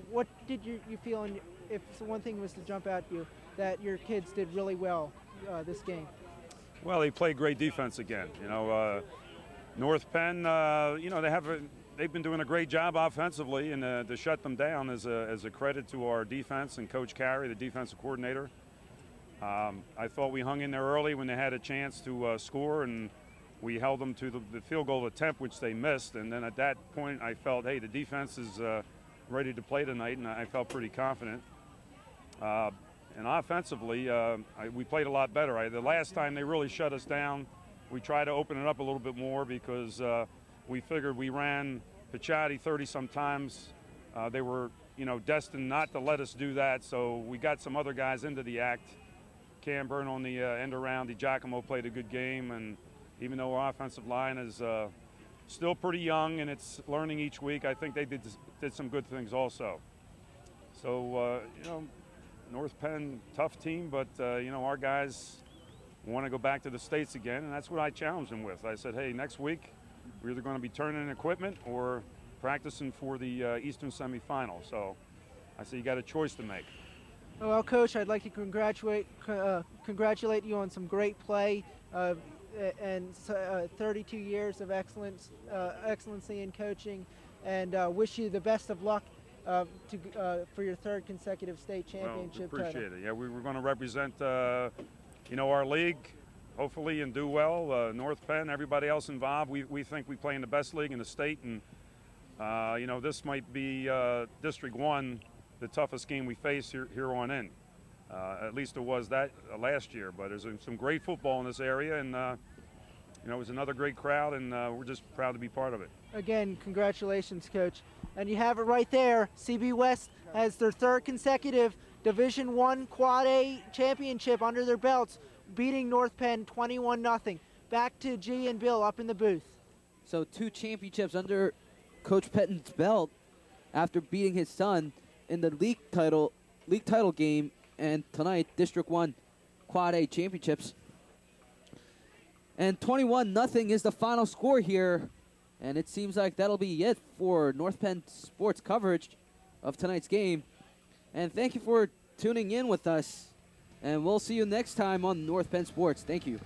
what did you feel, if one thing was to jump out at you, that your kids did really well this game? Well, they played great defense again. North Penn, they've been doing a great job offensively, and to shut them down is a credit to our defense and Coach Carey, the defensive coordinator. I thought we hung in there early when they had a chance to score, and we held them to the field goal attempt, which they missed. And then at that point, I felt, hey, the defense is ready to play tonight, and I felt pretty confident. And offensively, we played a lot better. The last time they really shut us down, we tried to open it up a little bit more because we figured we ran Pichotti 30-some times. They were, destined not to let us do that, so we got some other guys into the act. Cam Byrne on the end around. DiGiacomo played a good game, and even though our offensive line is still pretty young, and it's learning each week. I think they did some good things also. So, North Penn, tough team, but, our guys want to go back to the States again, and that's what I challenged them with. I said, hey, next week we're either going to be turning in equipment or practicing for the Eastern semifinal. So I said, you got a choice to make. Well, Coach, I'd like to congratulate you on some great play and 32 years of excellency in coaching, and wish you the best of luck for your third consecutive state championship title. Appreciate it. Yeah, we were going to represent, our league, hopefully, and do well. North Penn, everybody else involved, we think we play in the best league in the state, and this might be District 1, the toughest game we face here on in. At least it was that last year, but there's some great football in this area, and it was another great crowd, and we're just proud to be part of it. Again, congratulations, Coach. And you have it right there. CB West has their third consecutive Division I Quad A championship under their belts, beating North Penn 21-0. Back to G and Bill up in the booth. So 2 championships under Coach Pettin's belt after beating his son in the league title game, and tonight District 1 Quad A championships. And 21-0 is the final score here, and it seems like that'll be it for North Penn Sports coverage of tonight's game. And thank you for tuning in with us, and we'll see you next time on North Penn Sports. Thank you.